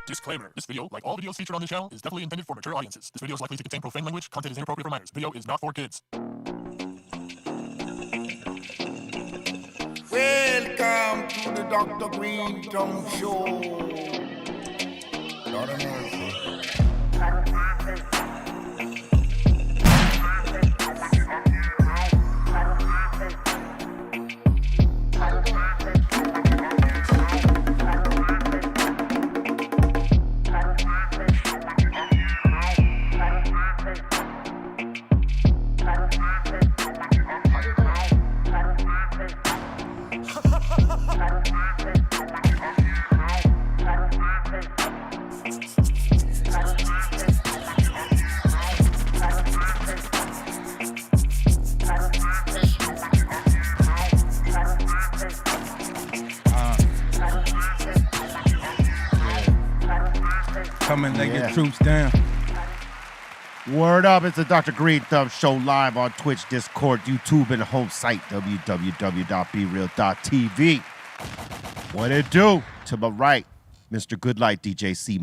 Disclaimer. This video, like all videos featured on this channel, is definitely intended for mature audiences. This video is likely to contain profane language. Content is inappropriate for minors. Video is not for kids. Welcome to the Dr. Greenthumb Show. Lord of mercy. Come and lay your troops down. Word up, it's the Dr. Greenthumb Show live on Twitch, Discord, YouTube, and the home site, www.brealtvcontest.tv. What it do? To my right, Mr. Goodlight, DJ C-.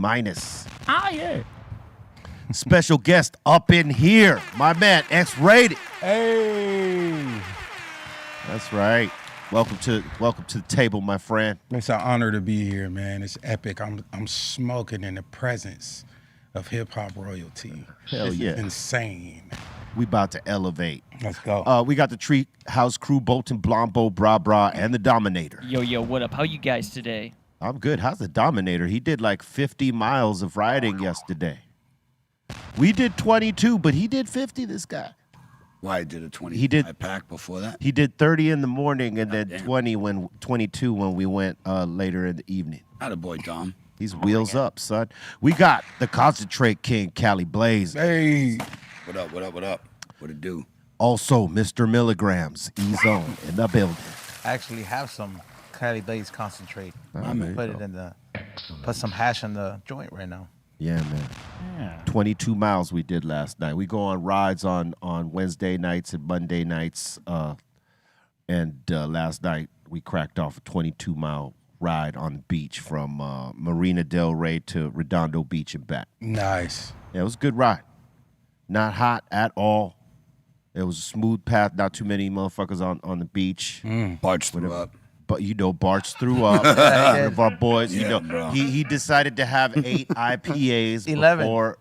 Ah, yeah. Special guest up in here, my man, X-Rated. Hey. That's right. Welcome to the table, my friend. It's an honor to be here, man. It's epic. I'm smoking in the presence of hip-hop royalty. Hell This yeah. is insane. We about to elevate. Let's go. We got the Treat House crew, Bolton, Blombo, Bra, and the Dominator. Yo, what up? How you guys today? I'm good. How's the Dominator? He did like 50 miles of riding yesterday. We did 22, but he did 50, this guy. Why did a 20? He did pack before that. He did 30 in the morning and then 22 when we went later in the evening. Attaboy, Dom. He's wheels up, son. We got the Concentrate King, Cali Blaze. Hey. What up? What it do? Also, Mr. Milligrams, E-Zone in the building. I actually have some Cali Blaze concentrate. I'm gonna put some hash in the joint right now. Yeah, man. Yeah. 22 miles we did last night. We go on rides on Wednesday nights and Monday nights. And last night we cracked off a 22-mile ride on the beach from Marina Del Rey to Redondo Beach and back. Nice. Yeah, it was a good ride. Not hot at all. It was a smooth path. Not too many motherfuckers on the beach. Barge threw up. But Barch threw up. One of our boys, bro. he decided to have 8 IPAs 11. before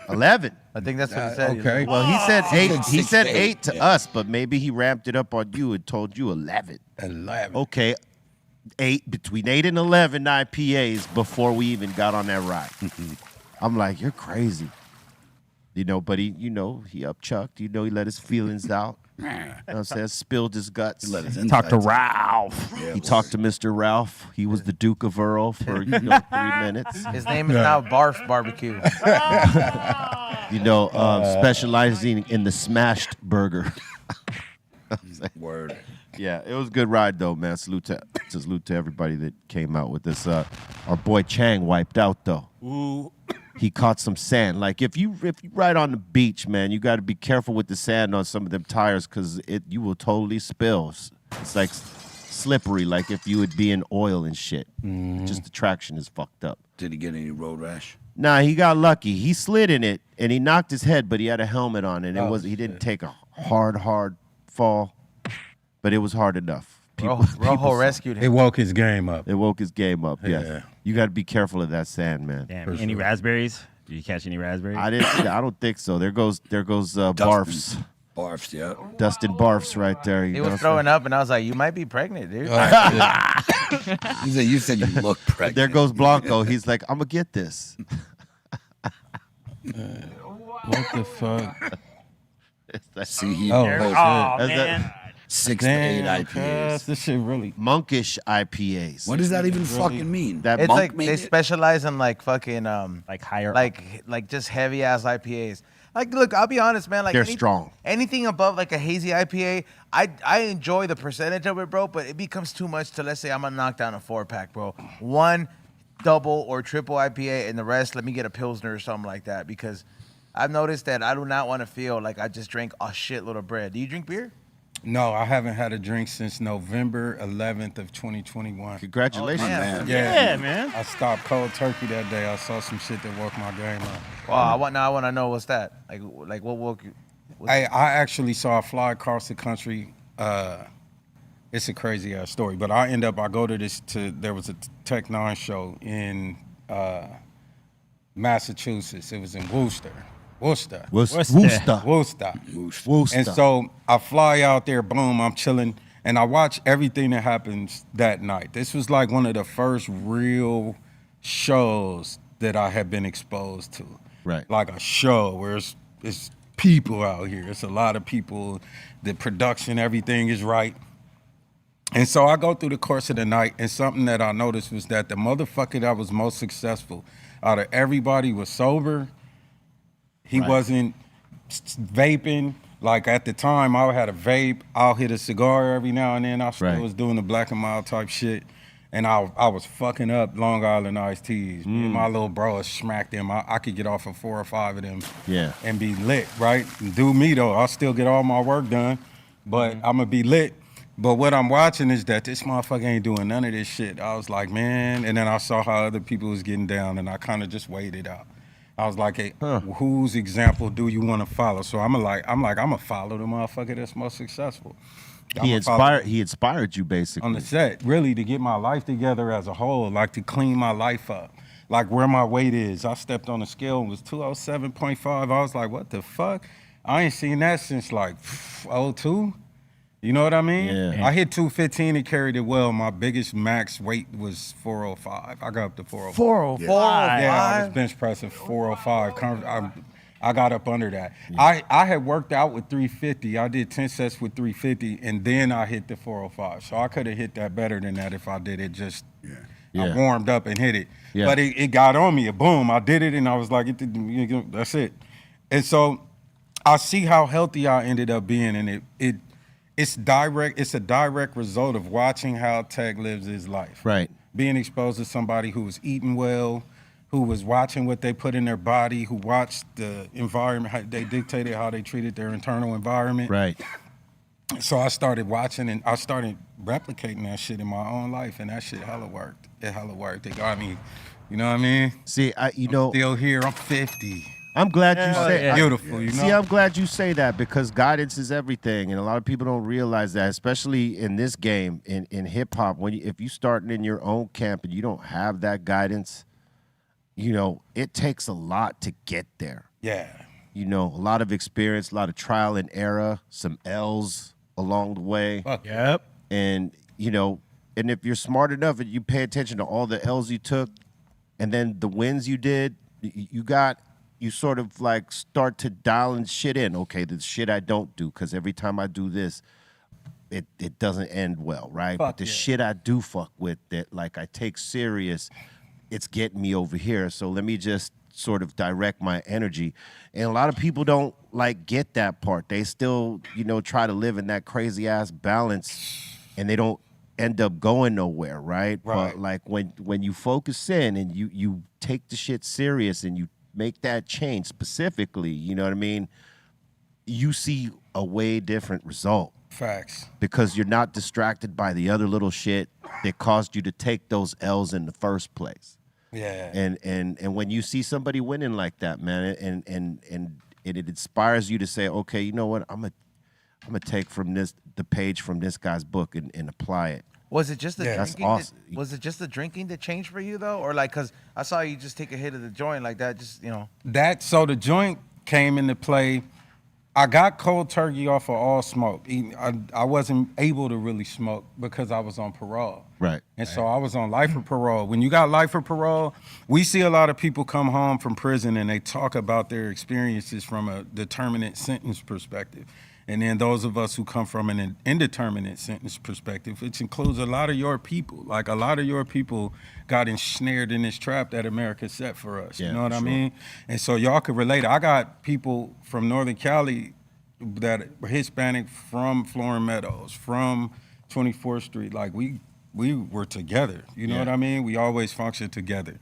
11. I think that's what he said. Okay. Well, he said 8. He Six said to 8 eight, to yeah. us, but maybe he ramped it up on you and told you 11. 11. Okay, 8 between 8 and 11 IPAs before we even got on that ride. I'm like, you're crazy. But he upchucked. He let his feelings out. You know what I'm saying? Spilled his guts. Let his Talked to insides out. Ralph. Yeah, He talked to Mr. Ralph. He was the Duke of Earl for 3 minutes. His name is now Barf Barbecue. Specializing in the smashed burger. Word. Yeah, it was a good ride though, man. Salute to everybody that came out with this. Our boy Chang wiped out though. Ooh. He caught some sand. Like if you ride on the beach, man, you got to be careful with the sand on some of them tires because you will totally spill. It's like slippery, like if you would be in oil and shit. Just the traction is fucked up. Did he get any road rash? Nah, he got lucky. He slid in it and he knocked his head, but he had a helmet on, and he didn't take a hard fall, but it was hard enough. Rojo rescued It him. woke his game up. It woke his game up. Yes. Yeah. You got to be careful of that sand, man. Damn, For any sure. raspberries? Did you catch any raspberries? I don't think so. There goes Barfs. Barfs, yeah. Dustin Barfs right there. He was throwing up, and I was like, "You might be pregnant, dude." You said you look pregnant. There goes Blanco. He's like, I'm going to get this. What the fuck? See, he Oh, posted Oh, That's man. 6 to 8 Damn, IPAs. cuz, this shit really. Monkish IPAs. What does that even fucking mean? That It's monk like made they it? specialize in like fucking Like higher. like just heavy ass IPAs. Like, look, I'll be honest, man. Like, They're strong. Anything above like a hazy IPA, I enjoy the percentage of it, bro. But it becomes too much to, let's say I'm gonna knock down a 4-pack, bro. One double or triple IPA, and the rest, let me get a Pilsner or something like that. Because I've noticed that I do not want to feel like I just drank a shitload of bread. Do you drink beer? No, I haven't had a drink since November 11th of 2021. Congratulations, damn. man. Yeah, man. I stopped cold turkey that day. I saw some shit that woke my game up. Well, I want to know what's that? Like what woke you? I actually saw a fly across the country. It's a crazy ass story, but I go there was a Tech 9 show in Massachusetts. It was in Worcester. Worcester. And so I fly out there, boom, I'm chilling, and I watch everything that happens that night. This was like one of the first real shows that I had been exposed to. Right. Like a show where it's people out here. It's a lot of people. The production, everything is right. And so I go through the course of the night, and something that I noticed was that the motherfucker that was most successful out of everybody was sober. He wasn't vaping. Like at the time, I had a vape. I'll hit a cigar every now and then. I still was doing the Black and Mild type shit. And I was fucking up Long Island iced teas. Me and my little bro smacked them. I could get off of 4 or 5 of them and be lit, right? And do me though. I'll still get all my work done, but I'm going to be lit. But what I'm watching is that this motherfucker ain't doing none of this shit. I was like, man. And then I saw how other people was getting down, and I kind of just waited out. I was like, hey, whose example do you want to follow? So I'm gonna follow the motherfucker that's most successful. He inspired you basically on the set, really, to get my life together as a whole, like to clean my life up, like where my weight is. I stepped on the scale and was 207.5. I was like, what the fuck? I ain't seen that since like 02. You know what I mean? Yeah. I hit 215 and carried it well. My biggest max weight was 405. I got up to 405. 405. Yeah, I was bench pressing 405. I got up under that. I had worked out with 350. I did 10 sets with 350, and then I hit the 405. So I could have hit that better than that if I did it just. I warmed up and hit it. Yeah. But it got on me. Boom, I did it, and I was like, that's it. And so I see how healthy I ended up being, and it's a direct result of watching how Tech lives his life. Right. Being exposed to somebody who was eating well, who was watching what they put in their body, who watched the environment, how they dictated how they treated their internal environment. Right. So I started watching and I started replicating that shit in my own life, and that shit hella worked. It hella worked. It got me, you know what I mean? See, I'm still here. I'm 50. I'm glad you say beautiful. You know? See, I'm glad you say that because guidance is everything, and a lot of people don't realize that, especially in this game, in hip hop. If you starting in your own camp and you don't have that guidance, you know it takes a lot to get there. Yeah. You know, a lot of experience, a lot of trial and error, some L's along the way. Yep. And you know, and if you're smart enough and you pay attention to all the L's you took, and then the wins you did, you sort of like start to dial shit in. Okay, the shit I don't do, because every time I do this, it doesn't end well, right? But the shit I do fuck with, that like I take serious, it's getting me over here. So let me just sort of direct my energy. And a lot of people don't like get that part. They still, you know, try to live in that crazy ass balance, and they don't end up going nowhere, right? But like when you focus in and you take the shit serious and you make that change specifically, you know what I mean? You see a way different result. Facts. Because you're not distracted by the other little shit that caused you to take those L's in the first place. Yeah. And when you see somebody winning like that, man, and it inspires you to say, okay, you know what? I'm gonna take from the page from this guy's book and apply it. Was it just the drinking? That's awesome. Was it just the drinking that changed for you though, or like because I saw you just take a hit of the joint like that, just you know? So the joint came into play. I got cold turkey off of all smoke. I wasn't able to really smoke because I was on parole. Right. And so I was on life of parole. When you got life of parole, we see a lot of people come home from prison and they talk about their experiences from a determinate sentence perspective. And then those of us who come from an indeterminate sentence perspective, which includes a lot of your people. Like a lot of your people got ensnared in this trap that America set for us. Yeah, you know what I mean? And so y'all could relate. I got people from Northern Cali that were Hispanic from Florin Meadows, from 24th Street. Like we were together. You know what I mean? We always functioned together.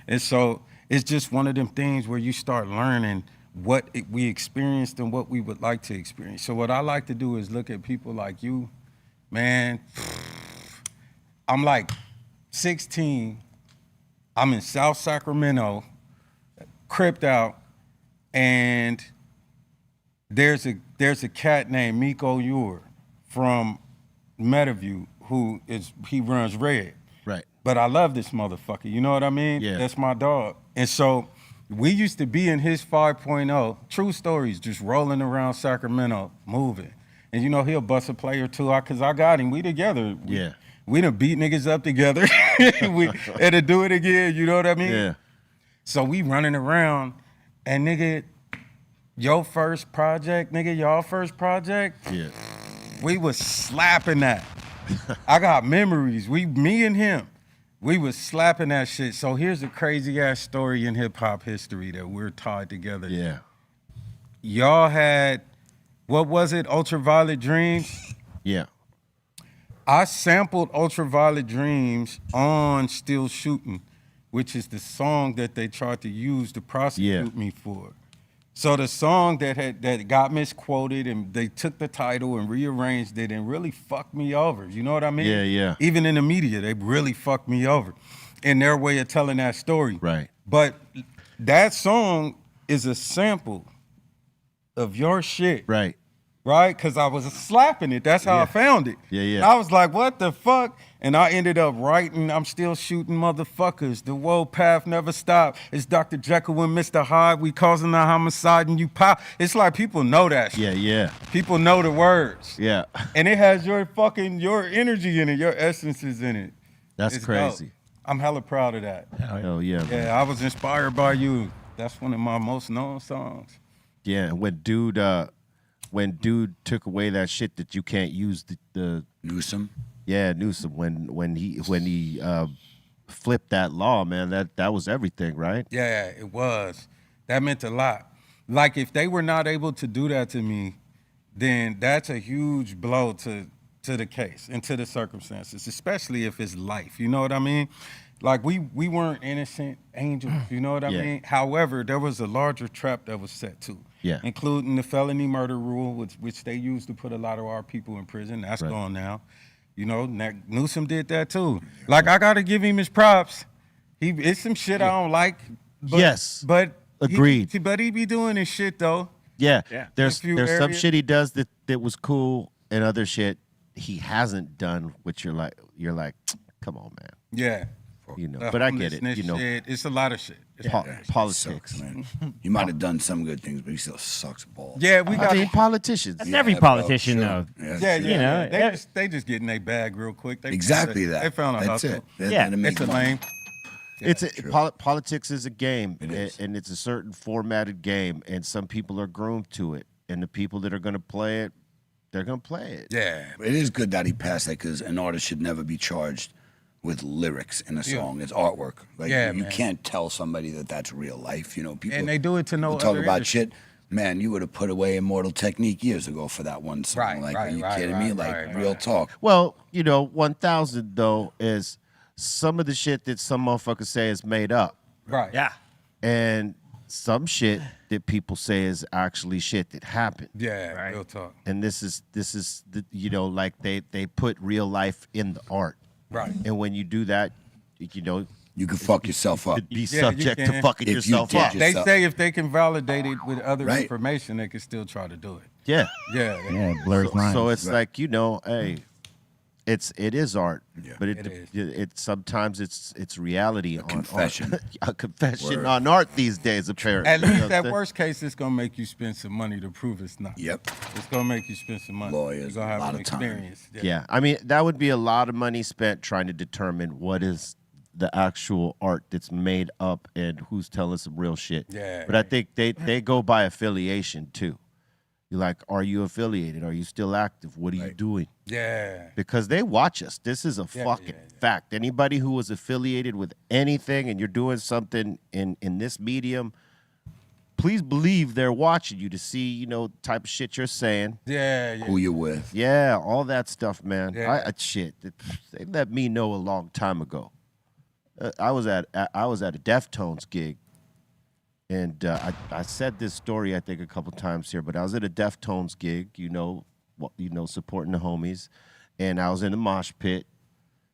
And so it's just one of them things where you start learning we experienced and what we would like to experience. So what I like to do is look at people like you, man. I'm like 16. I'm in South Sacramento, cripped out, and there's a cat named Miko Ure from Metaview he runs Red. Right. But I love this motherfucker. You know what I mean? Yeah. That's my dog. And so we used to be in his 5.0, true stories, just rolling around Sacramento, moving. And you know, he'll bust a play or two out because I got him. We together. We done beat niggas up together. And to do it again, you know what I mean? Yeah. So we running around, and nigga, your first project, nigga, y'all first project, Yeah. we was slapping that. I got memories. Me and him, we was slapping that shit. So here's a crazy ass story in hip hop history that we're tied together. Yeah. Y'all had, what was it, Ultraviolet Dreams? Yeah. I sampled Ultraviolet Dreams on Still Shooting, which is the song that they tried to use to prosecute me for. So the song that got misquoted, and they took the title and rearranged it and really fucked me over. You know what I mean? Yeah, yeah. Even in the media, they really fucked me over in their way of telling that story. Right. But that song is a sample of your shit. Right. Right? Because I was slapping it. That's how I found it. Yeah, yeah. And I was like, what the fuck? And I ended up writing, I'm still shooting motherfuckers. The woe path never stopped. It's Dr. Jekyll and Mr. Hyde. We causing a homicide and you pop. It's like people know that shit. Yeah, yeah. People know the words. Yeah. And it has your energy in it, your essence is in it. That's It's crazy. dope. I'm hella proud of that. Hell yeah, man. Yeah, I was inspired by you. That's one of my most known songs. Yeah, when dude took away that shit that you can't use the Newsom. Yeah, Newsom. When he flipped that law, man, that was everything, right? Yeah, it was. That meant a lot. Like if they were not able to do that to me, then that's a huge blow to the case and to the circumstances, especially if it's life. You know what I mean? Like we weren't innocent angels. You know what I mean? However, there was a larger trap that was set too. Yeah. Including the felony murder rule, which they used to put a lot of our people in prison. That's Right. gone now. You know, Newsom did that too. Like I gotta give him his props. It's some shit I don't like. But, Yes. But Agreed. But he be doing his shit though. Yeah. Yeah. There's few some areas. shit he does that was cool, and other shit he hasn't done, which you're like, come on, man. Yeah. You know. The But I get it. homelessness You know, shit. It's a lot of shit. politics. Sucks, man. You might have done some good things, but he still sucks balls. Yeah, we got. I mean, politicians. That's every bro, politician, sure. though. Yeah, You know, they just get in their bag real quick. Exactly that. They found a That's hustle. it. They're Yeah. there to make It's a money. lame. Politics is a game, is. and it's a certain formatted game, and some people are groomed to it, and the people that are going to play it, they're going to play it. Yeah. It is good that he passed that because an artist should never be charged with lyrics in a song. It's artwork. Like Yeah, you man. can't tell somebody that that's real life. You know, people And they do it to no people talk other about industry. shit. Man, you would have put away Immortal Technique years ago for that one song. Right, like, right, are you right, kidding me? right, Like, right, real right. talk. Well, 1,000 though is some of the shit that some motherfuckers say is made up, Right. Yeah. and some shit that people say is actually shit that happened. Yeah. Right. Real talk. And this is the, like they put real life in the art, Right. and when you do that, You can fuck yourself up. be you subject to can. fucking If you yourself did up. just- They So- say if they can validate it with other Right. information, they can still try to do it. Yeah. Yeah. Yeah, it blurs lines. So it's like, hey, it is art, Yeah. but It is. it sometimes it's reality on confession. art. A confession Word. on art these days, apparently. At You know least what at I'm saying? worst case, it's gonna make you spend some money to prove it's not. Yep. It's gonna make you spend some money. Lawyers, You're gonna have a lot an of time. experience. Yeah, I mean that would be a lot of money spent trying to determine what is the actual art that's made up and who's telling some real shit. Yeah. But I think they go by affiliation too. You're like, are you affiliated? Are you still active? What are you doing? Yeah. Because they watch us. This is a fucking fact. Anybody who was affiliated with anything and you're doing something in this medium, please believe they're watching you to see, type of shit you're saying. Yeah. Yeah. Who you with? Yeah, all that stuff, man. Yeah. They let me know a long time ago. I was at a Deftones gig, And I said this story, I think, a couple times here, but I was at a Deftones gig, supporting the homies. And I was in the mosh pit.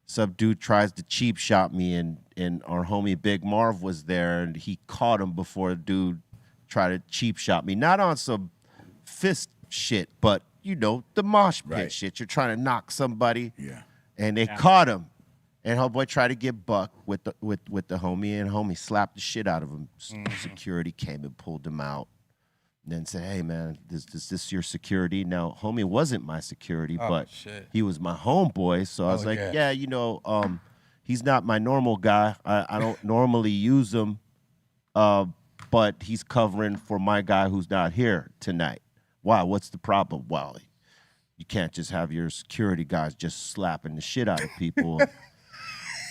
Some dude tries to cheap shot me, and our homie Big Marv was there, and he caught him before the dude tried to cheap shot me. Not on some fist shit, but, the mosh pit shit. You're trying to knock somebody. Yeah. And they caught him. And homeboy tried to get buck with the homie, and homie slapped the shit out of him. Security came and pulled him out. And then said, hey, man, is this your security? Now, homie wasn't my security, but he was my homeboy. So I was he's not my normal guy. I don't normally use him, but he's covering for my guy who's not here tonight. Wow, what's the problem? Well, you can't just have your security guys just slapping the shit out of people.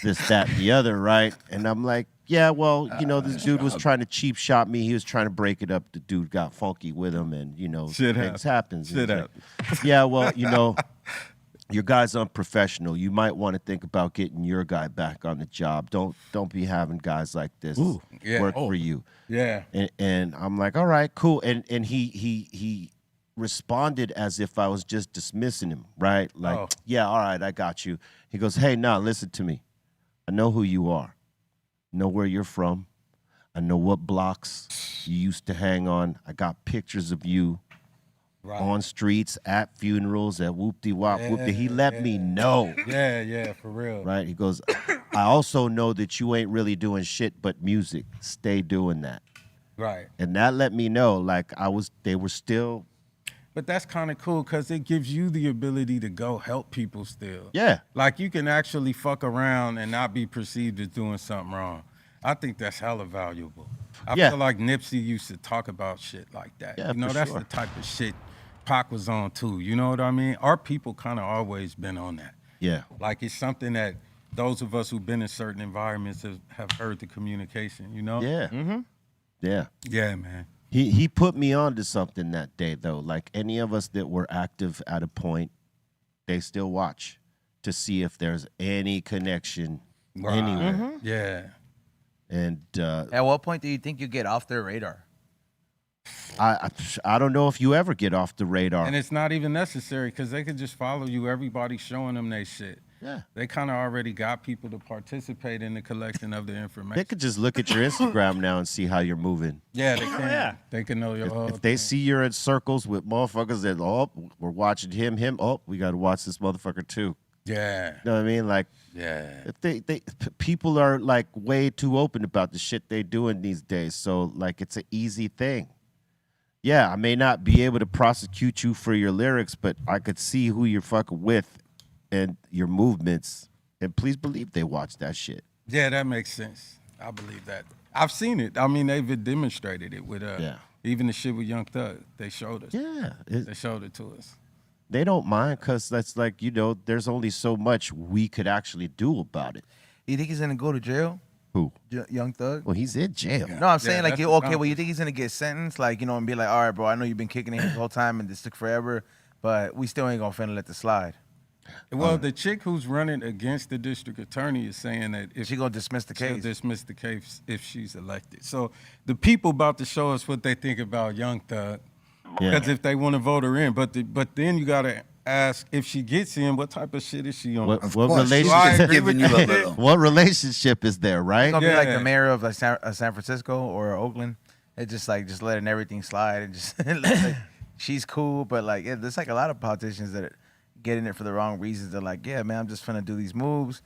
This, that, and the other, right? And I'm like, yeah, well, this dude was trying to cheap shot me. He was trying to break it up. The dude got funky with him, and, things happens. Shit like, yeah, well, your guy's unprofessional. You might want to think about getting your guy back on the job. Don't be having guys like this work for you. Yeah. And I'm like, all right, cool. And he responded as if I was just dismissing him, right? Like, yeah, all right, I got you. He goes, hey, now listen to me. I know who you are. I know where you're from. I know what blocks you used to hang on. I got pictures of you on streets, at funerals, at whoop-de-wop, whoop-de. He let me know. Yeah, for real. Right? He goes, I also know that you ain't really doing shit but music. Stay doing that. Right. And that let me know, like, they were still... But that's kind of cool because it gives you the ability to go help people still. Yeah. Like you can actually fuck around and not be perceived as doing something wrong. I think that's hella valuable. I feel like Nipsey used to talk about shit like that. Yeah, That's the type of shit Pac was on too. You know what I mean? Our people kind of always been on that. Yeah. Like it's something that those of us who've been in certain environments have heard the communication, Yeah. Mm-hmm. Yeah. Yeah, man. He put me on to something that day, though. Like any of us that were active at a point, they still watch to see if there's any connection anywhere. Mm-hmm. Yeah. And at what point do you think you get off their radar? I don't know if you ever get off the radar. And it's not even necessary because they could just follow you. Everybody's showing them their shit. Yeah. They kind of already got people to participate in the collection of the information. They could just look at your Instagram now and see how you're moving. Yeah, they can. Yeah. They can know your If they see you're in circles with motherfuckers that, we're watching him, we got to watch this motherfucker too. Yeah. You know what I mean? Like, yeah. If people are like way too open about the shit they doing these days. So like, it's an easy thing. Yeah, I may not be able to prosecute you for your lyrics, but I could see who you're fucking with and your movements. And please believe they watch that shit. Yeah, that makes sense. I believe that. I've seen it. I mean, they've demonstrated it with even the shit with Young Thug. They showed us. Yeah. They showed it to us. They don't mind because that's like, there's only so much we could actually do about it. You think he's going to go to jail? Who? Young Thug? Well, he's in jail. No, I'm saying like, well, you think he's going to get sentenced? Like, and be like, all right, bro, I know you've been kicking it the whole time and this took forever, but we still ain't going to finna let this slide. Well, the chick who's running against the district attorney is saying that if she's going to dismiss the case. She'll dismiss the case if she's elected. So the people about to show us what they think about Young Thug. Because if they want to vote her in. But then you got to ask, if she gets in, what type of shit is she on? What relationship? Giving you a little. What relationship is there, right? It's going to be like the mayor of San Francisco or Oakland. It's just letting everything slide and just like, she's cool. But like, there's like a lot of politicians that are getting it for the wrong reasons. They're like, yeah, man, I'm just finna do these moves,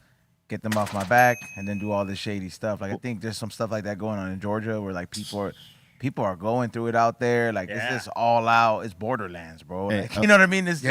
get them off my back, and then do all this shady stuff. Like, I think there's some stuff like that going on in Georgia where like people are going through it out there. Like, it's just all out. It's Borderlands, bro. Like, you know what I mean? It's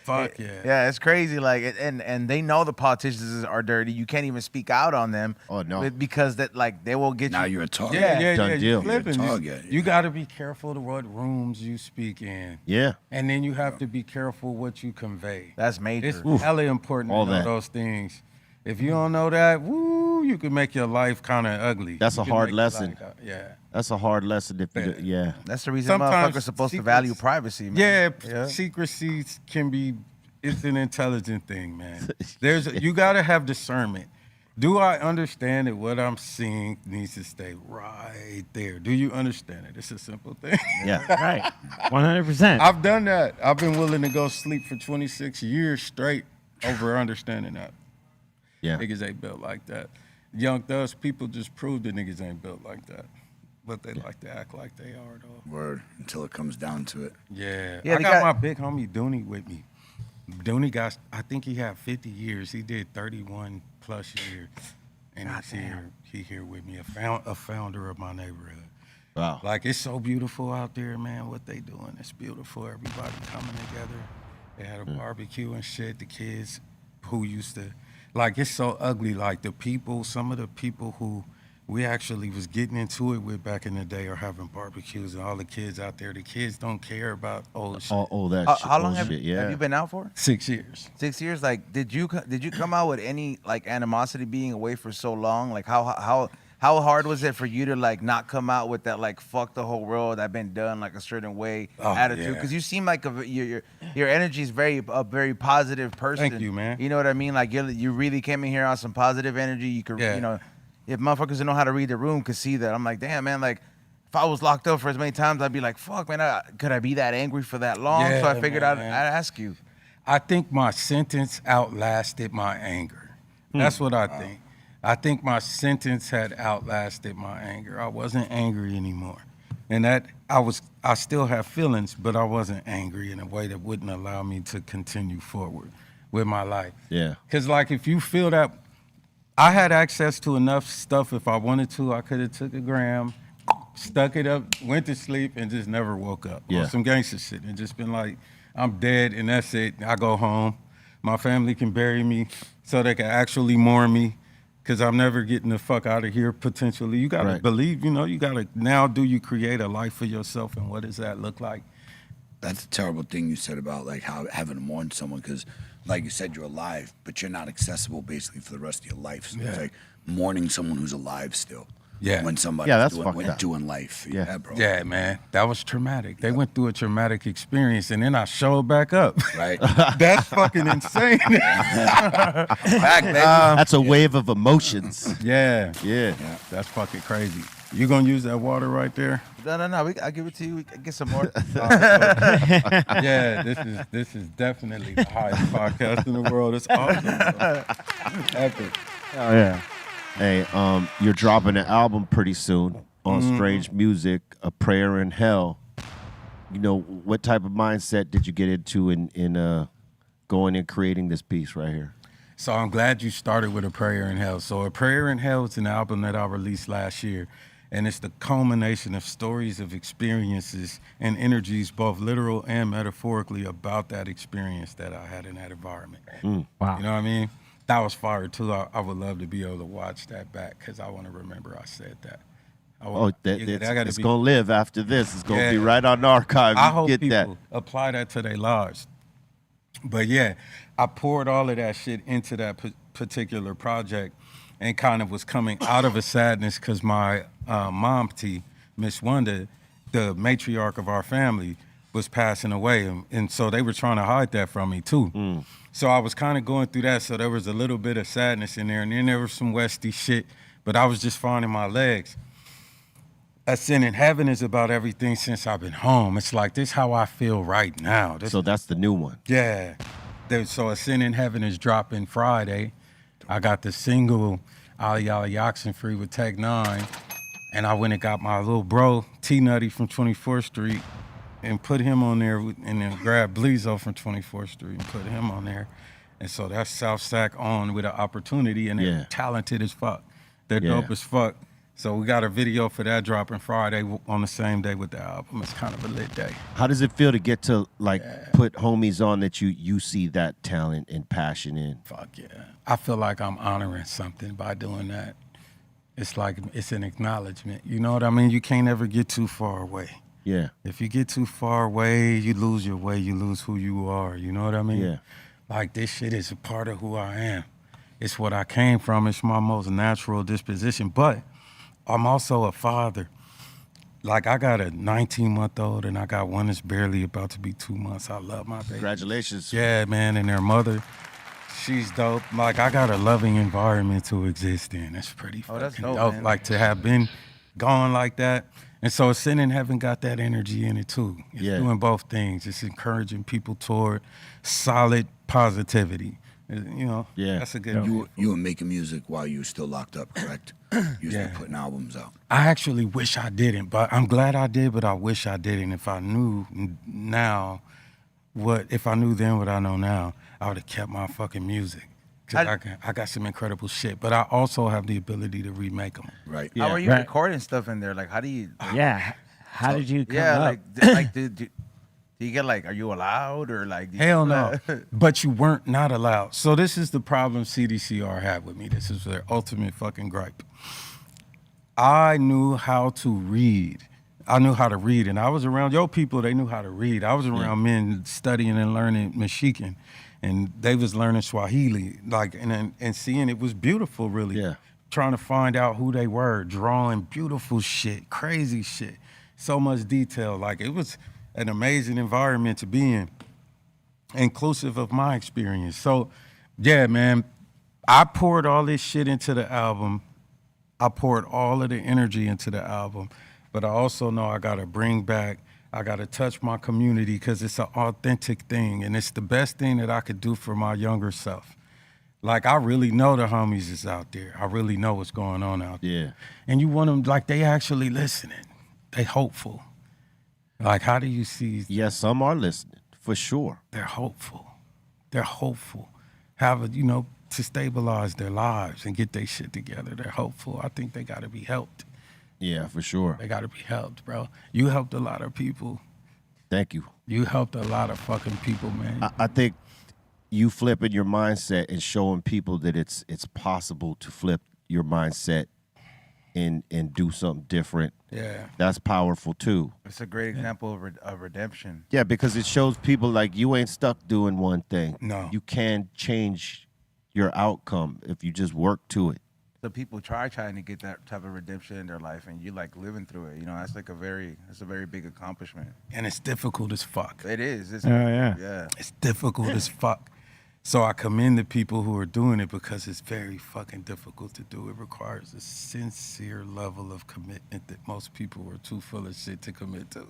it's crazy. Like, and they know the politicians are dirty. You can't even speak out on them. Oh no, because that like they will get now you. You're a target. Done deal. You're a target. You got to be careful to what rooms you speak in. Yeah, and then you have to be careful what you convey. That's major. It's hella important to know those things. If you don't know that, you can make your life kind of ugly. That's a hard lesson. That's a hard lesson. That's the reason motherfuckers are supposed to value privacy, man. Secrecy can be. It's an intelligent thing, man. You got to have discernment. Do I understand that what I'm seeing needs to stay right there? Do you understand it? It's a simple thing. Yeah, right. 100%. I've done that. I've been willing to go sleep for 26 years straight over understanding that. Yeah. Niggas ain't built like that. Young Thugs people just prove that niggas ain't built like that. But they like to act like they are, though. Word, until it comes down to it. Yeah. Yeah, I they got got- my big homie Dooney with me. Dooney got, I think he had 50 years. He did 31 plus years. And he here with me, a founder of my neighborhood. Wow. Like, it's so beautiful out there, man, what they doing. It's beautiful. Everybody coming together. They had a barbecue and shit. The kids who used to, like, it's so ugly. Like, the people, some of the people who we actually was getting into it with back in the day are having barbecues, and all the kids out there, the kids don't care about old shit. All that shit. How long old have shit, yeah. you been out for? 6 years. 6 years. Like, did you come out with any like animosity being away for so long? Like, how hard was it for you to like not come out with that like fuck the whole world, I've been done like a certain way attitude? yeah. Because you seem like your energy is a very positive person. Thank you, man. You know what I mean? Like you really came in here on some positive energy. You could you know, if motherfuckers don't know how to read the room could see that. I'm like, damn man, like if I was locked up for as many times, I'd be like, fuck man, could I be that angry for that long? Yeah, So I figured I'd man. ask you. I think my sentence outlasted my anger. That's what I think. I think my sentence had outlasted my anger. I wasn't angry anymore. And that I still have feelings, but I wasn't angry in a way that wouldn't allow me to continue forward with my life. Yeah. Cause like if you feel that I had access to enough stuff if I wanted to, I could have took a gram, stuck it up, went to sleep, and just never woke up. Yeah. Or some gangster shit and just been like, I'm dead and that's it. I go home. My family can bury me so they can actually mourn me. Cause I'm never getting the fuck out of here potentially. You gotta believe, you gotta, now do you create a life for yourself and what does that look like? That's a terrible thing you said about like how having to mourn someone, because like you said, you're alive, but you're not accessible basically for the rest of your life. So it's like mourning someone who's alive still. Yeah. When somebody's that's fucked up. doing life. Yeah, bro. Yeah, man, that was traumatic. They went through a traumatic experience and then I showed back up. Right. That's fucking insane. Back, baby. That's a wave of emotions. Yeah, Yeah. that's fucking crazy. You gonna use that water right there? No. I'll give it to you. We can get some more. Yeah, this is definitely the highest podcast in the world. It's awesome. Bro. Epic. Oh, yeah. Hey, you're dropping an album pretty soon on Strange Music, A Prayer in Hell. You know, what type of mindset did you get into in going and creating this piece right here? So I'm glad you started with A Prayer in Hell. So A Prayer in Hell is an album that I released last year. And it's the culmination of stories of experiences and energies, both literal and metaphorically, about that experience that I had in that environment. Wow. You know what I mean? That was fire too. I would love to be able to watch that back because I want to remember I said that. It's going to live after this. It's going to be Yeah. right on the archive. I You hope get that. people apply that to their lives. But yeah, I poured all of that shit into that particular project and kind of was coming out of a sadness because my mom, Miss Wanda, the matriarch of our family, was passing away. And so they were trying to hide that from me too. So I was kind of going through that. So there was a little bit of sadness in there. And then there was some Westy shit, but I was just finding my legs. A Sin in Heaven is about everything since I've been home. It's like, this how I feel right now. So that's the new one. Yeah. So A Sin in Heaven is dropping Friday. I got the single Ali Ali Oxenfree with Tech 9. And I went and got my little bro, T-Nutty from 24th Street, and put him on there, and then grabbed Bleezo from 24th Street and put him on there. And so that's South Sac on with an opportunity, and they're talented as fuck. They're dope as fuck. So we got a video for that dropping Friday on the same day with the album. It's kind of a lit day. How does it feel to get to like put homies on that you see that talent and passion in? Fuck yeah. I feel like I'm honoring something by doing that. It's like it's an acknowledgement. You know what I mean? You can't ever get too far away. Yeah. If you get too far away, you lose your way, you lose who you are. You know what I mean? Yeah. Like, this shit is a part of who I am. It's what I came from. It's my most natural disposition. But I'm also a father. Like, I got a 19-month-old and I got one that's barely about to be 2 months. I love my baby. Congratulations. Yeah, man, and their mother. She's dope. Like, I got a loving environment to exist in. That's pretty that's fucking dope, dope. man. Like, to have been gone like that. And so Sin in Heaven got that energy in it, too. It's doing both things. It's encouraging people toward solid positivity. You know, that's a good You were making music while you were still locked up, correct? You were putting albums out. I actually wish I didn't, but I'm glad I did, but I wish I didn't. If I knew now if I knew then what I know now, I would have kept my fucking music. Cause I got some incredible shit, but I also have the ability to remake them. Right. How are you recording stuff in there? Like, how do you? Yeah. How did you come up? like, do you get like, are you allowed or like? Hell no. But you weren't not allowed. So this is the problem CDCR had with me. This is their ultimate fucking gripe. I knew how to read. I knew how to read, and I was around your people. They knew how to read. I was around men studying and learning Mexican, and they was learning Swahili. Like, and seeing it was beautiful, really. Yeah. Trying to find out who they were, drawing beautiful shit, crazy shit, so much detail. Like, it was an amazing environment to be in, inclusive of my experience. So, yeah, man, I poured all this shit into the album. I poured all of the energy into the album, but I also know I gotta bring back, I gotta touch my community because it's an authentic thing, and it's the best thing that I could do for my younger self. Like, I really know the homies is out there. I really know what's going on out there. Yeah. And you want them, like, they actually listening. They hopeful. Like, how do you see? Yes, some are listening, for sure. They're hopeful. They're hopeful. To stabilize their lives and get their shit together. They're hopeful. I think they got to be helped. Yeah, for sure. They got to be helped, bro. You helped a lot of people. Thank you. You helped a lot of fucking people, man. I think you flipping your mindset and showing people that it's possible to flip your mindset and do something different. Yeah. That's powerful too. It's a great example of redemption. Yeah, because it shows people like you ain't stuck doing one thing. No. You can change your outcome if you just work to it. So people trying to get that type of redemption in their life, and you like living through it. You know, that's like it's a very big accomplishment. And it's difficult as fuck. It is. Yeah. It's difficult as fuck. So I commend the people who are doing it because it's very fucking difficult to do. It requires a sincere level of commitment that most people are too full of shit to commit to.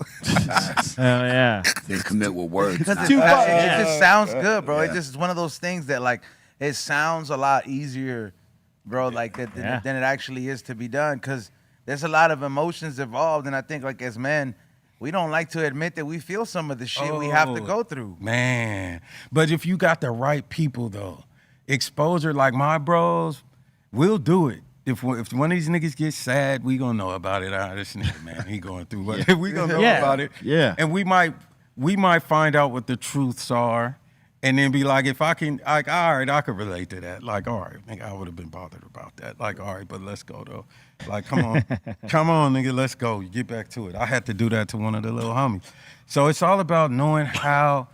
Yeah. They commit with words. Because not it actions. just sounds good, bro. It just is one of those things that like it sounds a lot easier, bro, like than it actually is to be done. Because there's a lot of emotions involved, and I think like as men, we don't like to admit that we feel some of the shit we have to go through. Man. But if you got the right people, though, exposure like my bros, we'll do it. If one of these niggas get sad, we gonna know about it. This nigga, man, he going through what we gonna know about it. Yeah. And we might find out what the truths are. And then be like, if I can, like, all right, I could relate to that. Like, all right, nigga, I would have been bothered about that. Like, all right, but let's go, though. Like, come on, nigga, let's go. Get back to it. I had to do that to one of the little homies. So it's all about knowing how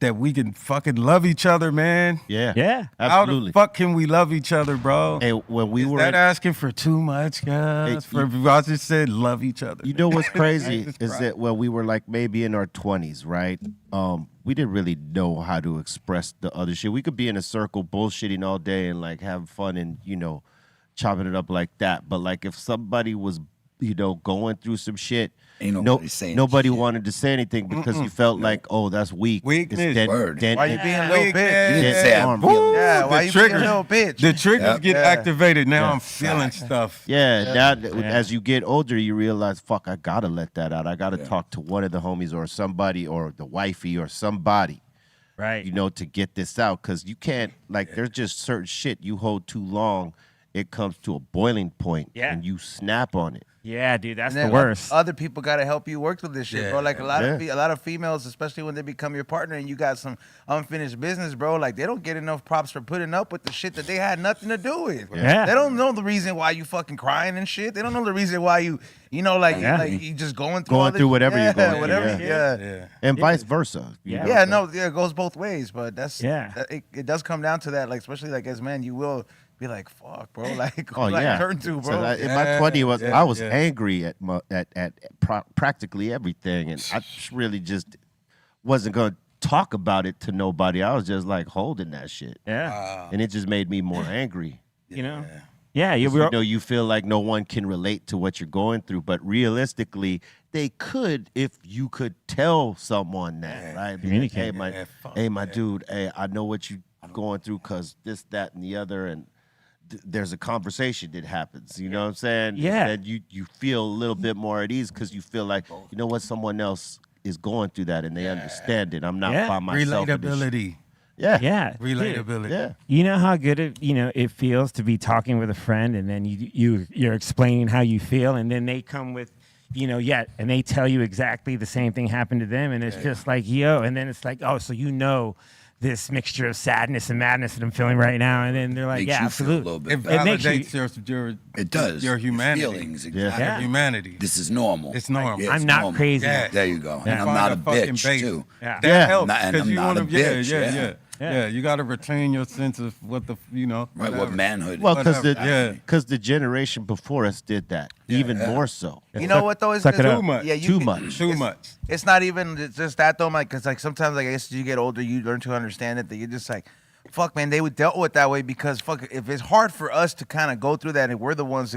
that we can fucking love each other, man. Yeah. Yeah. Absolutely. How the fuck can we love each other, bro? Hey, when we Is were that asking for too much, guys? I just said love each other. You know what's crazy Jesus is Christ. that when we were like maybe in our 20s, right? We didn't really know how to express the other shit. We could be in a circle bullshitting all day and like have fun and, chopping it up like that. But like if somebody was, going through some shit, Ain't nobody saying nobody shit. wanted to say anything because you felt like, oh, that's weak. Weakness. It's dead, Word. dead, Why you being a little bitch? You didn't say dead I'm arm Woo! feeling. Yeah, why you being a little bitch? The triggers get Yeah. activated. Now I'm feeling stuff. Yeah, now as you get older, you realize, fuck, I gotta let that out. I gotta talk to one of the homies or somebody or the wifey or somebody, Right. to get this out. Because you can't, like, there's just certain shit you hold too long, it comes to a boiling point and you snap on it. Yeah, dude, that's And then the worst. Other people got to help you work through this shit, bro. Like a lot of females, especially when they become your partner and you got some unfinished business, bro. Like they don't get enough props for putting up with the shit that they had nothing to do with. Yeah. They don't know the reason why you fucking crying and shit. They don't know the reason why you you just going through whatever you're going through, whatever. Yeah. And vice versa. you Yeah. know? It goes both ways. But that's it does come down to that. Like especially like as men, you will be like, fuck, bro. Like, Oh who I yeah, turn to, bro. So in my 20s, I was angry at practically everything, and I really just wasn't gonna talk about it to nobody. I was just like holding that shit. Yeah. And it just made me more angry. You know? Yeah, you You know, you feel like no one can relate to what you're going through, but realistically, they could if you could tell someone that, right? Be like, Communicate. Hey, my dude, hey, I know what you're going through because this, that, and the other, and there's a conversation that happens. You know what I'm saying? Yeah. And you feel a little bit more at ease because you feel like, you know what, someone else is going through that and they understand it. I'm not by myself. in this shit. Relatability. Yeah. Yeah. Dude, Relatability. Yeah. you know how good it feels to be talking with a friend, and then you're explaining how you feel, and then they come with, and they tell you exactly the same thing happened to them, and it's just like, and then it's like, oh, so this mixture of sadness and madness that I'm feeling right now, and then they're like, Makes yeah, you feel a absolutely. little bit It better. makes you- validates It does. your humanity. Feelings, Yeah. exactly. Yeah. Humanity. This is normal. It's normal. Yeah, it's I'm not normal. crazy. Yeah. There you go. Yeah. And I'm Find not a fucking bitch, base. too. Yeah. That Yeah. helps And because I'm you not want a to. bitch, Yeah. Yeah. You got to retain your sense of what the Right, whatever. what manhood Well, is. because the generation before us did that even more so. You know what though? It's Suck it it's- up. Too much. Yeah, you Too can- much. Too it's- much. It's not even just that though, Mike. Because like sometimes, like I guess as you get older, you learn to understand it. That you're just like, fuck, man, they would dealt with that way because fuck, if it's hard for us to kind of go through that, and we're the ones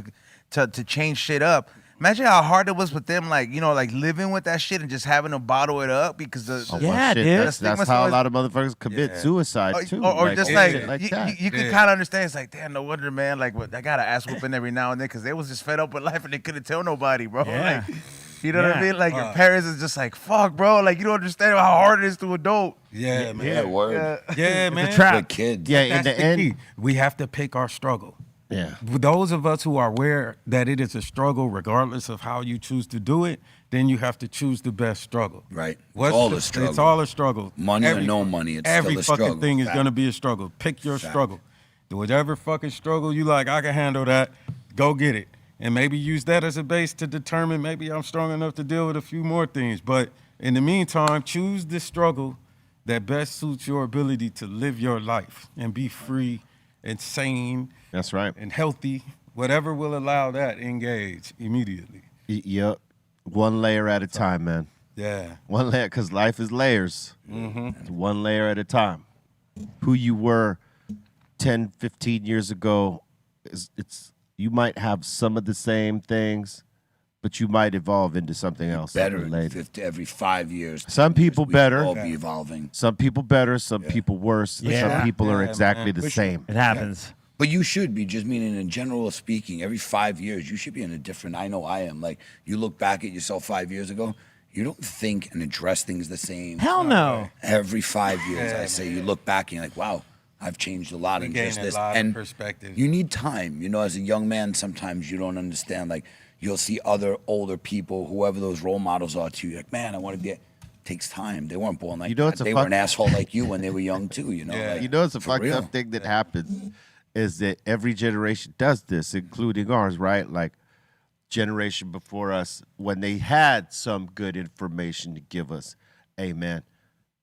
to change shit up. Imagine how hard it was with them, like like living with that shit and just having to bottle it up because Oh, the well, Yeah, shit, dude. That's The stigma's how a always- lot of motherfuckers commit suicide too. or just shit like, you that. can Yeah. kind of understand. It's like, damn, no wonder, man. Like, I got to ass whooping every now and then because they was just fed up with life and they couldn't tell nobody, bro. Yeah. Like, you know what I Yeah. mean? Like, your parents is just like, fuck, bro. Like, you don't understand how hard it is to adult. Yeah, man. Yeah, word. Yeah, man. It's a trap. Good kid. Yeah, in That's the the end, key. We have to pick our struggle. yeah. Those of us who are aware that it is a struggle, regardless of how you choose to do it, then you have to choose the best struggle. Right. It's What's all the- a struggle. It's all a struggle. Money or no money, it's every still a fucking struggle. thing is Fact. gonna be a struggle. Pick your Fact. struggle. Do whatever fucking struggle you like. I can handle that. Go get it, and maybe use that as a base to determine maybe I'm strong enough to deal with a few more things. But in the meantime, choose the struggle that best suits your ability to live your life and be free and sane That's right. and healthy. Whatever will allow that, engage immediately. Yep. One layer at a time, man. Yeah. One layer, because life is layers. It's one layer at a time. Who you were 10, 15 years ago, it's you might have some of the same things, but you might evolve into something else. Better later. every 5 years. Some 10 years, people we better. should all be evolving. Some people better, some people worse. Yeah. Some people are Yeah, exactly man. the same. It happens. But you should be, just meaning in general speaking, every 5 years, you should be in a different, I know I am. Like, you look back at yourself 5 years ago, you don't think and address things the same. Hell no. Every 5 years, I say, you look back and you're like, wow, I've changed a lot in gain just a this. lot of And perspective. you need time. You know, as a young man, sometimes you don't understand. Like, you'll see other older people, whoever those role models are to you, like, man, I want to get. Takes time. They weren't born like You know, that. it's a They fuck- were an asshole like you when they were young too. You know, like, You know, it's a for fucked real. up thing that happens is that every generation does this, including ours, right? Like, generation before us, when they had some good information to give us, hey, man,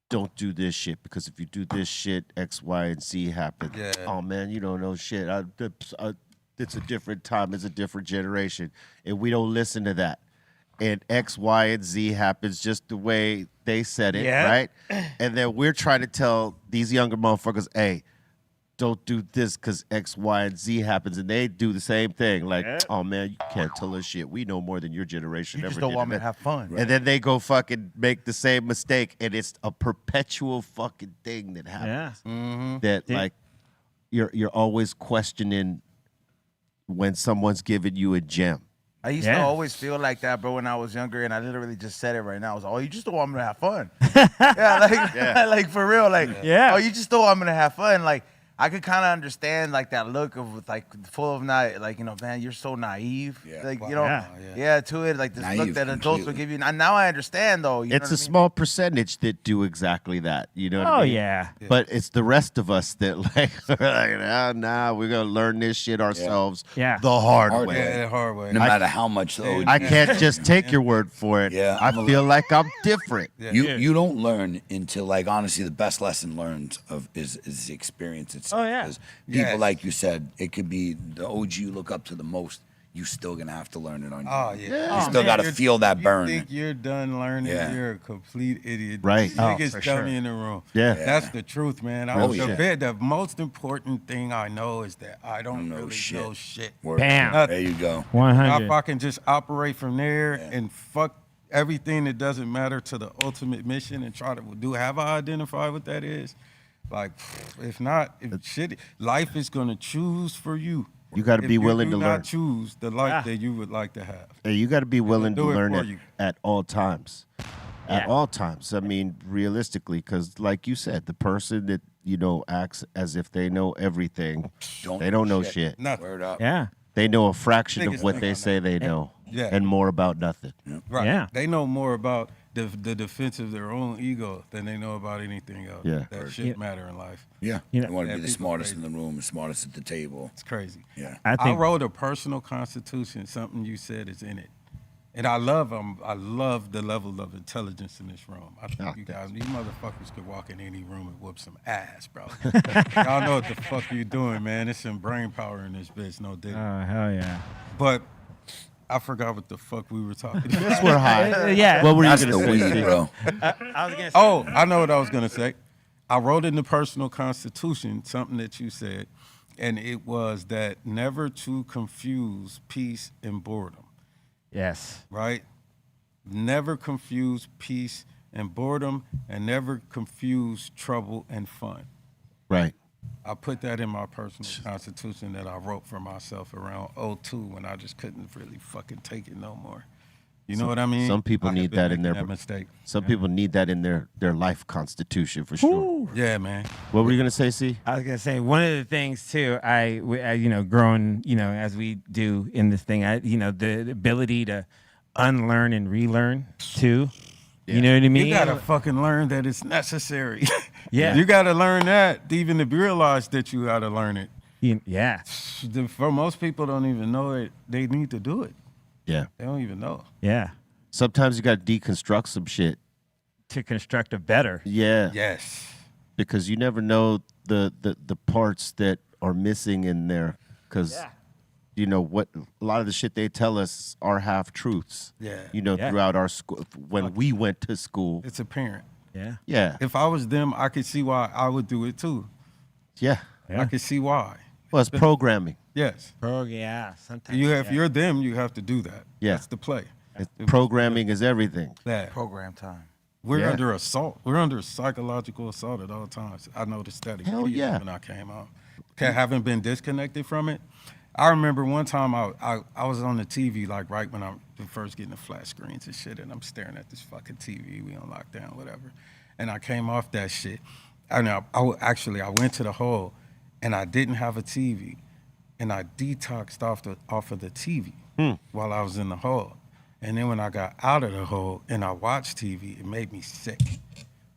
don't do this shit because if you do this shit, X, Y, and Z happen. Yeah. Oh, man, you don't know shit. It's a different time. It's a different generation. And we don't listen to that. And X, Y, and Z happens just the way they said it, Yeah. right? And then we're trying to tell these younger motherfuckers, hey, don't do this because X, Y, and Z happens. And they do the same thing. Like, oh, man, you can't tell us shit. We know more than your generation You ever just don't did. want me And to have fun. and then they go fucking make the same mistake. And it's a perpetual fucking thing that happens. Yeah. That, Dude. like, you're always questioning when someone's giving you a gem. I used to Yeah. always feel like that, bro, when I was younger, and I literally just said it right now. I was like, oh, you just don't want me to have fun. Like for real, like, Yeah. oh, you just don't want me to have fun. Like, I could kind of understand like that look of like full of like, man, you're so naive. Yeah. Like, Yeah. to it, like this look Naive that adults will completely. give you. And now I understand though. You know It's what a small percentage that do exactly that. You know what I Oh mean? yeah. But it's the rest of us that like, nah, we're gonna learn this shit ourselves Yeah. the hard Hard way. way. Yeah, the hard way. No matter how much the OG I can't just take your word for it. Yeah, I I'm a- feel like I'm different. You don't learn until, like, honestly, the best lesson learned is the experience itself. Oh, yeah. 'Cause people, Yes. like you said, it could be the OG you look up to the most. you still gonna have to learn it on your Oh own. yeah. You still got to feel that burn. You think you're done learning? Yeah. You're a complete idiot. Right. The biggest for dummy sure. in the room. Yeah. That's the truth, man. Real The most important thing I know is that I don't know really shit. know shit. Word. Bam. There you go. 100. If I can just operate from there and fuck everything that doesn't matter to the ultimate mission and try to have I identified what that is? Like, if not, life is gonna choose for you. You got to If be willing you to do learn. not choose the life that you would like to have. Hey, you got to be willing to do it learn for it you. at all times. At Yeah. all times. I mean, realistically, because like you said, the person that acts as if they know everything, they don't know shit. Nothing. Word up. Yeah. They know a fraction of Biggest what thing they I say they know, Yeah. and more about nothing. Right. Yeah. They know more about the defense of their own ego than they know about anything else. Yeah. That shit matter in life. Yeah. You You know- want to Yeah, be the people smartest crazy. in the room, the smartest at the table. It's crazy. Yeah. I I think wrote a personal constitution. Something you said is in it. And I love the level of intelligence in this room. I think you motherfuckers could walk in any room and whoop some ass, bro. Y'all know what the fuck you doing, man. There's some brain power in this bitch, no dick. Oh, hell yeah. But I forgot what the fuck we were talking about. We're high. Yeah. What were you That's going the to say? weed, bro. I was going to say. Oh, I know what I was gonna say. I wrote in the personal constitution something that you said, and it was that never to confuse peace and boredom. Yes. Right? Never confuse peace and boredom, and never confuse trouble and fun. Right. I put that in my personal constitution that I wrote for myself around 02 when I just couldn't really fucking take it no more. You know what I mean? Some people I have need been that in making their that mistake. Some people need that in their life constitution for sure. Yeah, man. What were you going to say, C? I was gonna say one of the things too. I growing, as we do in this thing, the ability to unlearn and relearn too. You know what I mean? You gotta fucking learn that it's necessary. Yeah. You gotta learn that even to realize that you gotta learn it. Yeah. For most people don't even know it. They need to do it. Yeah. They don't even know. Yeah. Sometimes you got to deconstruct some shit. To construct a better. Yeah. Yes. Because you never know the parts that are missing in there. Because, what a lot of the shit they tell us are half truths. Yeah. Yeah. Throughout our school, when we went to school. It's apparent. Yeah. Yeah. If I was them, I could see why I would do it too. Yeah. Yeah. I could see why. Well, it's programming. Yes. Yeah. Sometimes. If you're them, you have to do that. Yeah. That's the play. Programming is everything. That. Program time. We're Yeah. under assault. We're under psychological assault at all times. I noticed that Hell immediately yeah. when I came out. Haven't been disconnected from it. I remember one time I was on the TV, like right when I'm first getting the flat screens and shit, and I'm staring at this fucking TV. We on lockdown, whatever. And I came off that shit. And I went to the hole, and I didn't have a TV, and I detoxed off of the TV while I was in the hole. And then when I got out of the hole and I watched TV, it made me sick.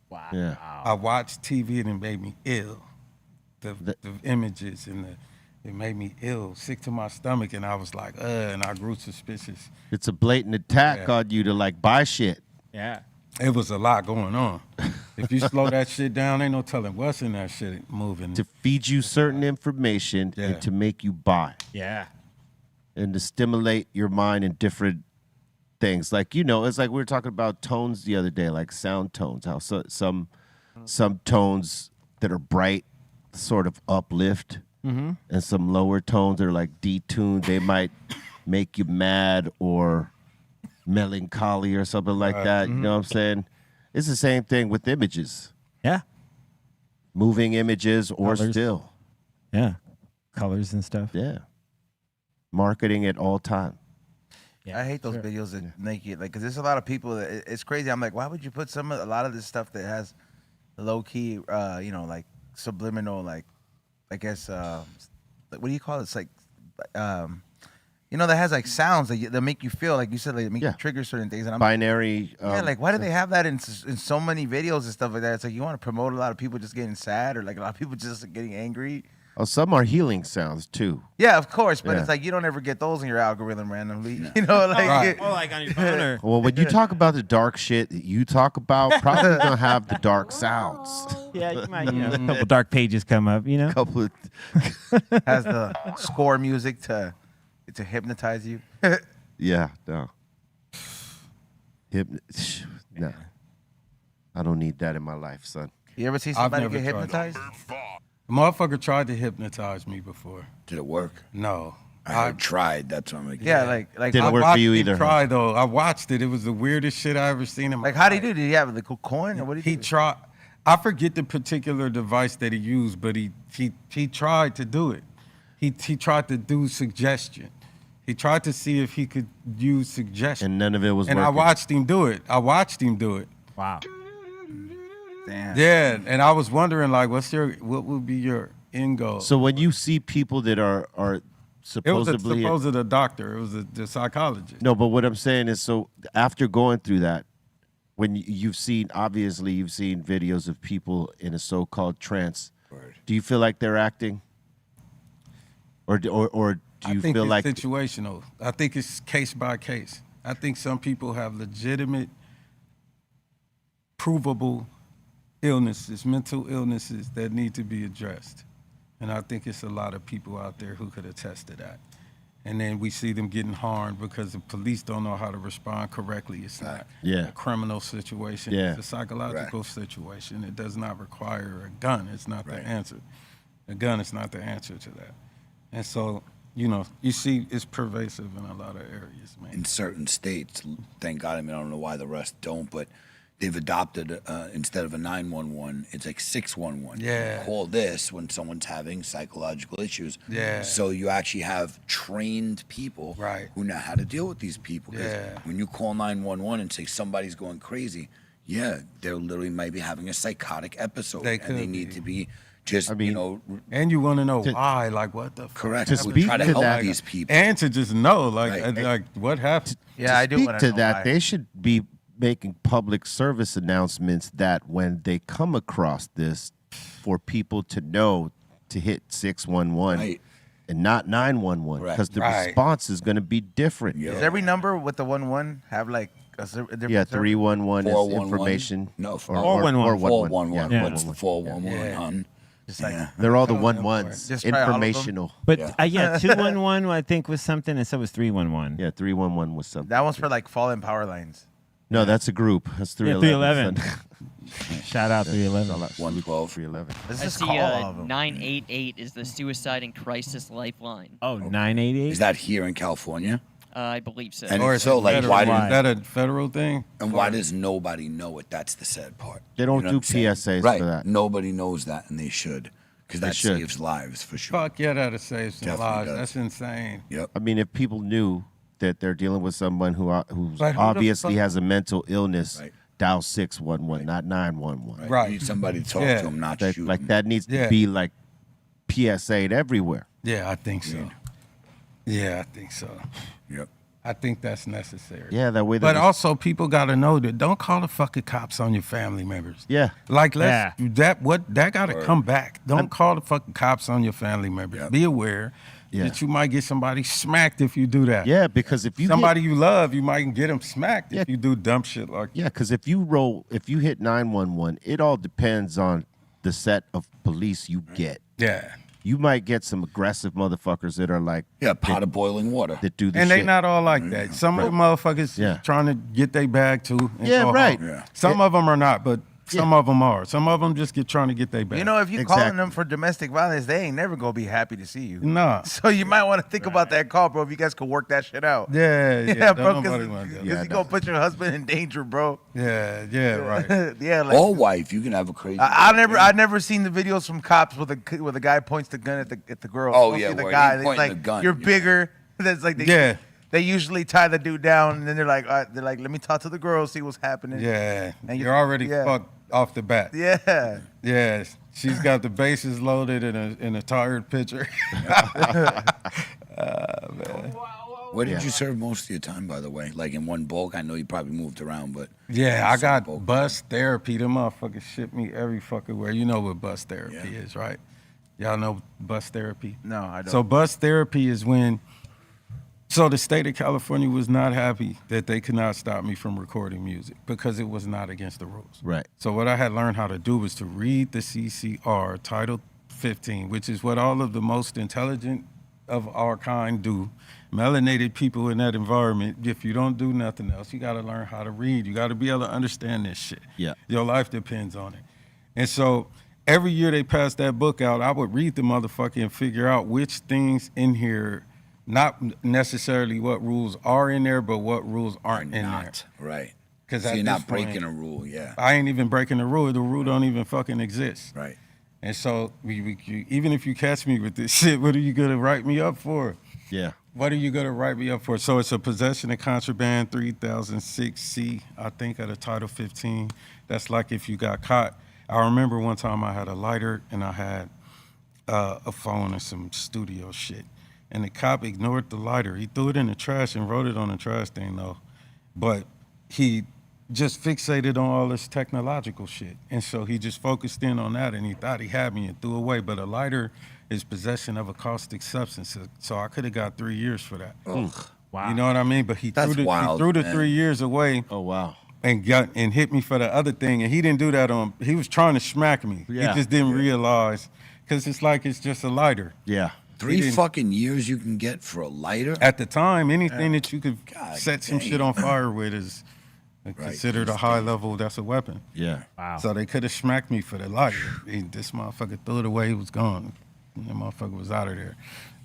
Wow. Yeah. I watched TV and it made me ill. The images and it made me ill, sick to my stomach, and I was like, and I grew suspicious. It's a blatant attack Yeah. on you to buy shit. Yeah. It was a lot going on. If you slow that shit down, ain't no telling what's in that shit moving. To feed you certain information Yeah. and to make you buy. Yeah. And to stimulate your mind in different things. It's like we were talking about tones the other day, like sound tones. How some tones that are bright sort of uplift, and some lower tones that are like detuned. They might make you mad or melancholy or something like that. You know what I'm saying? It's the same thing with images, Yeah. moving images or Colors. still. Yeah. Colors and stuff. Yeah. Marketing at all time. Yeah. I hate those videos that make it because there's a lot of people that it's crazy. I'm like, why would you put a lot of this stuff that has low key, like subliminal, like I guess, what do you call it? It's like, that has like sounds that make you feel like you said, like make you trigger certain things. And I'm Binary. like, why do they have that in so many videos and stuff like that? It's like you want to promote a lot of people just getting sad or like a lot of people just getting angry. Oh, some are healing sounds too. Yeah, of course, but Yeah. it's like you don't ever get those in your algorithm randomly. You know, like Right. Oh, like on your phone or. Well, when you talk about the dark shit that you talk about, probably gonna have the dark sounds. Yeah, you might, a couple dark pages come up, Couple of, has the score music to to hypnotize you? Yeah, no. No. I don't need that in my life, son. You ever see I've somebody never get tried hypnotized? A motherfucker tried to hypnotize me before. Did it work? No. I tried. That's what I'm like. Yeah, like Didn't I work for watched you him either, huh? try though. I watched it. It was the weirdest shit I ever seen in my like how do life. you do? Did he have like a coin or what did he He do? tried. I forget the particular device that he used, but he tried to do it. He tried to do suggestion. He tried to see if he could use suggestion. And none of it was And working. I watched him do it. Wow. Damn. Yeah, and I was wondering like, what would be your end goal? So when you see people that are it was supposedly supposed a doctor. It was the psychologist. No, but what I'm saying is, so after going through that, when you've seen videos of people in a so-called trance, do you feel like they're acting, or do I you think feel it's like situational. I think it's case by case. I think some people have legitimate, provable illnesses, mental illnesses that need to be addressed. And I think it's a lot of people out there who could attest to that. And then we see them getting harmed because the police don't know how to respond correctly. It's not a criminal situation. Yeah. It's a psychological situation. It does not require a gun. It's not the answer. A gun is not the answer to that. And so, you see it's pervasive in a lot of areas, man. In certain states, thank God, I don't know why the rest don't, but they've adopted, instead of a 911, it's like 611. Yeah. You call this when someone's having psychological issues. Yeah. So you actually have trained people who know how to deal with these people. 'Cause when you call 911 and say somebody's going crazy, they're literally maybe having a psychotic episode. And they need to be just, and you want to know why, like what the fuck? Correct. happened? We try to help these people. And to just know, like what happened. Yeah, I do speak want to know that. why. They should be making public service announcements that when they come across this, for people to know to hit 611 and not 911, because the response is going to be different. Does every number with the 11 have like a different? Yeah, 311 is 411. information. No, or 411. 411. Yeah, What's the 411, hun? Just like They're all the 11s. Just try all of them. Informational. But 211 I think was something, and so was 311. Yeah, 311 was something. that one's for like fallen power lines. No, that's a group. That's 311. 311. Shout out 311. 112. 311. Let's I just see call all of them. 988 is the suicide and crisis lifeline. Oh, 988? Is that here in California? I believe so. And Or if so, like, federal, why is did that a federal thing? and why does nobody know it? That's the sad part. They don't You know do what I'm saying? PSAs right. for that. Nobody knows that, and they should, because that should. saves lives for sure. Fuck yeah, that'll save some Definitely lives. does. That's insane. Yep. I mean, if people knew that they're dealing with someone who's But who the obviously fuck- has a mental illness, Right. dial 611, not 911. Right. Right. You need somebody to talk Yeah. to them, not That, shoot like them. that needs to Yeah. be like PSA'd everywhere. Yeah, I think so. Yeah, I think so. Yep. I think that's necessary. Yeah, that way. But that also, people got to know that don't call the fucking cops on your family members. yeah, Like that got to Word. come back. Don't call the fucking cops on your family members. Yep. Be aware Yeah. that you might get somebody smacked if you do that. yeah, because if you Somebody you love, you might get them smacked Yeah. if you do dumb shit like yeah, because if you hit 911, it all depends on the set of police you get. yeah. You might get some aggressive motherfuckers that are like Yeah, pot of boiling water. that do the And shit. they not all like that. Some of the motherfuckers Yeah. trying to get their bag too. and Yeah, go right. home. Yeah. Some of them are not, but some of them are. Some of them just get trying to get their bag. You know, if you Exactly. calling them for domestic violence, they ain't never gonna be happy to see you. Nah. So you might want to think about that call, bro. If you guys could work that shit out. Yeah, Yeah, bro. don't Because nobody wanna do you that. gonna put your husband in danger, bro. Yeah, right. Yeah, like Or wife, you can have a crazy. I never seen the videos from cops with a guy points the gun at the girl. Oh, You yeah, see the where guy. they It's pointing like the gun, you're yeah. bigger. That's like Yeah. They usually tie the dude down, and then they're like, let me talk to the girl, see what's happening. Yeah. And You're already yeah. fucked off the bat. Yeah. Yeah. She's got the bases loaded in a tired picture. Where did you serve most of your time, by the way? Like in one bulk? I know you probably moved around, but Yeah, I Some got bulk. bus therapy. Them motherfuckers ship me every fucking where. You know what bus therapy Yeah. is, right? Y'all know bus therapy? No, I don't. So bus therapy is when the state of California was not happy that they could not stop me from recording music because it was not against the rules. Right. So what I had learned how to do was to read the CCR Title 15, which is what all of the most intelligent of our kind do. Melanated people in that environment, if you don't do nothing else, you got to learn how to read. You got to be able to understand this shit. Yeah. Your life depends on it. And so every year they passed that book out, I would read the motherfucker and figure out which things in here, not necessarily what rules are in there, but what rules aren't in there. Right. Because so you're not breaking a rule, yeah. I ain't even breaking the rule. The rule don't even fucking exist. Right. And so even if you catch me with this shit, what are you gonna write me up for? Yeah. What are you gonna write me up for? So it's a possession of contraband 3006C, I think, at a Title 15. That's like if you got caught. I remember one time I had a lighter and I had a phone and some studio shit. And the cop ignored the lighter. He threw it in the trash and wrote it on the trash thing though. But he just fixated on all this technological shit. And so he just focused in on that and he thought he had me and threw away. But a lighter is possession of a caustic substance. So I could have got 3 years for that. Wow. You know what I mean? But he That's threw wild, the man. 3 years away. Oh, wow. And hit me for the other thing. And he didn't do that on, he was trying to smack me. Yeah. He just didn't realize, because it's like it's just a lighter. Yeah. 3 fucking years you can get for a lighter? At the time, anything that you could God set some damn. shit on fire with is considered a high level, that's a weapon. Yeah. Wow. So they could have smacked me for the lighter. This motherfucker threw it away, he was gone. That motherfucker was out of there.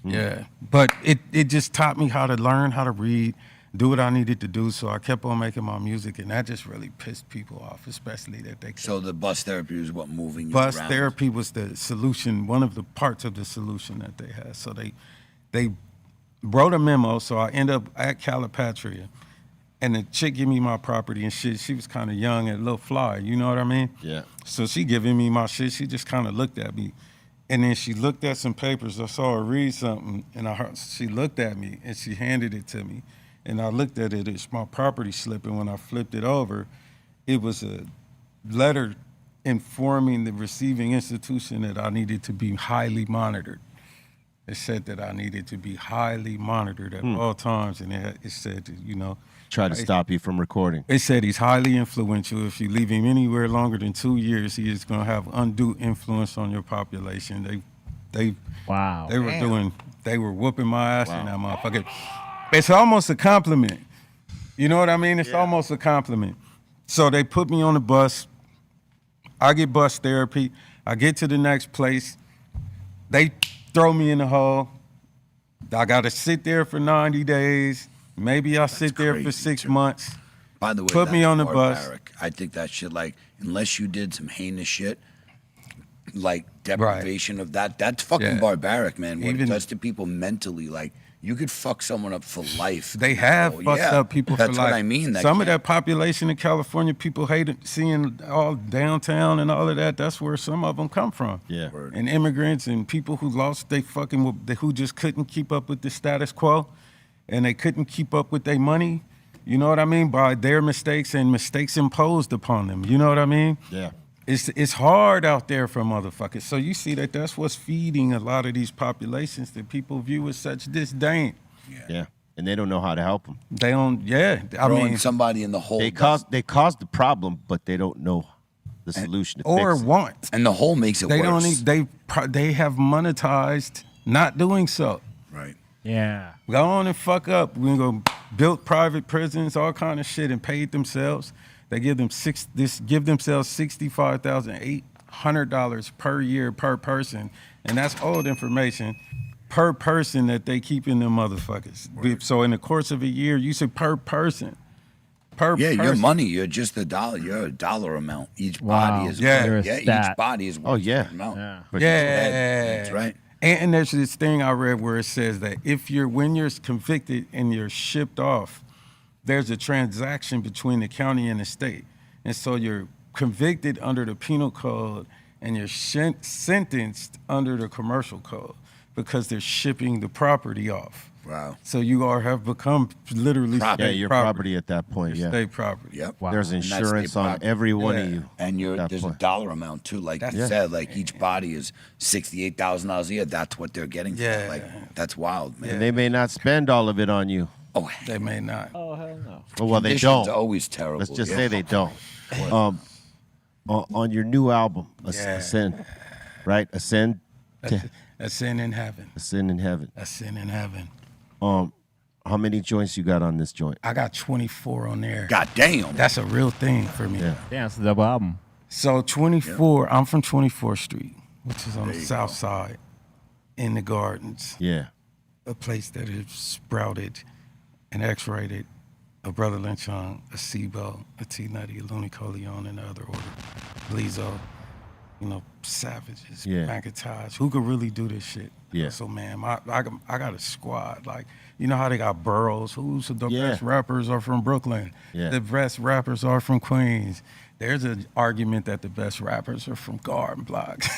Yeah. But it just taught me how to learn, how to read, do what I needed to do. So I kept on making my music, and that just really pissed people off, especially that they. So the bus therapy was what moving you bus around? therapy was the solution, one of the parts of the solution that they had. So they wrote a memo. So I end up at Calipatria, and the chick gave me my property and shit. She was kind of young and a little fly, you know what I mean? Yeah. So she giving me my shit. She just kind of looked at me. And then she looked at some papers. I saw her read something, and she looked at me, and she handed it to me. And I looked at it. It's my property slip, and when I flipped it over, it was a letter informing the receiving institution that I needed to be highly monitored. It said that I needed to be highly monitored at all times, and it said, you know. Try to stop you from recording. It said he's highly influential. If you leave him anywhere longer than 2 years, he is going to have undue influence on your population. Wow. They were whooping my ass in that motherfucker. It's almost a compliment. You know what I mean? It's almost a compliment. So they put me on the bus. I get bus therapy. I get to the next place. They throw me in the hole. I got to sit there for 90 days. Maybe I'll sit there for 6 months. By the way, put me that's on the bus. barbaric. I think that shit, like, unless you did some heinous shit, like deprivation of that's fucking barbaric, man. What it does to people mentally, like, you could fuck someone up for life. They have fucked up people for life. That's what I mean. Some of that population in California, people hate seeing all downtown and all of that. That's where some of them come from. Yeah. And immigrants and people who lost who just couldn't keep up with the status quo, and they couldn't keep up with their money. You know what I mean? By their mistakes and mistakes imposed upon them. You know what I mean? Yeah. It's hard out there for motherfuckers. So you see that's what's feeding a lot of these populations that people view with such disdain. Yeah. And they don't know how to help them. They don't. Yeah. Throwing somebody in the hole. They caused the problem, but they don't know the solution to or fix it. want. And the hole makes it worse. They have monetized not doing so. Right. Yeah. Go on and fuck up. We're gonna build private prisons, all kind of shit, and paid themselves. They give themselves $65,800 per year per person, and that's old information per person that they keep in them motherfuckers. Right. So in the course of a year, you say per person. Your money. You're just a dollar. You're a dollar amount. Each body is each body is one amount. That's right. And there's this thing I read where it says that when you're convicted and you're shipped off, there's a transaction between the county and the state. And so you're convicted under the penal code and you're sentenced under the commercial code because they're shipping the property off. Wow. So you have become literally state your property at that point. Your state property. Yep. Wow. There's insurance on every one of you. And there's a dollar amount too. Like you said, like each body is $68,000 a year. That's what they're getting. Yeah. Like that's wild, man. And they may not spend all of it on you. Oh, they may not. Oh, hell no. Well, they Conditions don't. are always terrible. Let's just say they don't. On your new album, Ascend, right? Ascend. A sin in heaven. A sin in heaven. A sin in heaven. How many joints you got on this joint? I got 24 on there. God damn. That's a real thing for me. Yeah. Damn, it's a double album. So 24, I'm from 24th Street, which is on the south side, in the Gardens. Yeah. A place that is sprouted and X-rated a Brother Lynchon, a Sibo, a T-Nutty, a Looney Coleon, and the other order. Bleezo, savages, Bankatage. Who could really do this shit? Yeah. So, man, I got a squad. Like, you know how they got boroughs? Who's the best rappers are from Brooklyn? Yeah. The best rappers are from Queens. There's an argument that the best rappers are from Garden Blocks.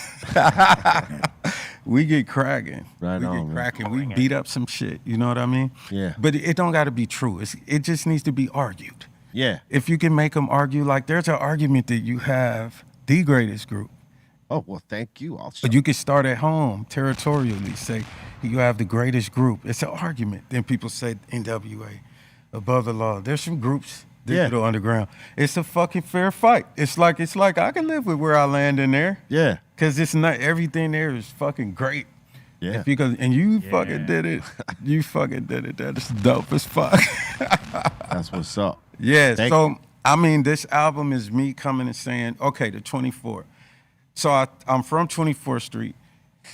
We get cracking. Right we on, get man. cracking. We beat up some shit. You know what I mean? Yeah. But it don't got to be true. It just needs to be argued. Yeah. If you can make them argue, like there's an argument that you have the greatest group. Oh, well, thank you. But you can start at home territorially. Say you have the greatest group. It's an argument. Then people say NWA, Above the Law. There's some groups. Digital Underground. It's a fucking fair fight. It's like I can live with where I land in there. Yeah. Cause it's not everything there is fucking great. Yeah. Because you fucking did it. You fucking did it. That is dope as fuck. That's what's up. Yeah. Thank so you. I mean, this album is me coming and saying, okay, the 24. So I'm from 24th Street.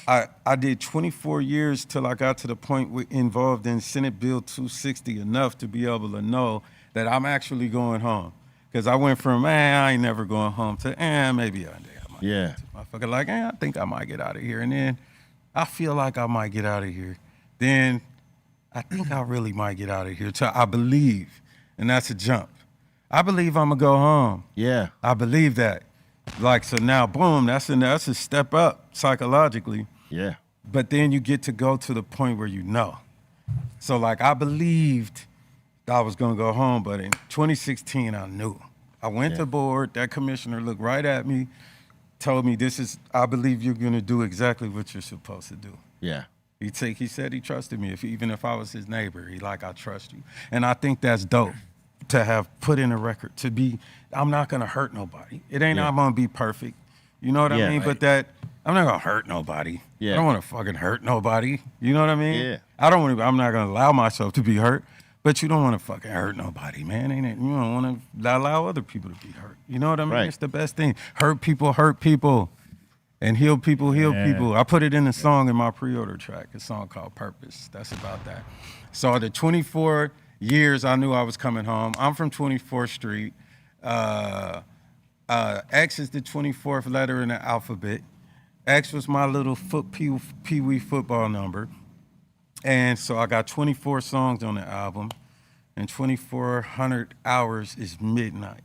I did 24 years till I got to the point involved in Senate Bill 260 enough to be able to know that I'm actually going home. Because I went from, I ain't never going home to, maybe one day I might. Yeah. Motherfucker like, I think I might get out of here. And then I feel like I might get out of here. Then I think I really might get out of here. So I believe, and that's a jump. I believe I'm going to go home. Yeah. I believe that. Like, so now, boom, that's a step up psychologically. Yeah. But then you get to go to the point where you know. So, like, I believed I was going to go home, but in 2016, I knew. I went to board. That commissioner looked right at me, told me, I believe you're going to do exactly what you're supposed to do. Yeah. He said he trusted me. Even if I was his neighbor, I trust you. And I think that's dope to have put in a record, I'm not going to hurt nobody. It ain't I'm going to be perfect. You know what I mean? Right. But I'm not going to hurt nobody. Yeah. I don't want to fucking hurt nobody. You know what I mean? Yeah. I'm not going to allow myself to be hurt. But you don't want to fucking hurt nobody, man. Ain't it? You don't want to allow other people to be hurt. You know what I mean? Right. It's the best thing. Hurt people, and heal people, heal people. I put it in a song in my pre-order track, a song called Purpose. That's about that. So the 24 years I knew I was coming home. I'm from 24th Street. X is the 24th letter in the alphabet. X was my little pee-wee football number. And so I got 24 songs on the album, and 2,400 hours is midnight.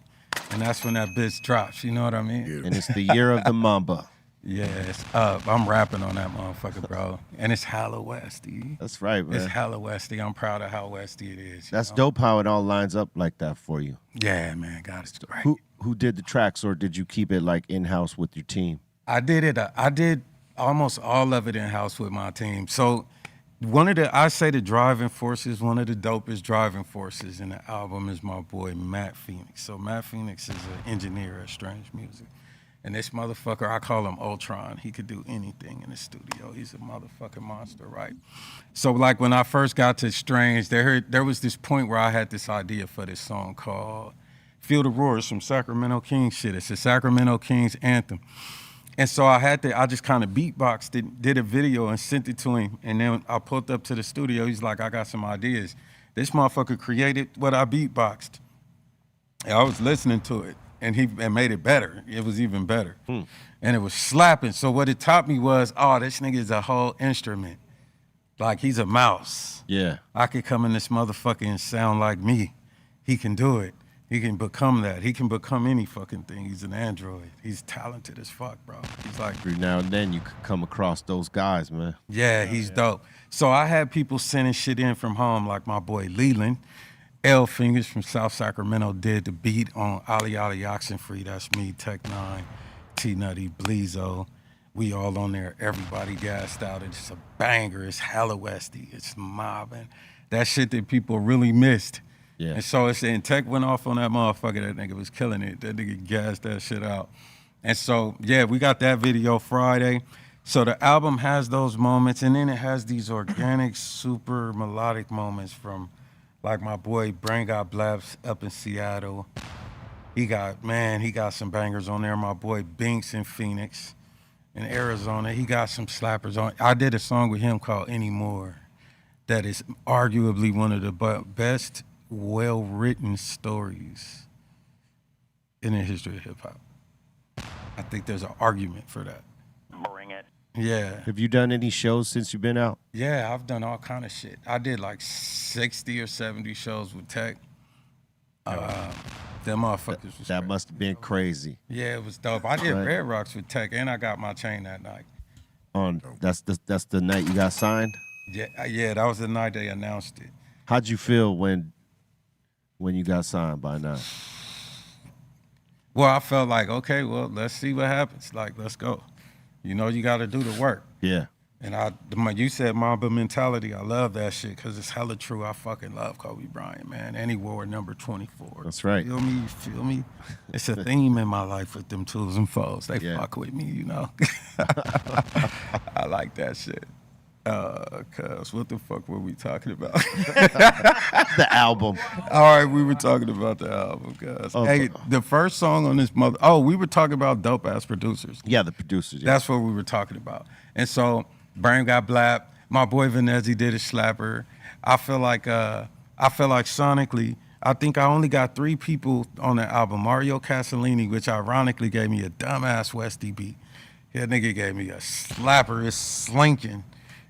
And that's when that bitch drops, you know what I mean? And it's the year of the Mamba. Yeah, it's up. I'm rapping on that motherfucker, bro. And it's hella Westy. That's right, man. It's hella Westy. I'm proud of how Westy it is. That's dope how it all lines up like that for you. Yeah, man. God is right. Who did the tracks, or did you keep it like in-house with your team? I did it. I did almost all of it in-house with my team. So I say the driving forces, one of the dopest driving forces in the album is my boy Matt Phoenix. So Matt Phoenix is an engineer at Strange Music. And this motherfucker, I call him Ultron. He could do anything in the studio. He's a motherfucking monster, right? So like when I first got to Strange, there was this point where I had this idea for this song called Feel the Roars from Sacramento Kings shit. It's a Sacramento Kings anthem. And so I just kind of beatboxed it, did a video and sent it to him. And then I pulled up to the studio. He's like, I got some ideas. This motherfucker created what I beatboxed. And I was listening to it, and he made it better. It was even better. And it was slapping. So what it taught me was, this nigga is a whole instrument. Like he's a mouse. Yeah. I could come in this motherfucker and sound like me. He can do it. He can become that. He can become any fucking thing. He's an android. He's talented as fuck, bro. He's like, every now and then you could come across those guys, man. yeah, he's dope. So I had people sending shit in from home, like my boy Leland. L Fingers from South Sacramento did the beat on Ali Ali Oxenfree. That's me, Tech Nine, T Nutty, Bleezo. We all on there. Everybody gassed out. It's a banger. It's hella Westy. It's mobbing. That shit that people really missed. Yeah. And so Tech went off on that motherfucker. That nigga was killing it. That nigga gassed that shit out. And so, yeah, we got that video Friday. So the album has those moments, and then it has these organic, super melodic moments from, like, my boy Brain Got Blaps up in Seattle. He got some bangers on there. My boy Binks in Phoenix, in Arizona, he got some slappers on. I did a song with him called Anymore that is arguably one of the best, well-written stories in the history of hip-hop. I think there's an argument for that. Bring it. Yeah. Have you done any shows since you've been out? Yeah, I've done all kind of shit. I did like 60 or 70 shows with Tech. Them motherfuckers was That crazy. must have been crazy. Yeah, it was dope. I did Right. Red Rocks with Tech, and I got my chain that night. That's the night you got signed? Yeah, that was the night they announced it. How'd you feel when you got signed by 9? Well, I felt like, okay, well, let's see what happens. Like, let's go. You know, you got to do the work. Yeah. And you said Mamba mentality. I love that shit because it's hella true. I fucking love Kobe Bryant, man. And he wore number 24. That's right. Feel me? You feel me? It's a theme in my life with them twos and foes. They Yeah. fuck with me, you know? I like that shit. Cuz, what the fuck were we talking about? The album. All right, we were talking about the album, guys. Hey, the first song on this we were talking about dope-ass producers. Yeah, the producers. Yeah. That's what we were talking about. And so, Brain Got Blap. My boy Vanezzi did a slapper. I feel like sonically, I think I only got 3 people on the album. Mario Castellini, which ironically gave me a dumbass Westy beat. That nigga gave me a slapper. It's slinking.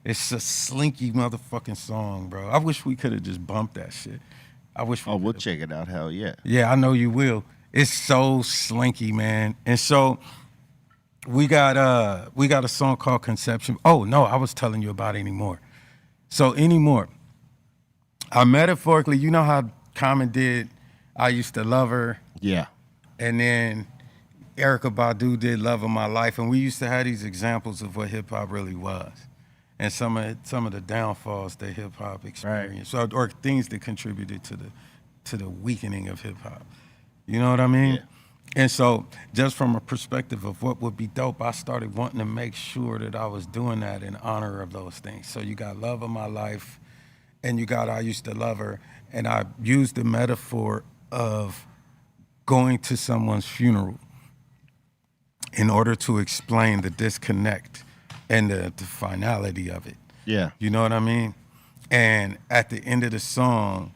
It's a slinky motherfucking song, bro. I wish we could have just bumped that shit. We'll check it out. Hell yeah. Yeah, I know you will. It's so slinky, man. And so we got a song called Conception. Oh no, I was telling you about Anymore. So Anymore, I metaphorically, you know how Common did I Used to Love Her. Yeah. And then Erykah Badu did Love of My Life, and we used to have these examples of what hip hop really was, and some of the downfalls that hip hop experienced, or things that contributed to the weakening of hip hop. You know what I mean? Yeah. And so, just from a perspective of what would be dope, I started wanting to make sure that I was doing that in honor of those things. So you got Love of My Life, and you got I Used to Love Her, and I used the metaphor of going to someone's funeral in order to explain the disconnect and the finality of it. Yeah. You know what I mean? And at the end of the song,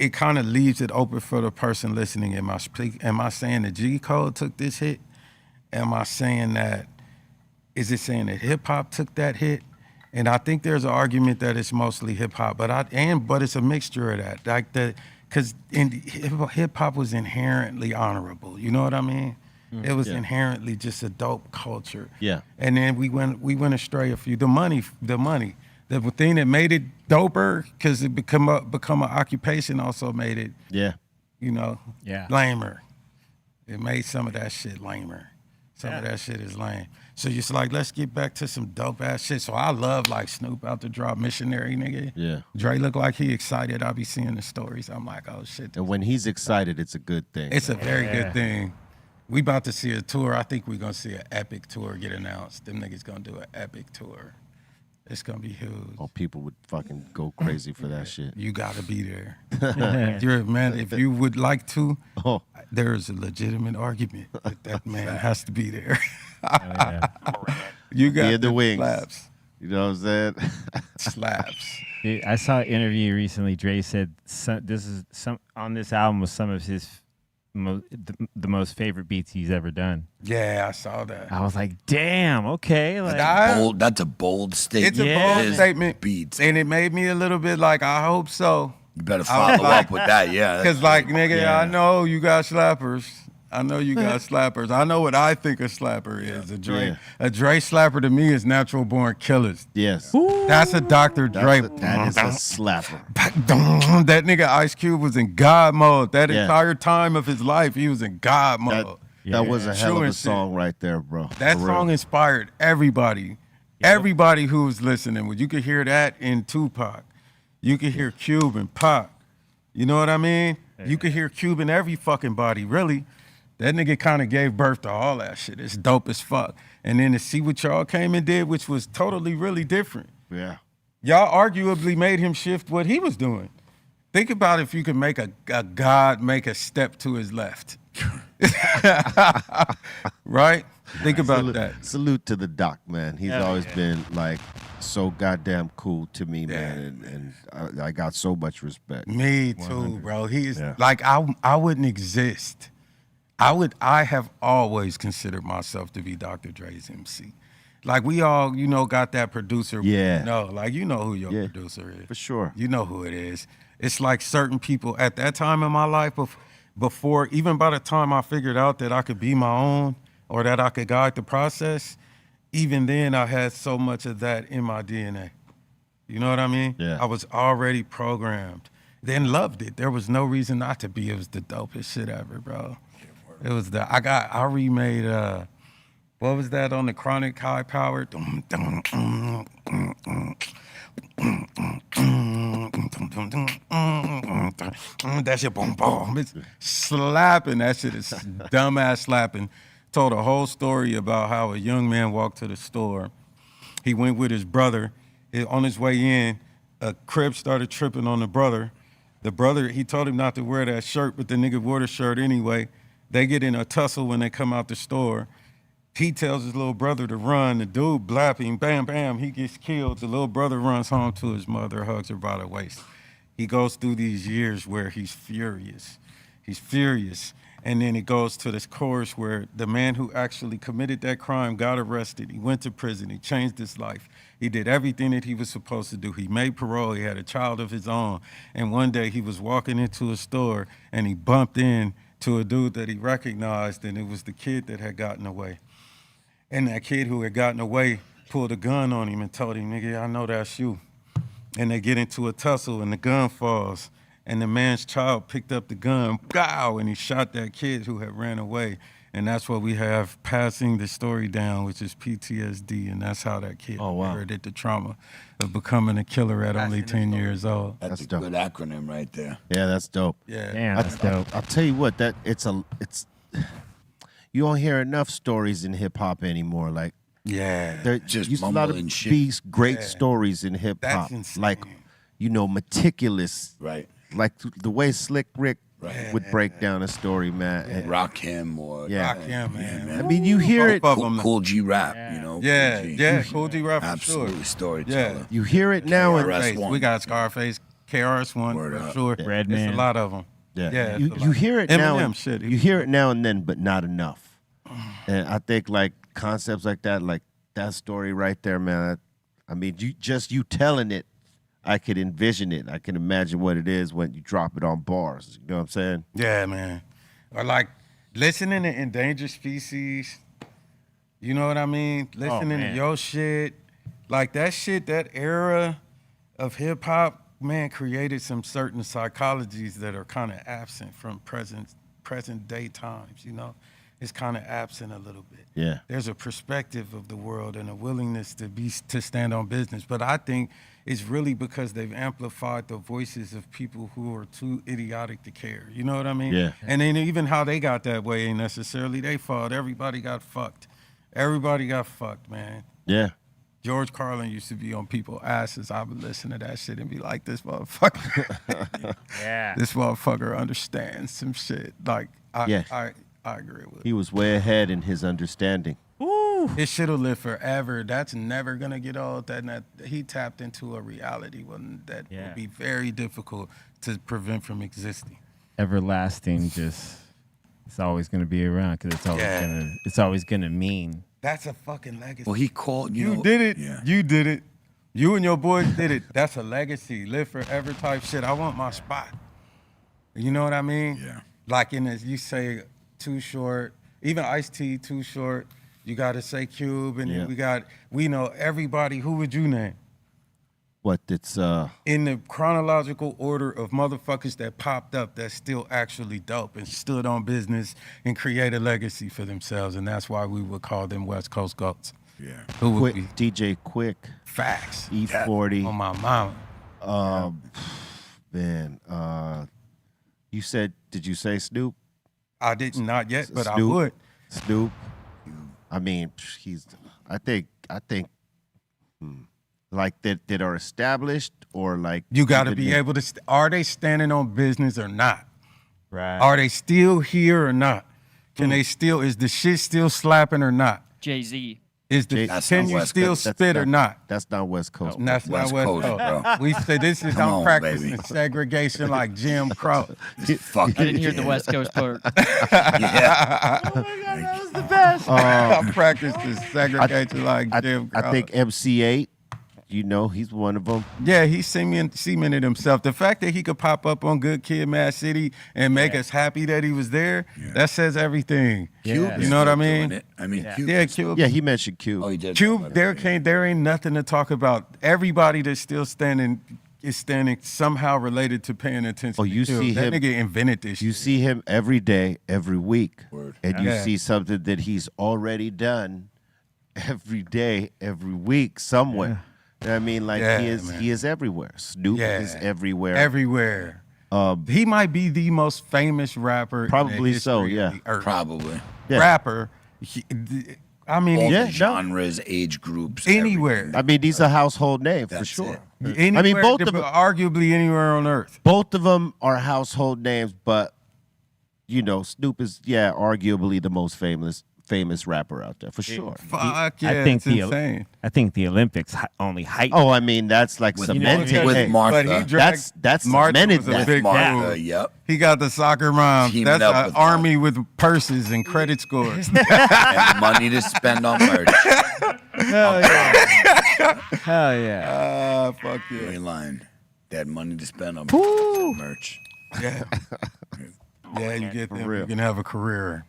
it kind of leaves it open for the person listening. Am I saying the G Code took this hit? Am I saying that, is it saying that hip hop took that hit? And I think there's an argument that it's mostly hip hop, but it's a mixture of that. Like because hip hop was inherently honorable. You know what I mean? It was inherently just a dope culture. Yeah. And then we went astray a few. The money. The thing that made it doper, because it become an occupation, also made it, lamer. It made some of that shit lamer. Some of that shit is lame. So just like, let's get back to some dope ass shit. So I love like Snoop out to drop Missionary, nigga. Yeah. Dre look like he excited. I be seeing the stories. I'm like, oh shit. And when he's excited, it's a good thing. It's a very good thing. We about to see a tour. I think we're gonna see an epic tour get announced. Them niggas gonna do an epic tour. It's gonna be huge. Oh, people would fucking go crazy for that shit. You gotta be there. Man, if you would like to, there's a legitimate argument that man has to be there. You got the wings. Slaps. You know what I'm saying? Slaps. Dude, I saw an interview recently. Dre said on this album was some of his the most favorite beats he's ever done. Yeah, I saw that. I was like, damn, okay. Like, That's a bold statement. It's a bold His statement. Beats. And it made me a little bit like, I hope so. You better follow up with that, yeah. Because, like, nigga, I know you got slappers. I know you got slappers. I know what I think a slapper is. A Dre slapper to me is natural born killers. Yes. That's a Dr. Dre. That is a slapper. That nigga Ice Cube was in God mode. That entire time of his life, he was in God mode. That was a hell of a Shit. song right there, bro. That song inspired everybody. Everybody who was listening. You could hear that in Tupac. You could hear Cube and Pac. You know what I mean? You could hear Cube in every fucking body, really. That nigga kind of gave birth to all that shit. It's dope as fuck. And then to see what y'all came and did, which was totally really different. Yeah. Y'all arguably made him shift what he was doing. Think about if you could make a God make a step to his left. Right? Think about that. Salute to the doc, man. He's always been like so goddamn cool to me, man, and I got so much respect. Me too, bro. He's like I wouldn't exist. I have always considered myself to be Dr. Dre's MC. Like we all, got that producer. Yeah. No, like you know who your producer is. For sure. You know who it is. It's like certain people at that time in my life before, even by the time I figured out that I could be my own or that I could guide the process, even then I had so much of that in my DNA. You know what I mean? Yeah. I was already programmed. Then loved it. There was no reason not to be. It was the dopest shit ever, bro. It was I remade what was that on the Chronic High Power? That shit boom boom. It's slapping. That shit is dumbass slapping. Told a whole story about how a young man walked to the store. He went with his brother. On his way in, a crib started tripping on the brother. The brother, he told him not to wear that shirt, but the nigga wore the shirt anyway. They get in a tussle when they come out the store. He tells his little brother to run. The dude blapping, bam, bam, he gets killed. The little brother runs home to his mother, hugs her by the waist. He goes through these years where he's furious. He's furious. And then it goes to this chorus where the man who actually committed that crime got arrested. He went to prison. He changed his life. He did everything that he was supposed to do. He made parole. He had a child of his own. And one day he was walking into a store and he bumped into a dude that he recognized, and it was the kid that had gotten away. And that kid who had gotten away pulled a gun on him and told him, nigga, I know that's you. And they get into a tussle and the gun falls. And the man's child picked up the gun, pow, and he shot that kid who had ran away. And that's what we have passing the story down, which is PTSD. And that's how that kid inherited the trauma of becoming a killer at only 10 years old. That's a good acronym right there. Yeah, that's dope. Yeah. Damn, that's dope. I'll tell you what, it's you don't hear enough stories in hip hop anymore. Like, there Just used a lot of mumbling shit. these great stories in hip hop. That's insane. Like, meticulous. Right. Like the way Slick Rick would break down a story, man. And, Rock him or Rock him, man. I mean, you hear it. Cool G rap, Cool G. Cool G rap for Absolutely sure. storyteller. You hear it now, and KRS-One. We got Scarface, KRS-One, Word for up. sure. Redman. It's a lot of them. yeah, it's a you lot. hear it now. Eminem shit. You hear it now and then, but not enough. And I think like concepts like that story right there, man. I mean, you telling it, I could envision it. I can imagine what it is when you drop it on bars. You know what I'm saying? Yeah, man. Or like listening to Endangered Species. You know what I mean? Listening to your shit. Like that shit, that era of hip hop, man, created some certain psychologies that are kind of absent from present day times, It's kind of absent a little bit. Yeah. There's a perspective of the world and a willingness to stand on business. But I think it's really because they've amplified the voices of people who are too idiotic to care. You know what I mean? Yeah. And then even how they got that way ain't necessarily their fault. Everybody got fucked. Everybody got fucked, man. Yeah. George Carlin used to be on people's asses. I would listen to that shit and be like, this motherfucker. Yeah. This motherfucker understands some shit. Like, I agree with it. He was way ahead in his understanding. It should have lived forever. That's never gonna get old. That he tapped into a reality that would be very difficult to prevent from existing. Everlasting, it's always gonna be around because it's always gonna mean. That's a fucking legacy. Well, he called You did it. Yeah. You did it. You and your boys did it. That's a legacy. Live forever type shit. I want my spot. You know what I mean? Yeah. Like you say Too Short, even Ice-T, Too Short. You got to say Cube, and then we know everybody. Who would you name? What it's In the chronological order of motherfuckers that popped up that's still actually dope and stood on business and created a legacy for themselves, and that's why we would call them West Coast goats. Yeah. Who would Quick, be? DJ Quick, Facts. E40. On my mama. Man, did you say Snoop? I didn't, not yet, but I Snoop. would. Snoop. I mean, I think, like that are established or like You got to be able to. Are they standing on business or not? Right. Are they still here or not? Can they still? Is the shit still slapping or not? Jay-Z. Is the That's can not you West still Coast. spit or not? That's not West Coast. And that's West not Coast, bro. We say this is Come I'm on, practicing baby. segregation like Jim Crow. Fuck I didn't hear the West Coast part. Yeah. I'm practicing segregation like Jim Crow. I think MC8, he's one of them. Yeah, he cemented himself. The fact that he could pop up on Good Kid, Mad City and make us happy that he was there, that says everything. Yeah. You know what I mean? Doing it. I mean, Cube. Yeah, Cube. Yeah, he mentioned Q. Oh, he did. Cube, there ain't nothing to talk about. Everybody that's still standing is standing somehow related to paying attention. Oh, you to Cube. see That him- nigga invented this You shit. see him every day, every week, and you Yeah. see something that he's already done every day, every week, somewhere. I mean, like Yeah, he is everywhere. Snoop is everywhere. Everywhere. He might be the most famous rapper. Probably in the so, history of yeah. the earth. Probably. Yeah. Rapper. I mean, All Yeah, the genres, age groups. anywhere. I mean, he's a household name for That's sure. it. Anywhere, both of them- arguably anywhere on earth. Both of them are household names, but Snoop is arguably the most famous rapper out there for sure. Fuck yeah, I think it's insane. I think the Olympics only heightened. Oh, I mean that's like With cemented. with Hey, Martha. But he dragged, That's Martha cemented was a that. big Martha, dude. yep. He got the soccer mom. Teaming That's up an with army with purses and credit scores. And money to spend on merch. Hell yeah. Fuck You yeah. ain't lying. They had money to spend on merch. Yeah. Yeah, you get them. real. You can have a career,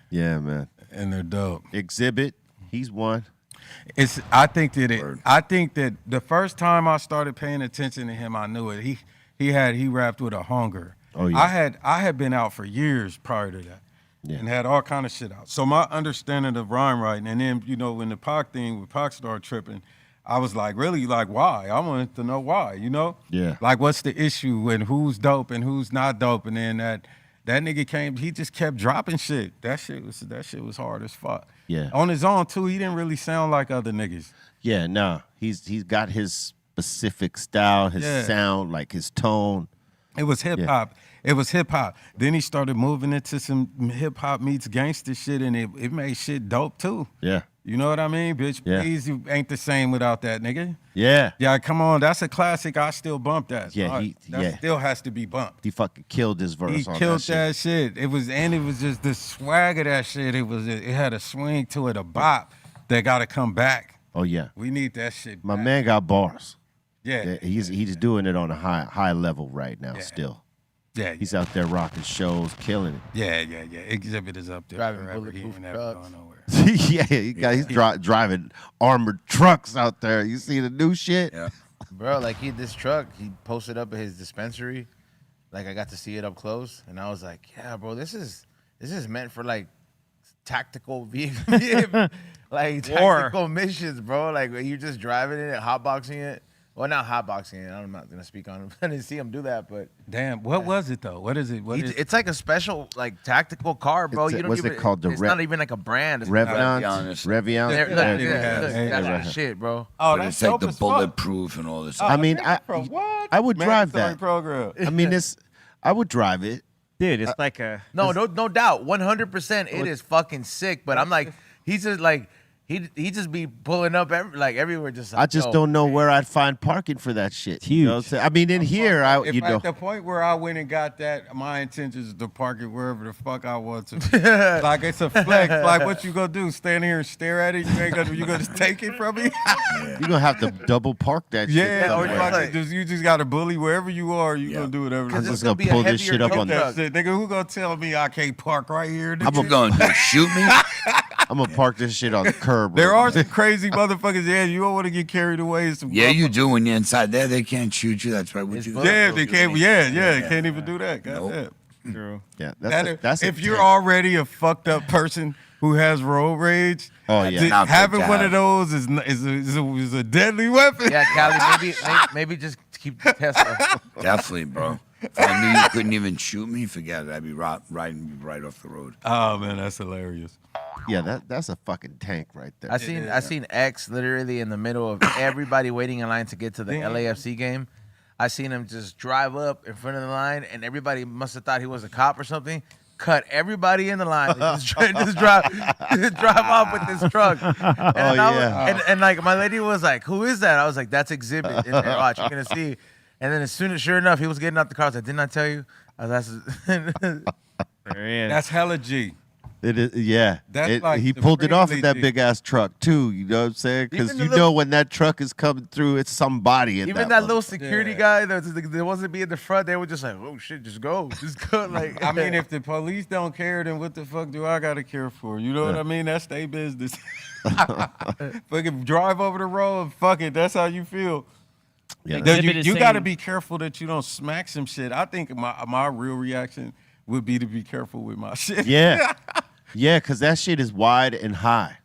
Yeah, man. and they're dope. Exhibit, he's one. I think that the first time I started paying attention to him, I knew it. He rapped with a hunger. Oh, yeah. I had been out for years prior to that. Yeah. And had all kind of shit out. So my understanding of rhyme writing, and then when the Pac thing with Pac started tripping, I was like, really, like, why? I wanted to know why, Yeah. Like, what's the issue and who's dope and who's not dope? And then that nigga came, he just kept dropping shit. That shit was hard as fuck. Yeah. On his own too, he didn't really sound like other niggas. Yeah, no. He's got his specific style, his sound, like his tone. It was hip hop. It was hip hop. Then he started moving into some hip hop meets gangster shit, and it made shit dope too. Yeah. You know what I mean? Bitch, Yeah. please, you ain't the same without that nigga. Yeah. Yeah, come on. That's a classic. I still bump that. Yeah, that still has to be bumped. He fucking killed his verse He on killed that shit. that shit. It was just the swag of that shit. It had a swing to it, a bop that got to come back. Oh, yeah. We need that shit. My back. man got bars. Yeah. He's doing it on a high level right now still. Yeah. He's out there rocking shows, killing it. Yeah. Exhibit is up there. Driving forever. He bulletproof ain't never trucks. going nowhere. Yeah, he's driving armored trucks out there. You see the new shit? Yeah. Bro, like this truck, he posted up at his dispensary. Like I got to see it up close, and I was like, yeah, bro, this is meant for like tactical vehicle, like tactical missions, bro. Like you're just driving it, hotboxing it. Well, not hotboxing it. I'm not gonna speak on him. I didn't see him do that, but Damn, what was it though? What is it? it's like a special like tactical car, bro. It's a- You don't what's even. it called? It's not even like a brand. It's Revenant? honest. Reviant? There, look, Yeah, look, yeah, look, yeah, that's yeah. shit, bro. Oh, But that's it's like dope the as fuck. bulletproof and all this. I mean, What? I would drive Mandatory that. program. I mean, I would drive it. Dude, it's like a No doubt, 100%. It is fucking sick. But I'm like, he's just like, he just be pulling up everywhere. Just like, I just yo. don't know where I'd find parking for that shit. It's You know what I'm huge. saying? I mean, in here, If at the point where I went and got that, my intention is to park it wherever the fuck I want to. Like it's a flex. Like what you gonna do? Stand here and stare at it? You gonna just take it from me? you're gonna have to double park that shit. Yeah, or somewhere. you just got to bully wherever you are. You gonna do whatever. I'm the just fuck. gonna pull this heavier shit up tow on truck. That shit, nigga. Who gonna tell me I can't park right here? I'm going to shoot me. I'm gonna park this shit on the curb. There bro. are some crazy motherfuckers. Yeah, you don't want to get carried away. in Some Yeah, you do. When you're inside there, they can't shoot you. That's right. What you Yeah, they can't. Yeah, can't even do that. Nope. Goddamn. True. Yeah, That's a if you're tank. already a fucked up person who has road rage. Oh, yeah. to- Not good having to one have. of those is a deadly weapon. Yeah, Cali, maybe just keep the Tesla. Definitely, bro. If I knew you couldn't even shoot me, forget it. I'd be riding right off the road. Oh man, that's hilarious. Yeah, that's a fucking tank right there. I seen X literally in the middle of everybody waiting in line to get to the LAFC game. I seen him just drive up in front of the line, and everybody must have thought he was a cop or something. Cut everybody in the line, and just drive off with this truck. And and like my lady was like, "Who is that?" I was like, "That's Xzibit." And watch, you're gonna see. And then sure enough, he was getting out the car. I was like, "Didn't I tell you?" That's hella G. It is, yeah. That's like he the pulled it off with that friendly big ass truck too. You know what I'm saying? Because Even the you little- know when that truck is coming through, it's somebody in Even that. that little security guy that wasn't be in the front, they were just like, "Oh shit, just go." Like, I mean, if the police don't care, then what the fuck do I gotta care for? You know what I mean? That's their business. Fucking drive over the road. Fuck it. That's how you feel. Yeah, You got to be careful that you don't smack some shit. I think my real reaction would be to be careful with my shit. Yeah. Yeah, because that shit is wide and high.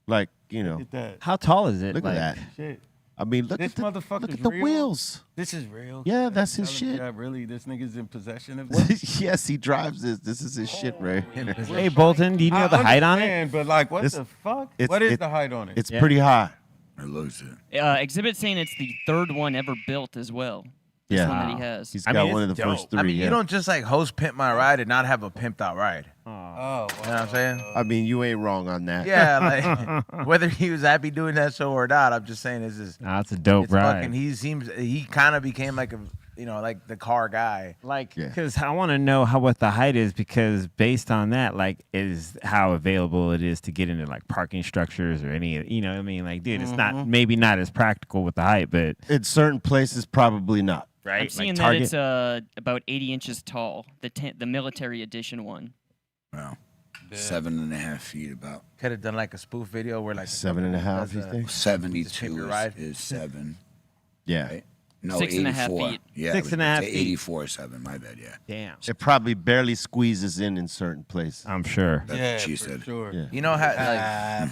Like, you know. Look at that. How tall is it? Look Like, at that. Shit. I mean, look This at the, motherfucker's look at the real? wheels. This is real. Yeah, that's his Telling me shit. that really, this nigga's in possession of this. Yes, he drives this. This is his shit, Ray. Hey, Bolton, do you know the height on it? But like, what It's- the fuck? it's- What is it- the height on it? It's pretty high. It looks it. Exhibit saying it's the third one ever built as well. This one that he has. He's I got mean, one of it's the first dope. three. I mean, yeah. you don't just like host Pimp My Ride and not have a pimped out ride. Oh, You know what I'm saying? I mean, you ain't wrong on that. Yeah, like whether he was happy doing that show or not, I'm just saying this is Nah, it's a dope it's ride. fucking. He kind of became like like the car guy. Like, Yeah. because I want to know what the height is, because based on that, like, is how available it is to get into like parking structures or any, you know what I mean? Like, dude, it's not, maybe not as practical with the height, but In certain places, probably not. right? I'm seeing like that Target. it's about 80 inches tall. The military edition one. Wow. 7.5 feet about. Could have done like a spoof video where like 7.5, you think? 72 your ride. is 7. Yeah. Right? No, 6.5 84. feet. Yeah, 6.5 feet. 84 7. My bad. Yeah. Damn. It probably barely squeezes in certain places. I'm sure. That's yeah, what she for said. sure. Yeah. You know how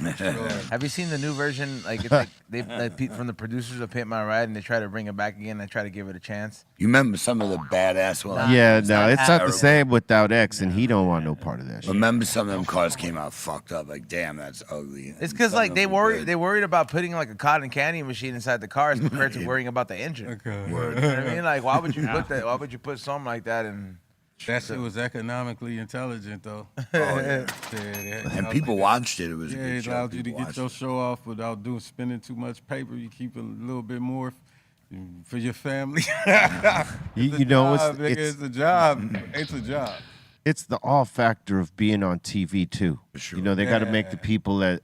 like For sure. have you seen the new version? Like it's like they from the producers of Pimp My Ride and they try to bring it back again and try to give it a chance. You remember some of the badass ones? Yeah, no, it's not the terrible. same without X, and he don't want no part of that shit. Remember some of them cars came out fucked up. Like, damn, that's ugly. It's And because some like of they them were worried good. they worried about putting like a cotton candy machine inside the cars compared to worrying about the engine. Okay. You know what I mean? Like why would you put that? Why would you put something like that in? That shit was economically intelligent, though. And people watched it. It was a Yeah, good it show. allowed you to People get watched your it. show off without spending too much paper. You keep a little bit more for your family. You know, It's a job. It's a job. it's the all factor of being on TV too. sure. You know, they got to make the people that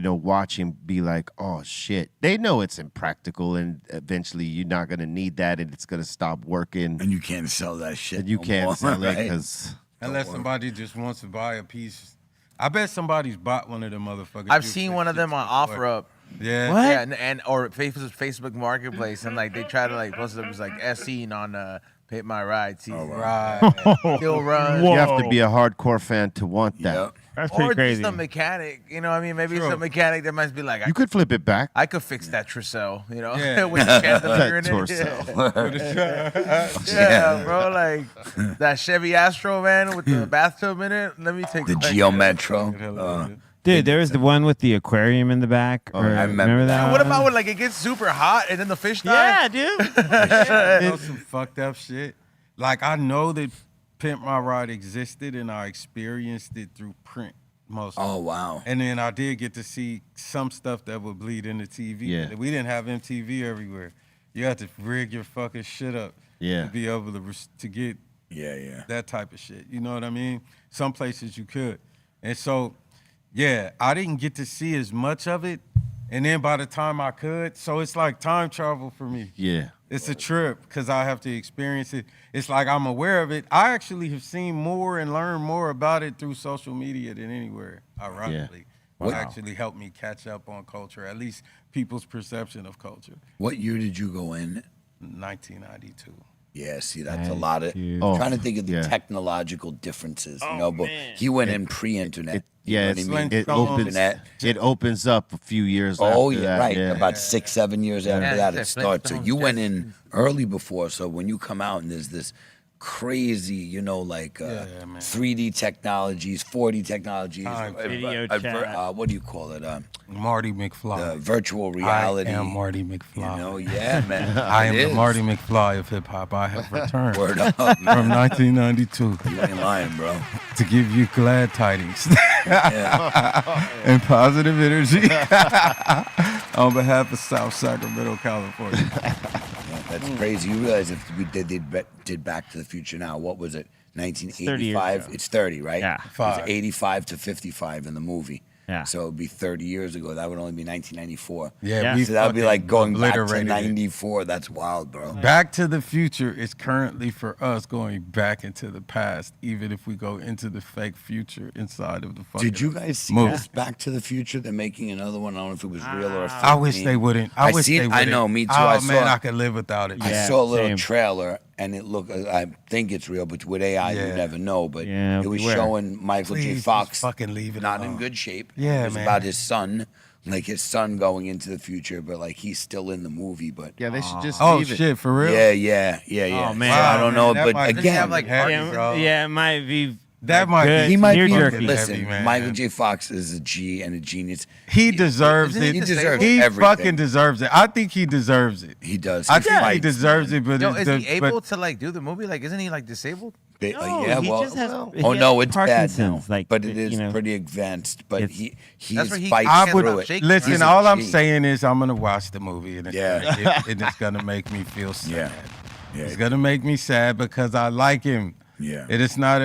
watching be like, oh shit. They know it's impractical, and eventually you're not gonna need that, and it's gonna stop working, And you can't sell that shit. and you no can't more, sell it right? because Unless somebody just wants to buy a piece. I bet somebody's bought one of them motherfuckers. I've seen one of them on OfferUp. Yeah. What? Yeah, and or Facebook Marketplace, and like they try to like post it was like as seen on Pimp My Ride season. Right. Still run. you have to be a hardcore fan to want that. Yep. That's Or pretty crazy. just a mechanic, you know what I mean? Maybe it's True. a mechanic that might be like, You could flip it back. I could fix that Tercel, you know, Yeah. with the chandelier in That it. torso. Yeah, bro, like that Chevy Astro van with the bathtub in it. Let me take The that. Geo Metro. Dude, there was the one with the aquarium in the back. Oh, or, I remember that. that. What about when like it gets super hot and then the fish die? Yeah, dude. You know some fucked up shit. Like I know that Pimp My Ride existed and I experienced it through print mostly. Oh, wow. And then I did get to see some stuff that would bleed into TV. Yeah. We didn't have MTV everywhere. You had to rig your fucking shit up Yeah. to be able to get Yeah. that type of shit. You know what I mean? Some places you could. And so, yeah, I didn't get to see as much of it. And then by the time I could, so it's like time travel for me. Yeah. It's a trip because I have to experience it. It's like I'm aware of it. I actually have seen more and learned more about it through social media than anywhere, ironically. Wow. It actually helped me catch up on culture, at least people's perception of culture. What year did you go in? 1992. Yeah, see, that's a lot of. dude. Oh, trying to think of the yeah. technological differences, you know. But he went in pre-internet. Yeah, you know what I mean? it Flintstones. opens. Internet. It opens up a few years. Oh after yeah, that. right. Yeah. About 6-7 years after Yeah, that, yeah, it starts. So Flintstones, you went yes. in early before. So when you come out and there's this crazy, you know, like 3D technologies, 4D technologies, Video chat. what do you call it? Marty McFly. The virtual reality. I am Marty McFly. You know, yeah, man. I am It the is. Marty McFly of hip hop. I have returned Word up, from man. 1992 You ain't lying, bro. to give you glad tidings Yeah. and positive energy on behalf of South Sacramento, California. That's crazy. You realize if we did Back to the Future now, what was it? 1985? It's 30, right? Yeah. It was 85 to 55 in the movie. Yeah. So it would be 30 years ago. That would only be 1994. Yeah, we So that would be like going back to obliterated it. 94. That's wild, bro. Back to the Future is currently for us going back into the past, even if we go into the fake future inside of the fucking Did you guys see movie. this Back to the Future? They're making another one. I don't know if it was real or a fake. I wish they wouldn't. I wish see they it. wouldn't. I know, me too. Oh, I man, saw, I could live without it. I Yeah, saw a little same. trailer, and it looked. I think it's real, but with AI, you Yeah. never know. But Yeah, it was beware. showing Michael J. Please Fox just fucking leave it not in alone. good shape. Yeah, it was man. about his son, like his son going into the future, but like he's still in the movie. But Yeah, they should just Oh leave it. shit, for real? yeah. Oh, man. So I don't know, That but might- Does he have, again, like, heavy, Yeah, bro. yeah, it might be. That might good. be- he might Tear be. jerky. Listen, Heavy, man. Michael J. Fox is a G and a genius. He deserves Isn't he it. He deserves He everything. fucking deserves it. I think he deserves it. He does. I He think he fights, deserves man. it, but Yo, it's is the- he able but- to like do the movie? Like, isn't he like disabled? No, Yeah, he well, just has. he oh has no, it's bad now. Parkinson's, like, but it is you know, pretty advanced. But it's- he's That's where he fights can't through stop it. shaking, Listen, He's a all I'm G. saying is I'm gonna watch the movie, and it's, Yeah. and it's gonna make me feel sad. Yeah. It's gonna make me sad because I like him. Yeah. It is not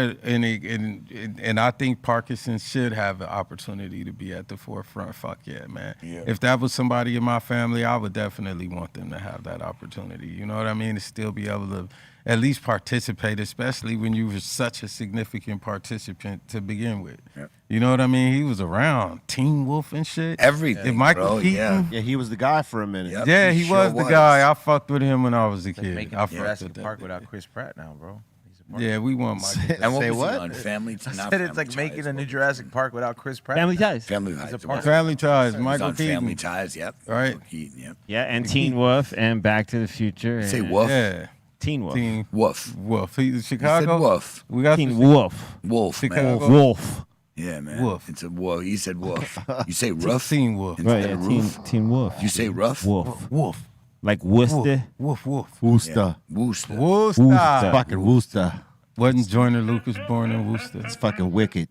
and I think Parkinson's should have the opportunity to be at the forefront. Fuck yeah, man. Yeah. If that was somebody in my family, I would definitely want them to have that opportunity. You know what I mean? To still be able to at least participate, especially when you were such a significant participant to begin with. Yep. You know what I mean? He was around Teen Wolf and shit. Everything, If Michael bro, Keaton. Yeah, he was the guy for a minute. Yep. Yeah, he sure was the guy. I fucked with him when I was a Like kid. making I fucked Jurassic with that Park dude. without Chris Pratt now, bro. He's a part. Yeah, we want Michael. And what Say was what? It on Family I not said it's Family like making Ties, a new but Jurassic Park without Chris Pratt. Family Ties. Family He's a Ties. part It was. Family Ties, It was Michael on Family Keaton. Ties, yep. Right. Michael Keaton, yep. Yeah, and Teen Wolf and Back to the Future. Say and- woof. Yeah. Teen Wolf. Teen Woof. Wolf. He's He said Chicago. woof. We got Teen the- Wolf. Wolf, man. Chicago. Wolf. Yeah, man. Woof. It's a wolf. You said woof. You say roof? Teen Wolf. Instead Right, yeah, of Teen, roof? Teen Wolf. You say rough? Wolf. Wolf. Like Worcester. Wolf. Wolf. Worcester. Worcester. Worcester. Worcester. Fucking Worcester. Wasn't Joyner Lucas born in Worcester? It's fucking wicked.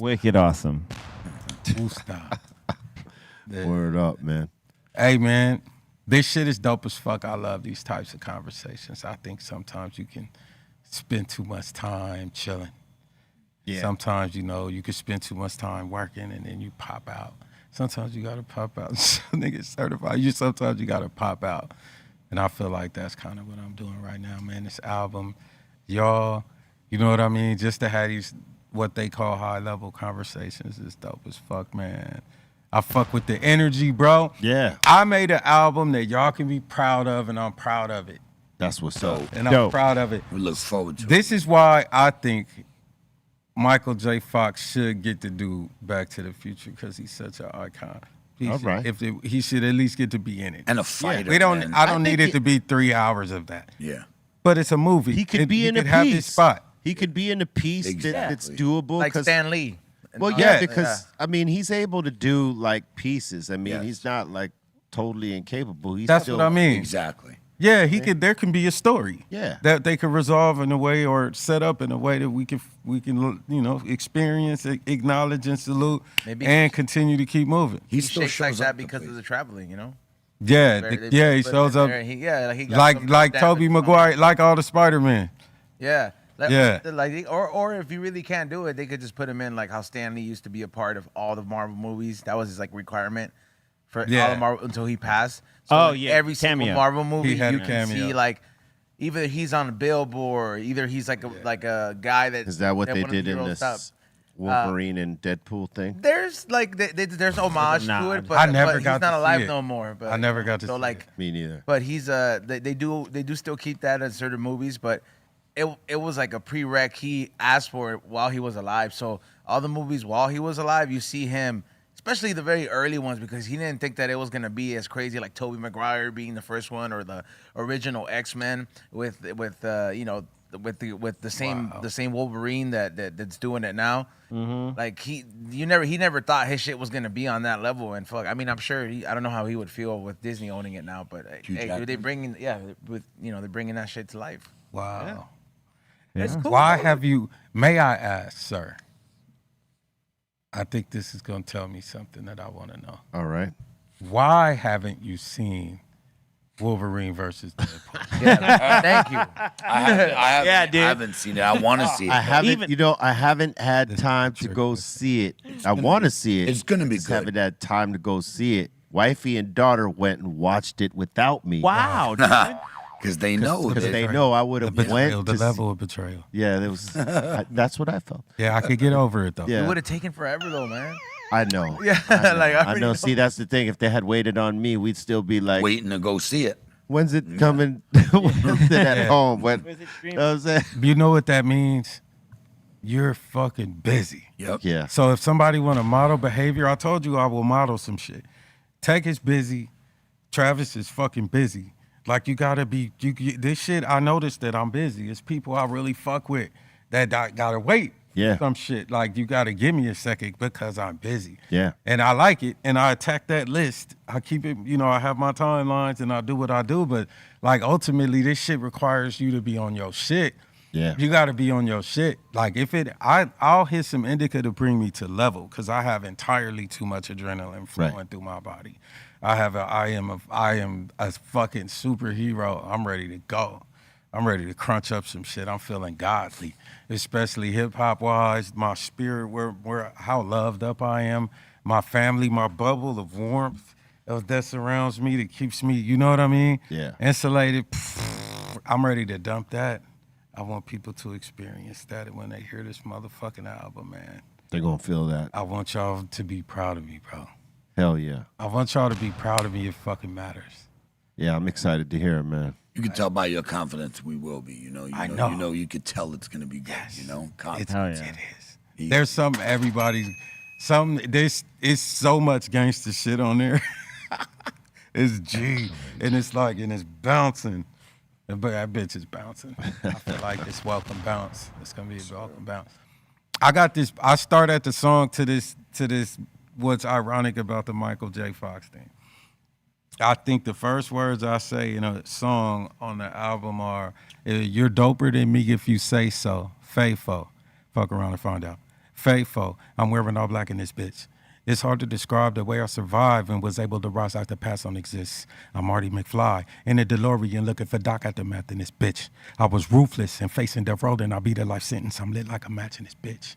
Wicked awesome. Worcester. Yeah. Word up, man. Hey, man, this shit is dope as fuck. I love these types of conversations. I think sometimes you can spend too much time chilling. Yeah. Sometimes, you know, you can spend too much time working and then you pop out. Sometimes you gotta pop out. Niggas certified. Sometimes you gotta pop out. And I feel like that's kind of what I'm doing right now, man. This album, y'all, you know what I mean? Just to have these, what they call high-level conversations is dope as fuck, man. I fuck with the energy, bro. Yeah. I made an album that y'all can be proud of, and I'm proud of it. That's what's up. And I'm Dope. proud of it. We look forward to it. This is why I think Michael J. Fox should get to do Back to the Future because he's such an icon. All right. He should at least get to be in it. And a fighter, We don't. man. I don't I need think it to be 3 hours of that. Yeah. But it's a movie. He could be in a could have his piece. spot. He could be in a piece that's Exactly. doable. Like 'cause- Stan Lee. Well, And- yeah, Yeah. because I mean, he's able to do like pieces. I mean, Yes. he's not like totally incapable. He's That's still, what I mean. Exactly. Yeah, he could. There can be a story. Yeah. That they could resolve in a way or set up in a way that we can you know experience, acknowledge, and salute, Maybe- and continue to keep moving. He He still shakes like shows that up to because play. of the traveling, you know? Yeah, Very- he they put shows him up there, he got like some like damage Tobey from- Maguire, like all the Spider-Man. Yeah. Yeah. Like, or if you really can't do it, they could just put him in like how Stan Lee used to be a part of all the Marvel movies. That was his like requirement for all Yeah. the Marvel until he passed. So Oh, like, yeah, every single cameo. Marvel movie He had you a can see cameo. like either he's on a billboard, either he's like a guy that Is that what they one of the did in heroes this stopped. Wolverine and Deadpool thing? There's like there's homage to Nod. it, but, I never but got he's not to see alive it. no more. But I never got to so see like it. Me neither. but he's they do still keep that in certain movies, but it was like a prereq. He asked for it while he was alive. So all the movies while he was alive, you see him, especially the very early ones, because he didn't think that it was gonna be as crazy like Tobey Maguire being the first one or the original X-Men with you know with the same Wolverine that's doing it now. Like he never thought his shit was gonna be on that level. And fuck, I mean, I'm sure I don't know how he would feel with Disney owning it now, but hey, they're bringing that shit to life. Wow. Yeah. It's cool. Why have you? May I ask, sir? I think this is gonna tell me something that I want to know. All right. Why haven't you seen Wolverine versus Deadpool? Yeah, thank you. I haven't seen it. I want to see it. I haven't had time to go see it. I want to see it. It's gonna be Just good. haven't had time to go see it. Wifey and daughter went and watched it without me. Wow, dude. Because they know. Because they know I would have went. The level of betrayal. Yeah, there was. That's what I felt. Yeah, I could get over it though. Yeah. It would have taken forever though, man. I know. Yeah, I know. See, that's the thing. If they had waited on me, we'd still be like waiting to go see it. When's it coming? When's it at home? When? You know what I'm saying? You know what that means? You're fucking busy. Yep. Yeah. So if somebody want to model behavior, I told you I will model some shit. Tech is busy. Travis is fucking busy. Like you gotta be. This shit. I noticed that I'm busy. It's people I really fuck with that gotta wait. Yeah. Some shit. Like you gotta give me a second because I'm busy. Yeah. And I like it. And I attack that list. I keep it. I have my timelines and I do what I do. But like ultimately, this shit requires you to be on your shit. Yeah. You got to be on your shit. Like I'll hit some indica to bring me to level because I have entirely too much adrenaline flowing through my body. I am a fucking superhero. I'm ready to go. I'm ready to crunch up some shit. I'm feeling godly, especially hip hop wise. My spirit, where how loved up I am. My family, my bubble of warmth that surrounds me, that keeps me. You know what I mean? Yeah. Insulated. I'm ready to dump that. I want people to experience that when they hear this motherfucking album, man. They're gonna feel that. I want y'all to be proud of me, bro. Hell yeah. I want y'all to be proud of me. It fucking matters. Yeah, I'm excited to hear it, man. You can tell by your confidence we will be. You know. You could tell it's gonna be good. Yes. You know. It is. There's it's so much gangster shit on there. It's G, and it's bouncing. But that bitch is bouncing. I feel like it's welcome bounce. It's gonna be a welcome bounce. I got this. I start at the song to this. What's ironic about the Michael J. Fox thing? I think the first words I say in a song on the album are, "You're doper than me if you say so." Faithful. Fuck around and find out. Faithful. I'm wearing all black in this bitch. It's hard to describe the way I survived and was able to rise after past don't exist. I'm Marty McFly in a DeLorean looking for Doc aftermath in this bitch. I was ruthless and facing death row, and I beat a life sentence. I'm lit like a match in this bitch.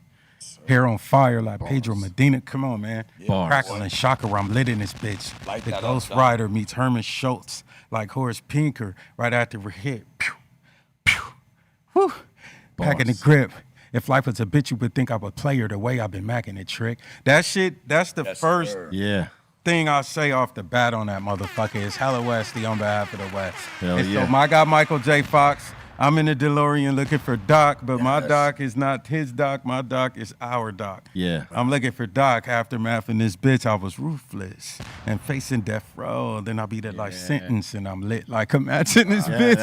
Hair on fire like Pedro Medina. Come on, man. Crackling chakra, I'm lit in this bitch. The Ghost Rider meets Herman Schultz like Horace Pinker right after we're hit. Pew, pew, whew. Packing the grip. If life was a bitch, you would think I would play her the way I've been macking it, trick. That shit, that's the first thing I say off the bat on that motherfucker is Hella Westy on behalf of the West. Hell and yeah. so my guy Michael J. Fox, I'm in the DeLorean looking for Doc, but my Doc is not his Doc. My Doc is our Doc. Yeah. I'm looking for Doc. Aftermath in this bitch, I was ruthless and facing death row. Then I'll be the life sentence, and I'm lit like a match in this bitch.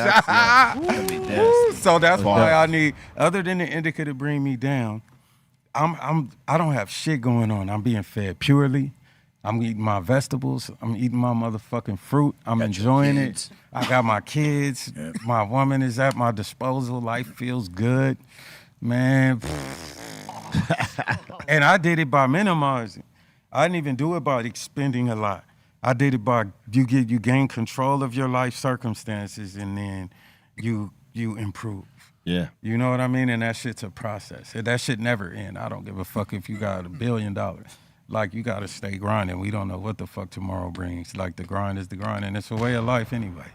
So that's why I need, other than the indica to bring me down, I don't have shit going on. I'm being fed purely. I'm eating my vegetables. I'm eating my motherfucking fruit. I'm enjoying it. I got my kids. My woman is at my disposal. Life feels good, man. And I did it by minimizing. I didn't even do it by expending a lot. I did it by you gain control of your life circumstances, and then you improve. Yeah. You know what I mean? And that shit's a process. That shit never end. I don't give a fuck if you got $1 billion. Like, you got to stay grinding. We don't know what the fuck tomorrow brings. Like, the grind is the grind, and it's a way of life anyway.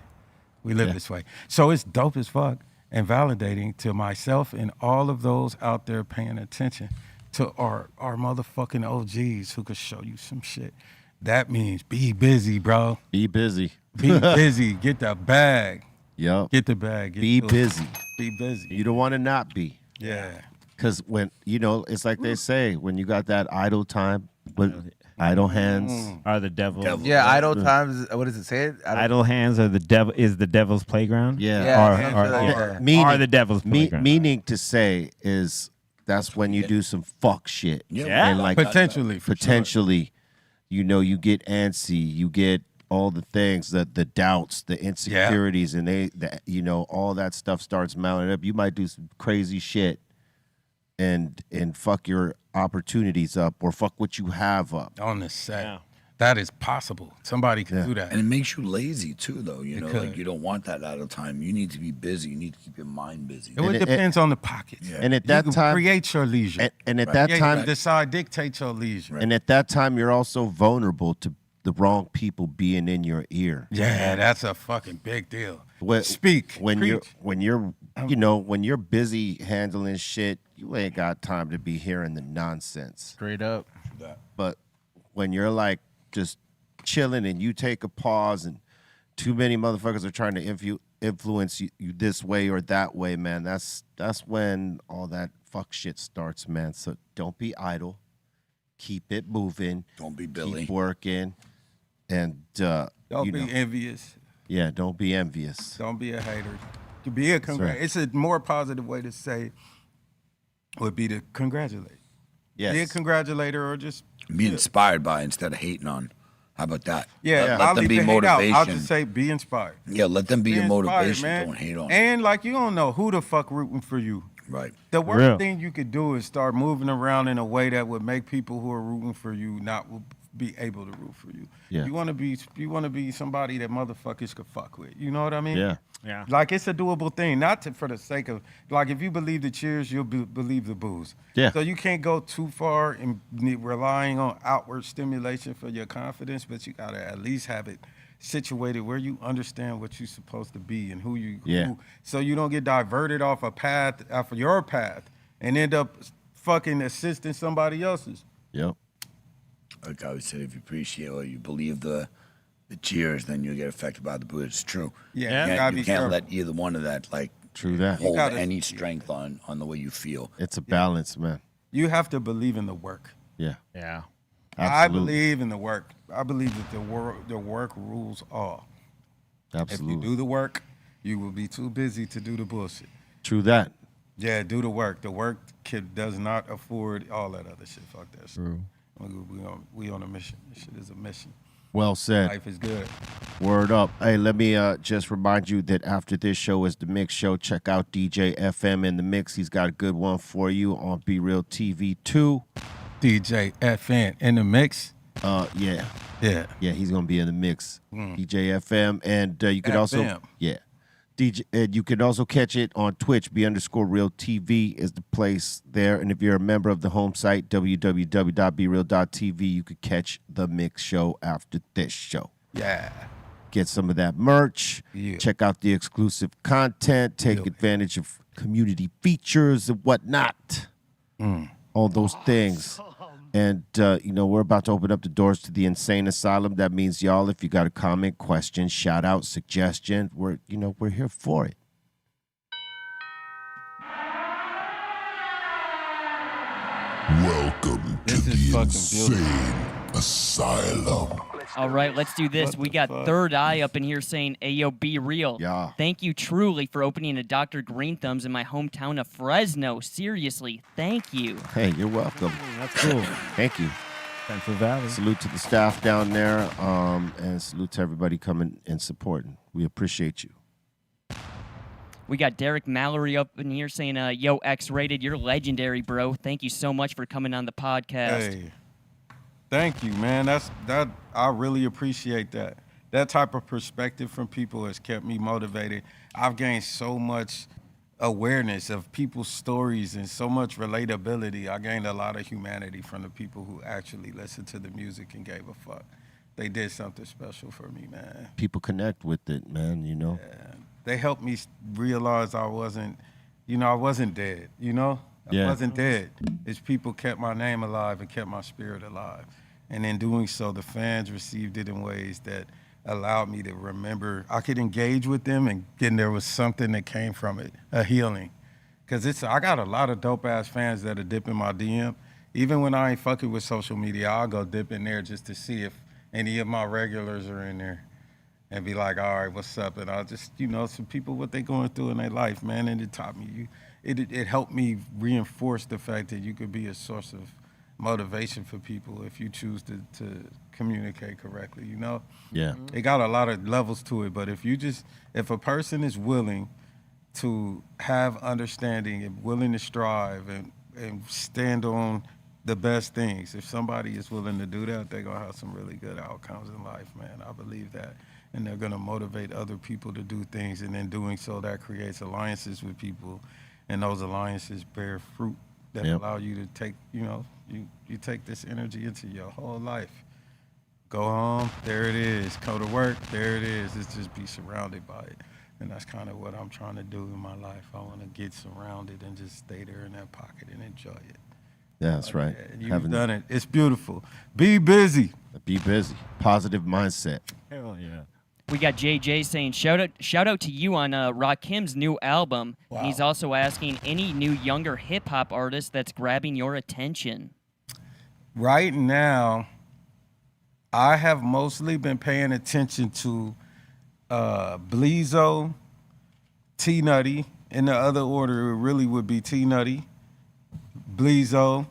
We live this way. So it's dope as fuck and validating to myself and all of those out there paying attention to our motherfucking OGs who could show you some shit. That means be busy, bro. Be busy. Be busy. Get the bag. Yep. Get the bag. Be busy. Be busy. You don't want to not be. Yeah. Because when, it's like they say, when you got that idle time, when Idle hands are the devil. Yeah, idle times. What does it say? Idle hands are the devil. Is the devil's playground? Yeah. Are the devil's playground. Meaning to say is that's when you do some fuck shit. Yeah. And like potentially, you know, you get antsy, you get all the things, the doubts, the insecurities, and you know, all that stuff starts mounting up. You might do some crazy shit and fuck your opportunities up or fuck what you have up on the set. Yeah. That is possible. Somebody can do that. And it makes you lazy too, though. You know, like you don't want that idle time. You need to be busy. You need to keep your mind busy. It depends on the pockets. Yeah. And at that time, create your leisure. And at that time, dictate your leisure. And at that time, you're also vulnerable to the wrong people being in your ear. Yeah, that's a fucking big deal. Speak when you're you know, when you're busy handling shit, you ain't got time to be hearing the nonsense. Straight up. But when you're like just chilling and you take a pause and too many motherfuckers are trying to influence you this way or that way, man, that's when all that fuck shit starts, man. So don't be idle. Keep it moving. Don't be Billy. Keep working. And don't be envious. Yeah, don't be envious. Don't be a hater. To be a It's a more positive way to say would be to congratulate. Yes. Be a congratulator or just be inspired by instead of hating on. How about that? Yeah, let them be motivation. I'll just say be inspired. Yeah, let them be your motivation. Man. Don't hate on. And like you don't know who the fuck rooting for you. Right. The worst thing you could do is start moving around in a way that would make people who are rooting for you not be able to root for you. Yeah. You want to be somebody that motherfuckers could fuck with. You know what I mean? Yeah. Yeah. Like it's a doable thing, not for the sake of like if you believe the cheers, you'll believe the booze. Yeah. So you can't go too far in relying on outward stimulation for your confidence, but you gotta at least have it situated where you understand what you're supposed to be and who so you don't get diverted off a path, off of your path, and end up fucking assisting somebody else's. Yep. Like I always said, if you appreciate or you believe the cheers, then you'll get affected by the booze. It's true. Yeah, you can't let either one of that hold any strength on the way you feel. It's a balance, man. You have to believe in the work. Yeah. Yeah. Absolutely. I believe in the work. I believe that the work rules all. Absolutely. If you do the work, you will be too busy to do the bullshit. True that. Yeah, do the work. The work does not afford all that other shit. Fuck that shit. True. We on a mission. This shit is a mission. Well said. Life is good. Word up. Hey, let me just remind you that after this show is the Mix Show. Check out DJ FM in the Mix. He's got a good one for you on Be Real TV 2. DJ FN in the Mix. Yeah. Yeah. Yeah, he's gonna be in the mix. DJ FM, and you could also DJ. You can also catch it on Twitch. B_Real TV is the place there. And if you're a member of the home site www.bereal.tv, you could catch the Mix Show after this show. Yeah. Get some of that merch. Yeah. Check out the exclusive content. Take advantage of community features and whatnot. All those things. And, we're about to open up the doors to the Insane Asylum. That means, y'all, if you got a comment, question, shout out, suggestion, we're here for it. Welcome to the Insane Asylum. All right, let's do this. We got Third Eye up in here saying, "Ayo, be real." Yeah. Thank you truly for opening a Dr. Greenthumbs in my hometown of Fresno. Seriously, thank you. Hey, you're welcome. That's cool. Thank you. Central Valley. Salute to the staff down there, and salute to everybody coming and supporting. We appreciate you. We got Derek Mallory up in here saying, "Yo, X-rated, you're legendary, bro. Thank you so much for coming on the podcast." Hey. Thank you, man. I really appreciate that. That type of perspective from people has kept me motivated. I've gained so much awareness of people's stories and so much relatability. I gained a lot of humanity from the people who actually listened to the music and gave a fuck. They did something special for me, man. People connect with it, man, Yeah. They helped me realize I wasn't dead, I wasn't dead. It's people kept my name alive and kept my spirit alive. And in doing so, the fans received it in ways that allowed me to remember. I could engage with them, and then there was something that came from it, a healing. Because I got a lot of dope-ass fans that are dipping my DM, even when I ain't fucking with social media, I'll go dip in there just to see if any of my regulars are in there and be like, all right, what's up? And I'll just, some people, what they going through in their life, man. And it taught me, it helped me reinforce the fact that you could be a source of motivation for people if you choose to communicate correctly, Yeah. It got a lot of levels to it, but if a person is willing to have understanding and willing to strive and stand on the best things, if somebody is willing to do that, they're gonna have some really good outcomes in life, man. I believe that. And they're gonna motivate other people to do things, and in doing so, that creates alliances with people, and those alliances bear fruit that allow you to take, you take this energy into your whole life. Go home, there it is. Go to work, there it is. It's just be surrounded by it. And that's kind of what I'm trying to do in my life. I want to get surrounded and just stay there in that pocket and enjoy it. Yeah, that's right. You've done it. It's beautiful. Be busy. Be busy. Positive mindset. Hell yeah. We got JJ saying shout out to you on Rakim's new album. Wow. And he's also asking any new younger hip hop artist that's grabbing your attention. Right now, I have mostly been paying attention to Bleezo, T Nutty. In the other order, it really would be T Nutty, Bleezo,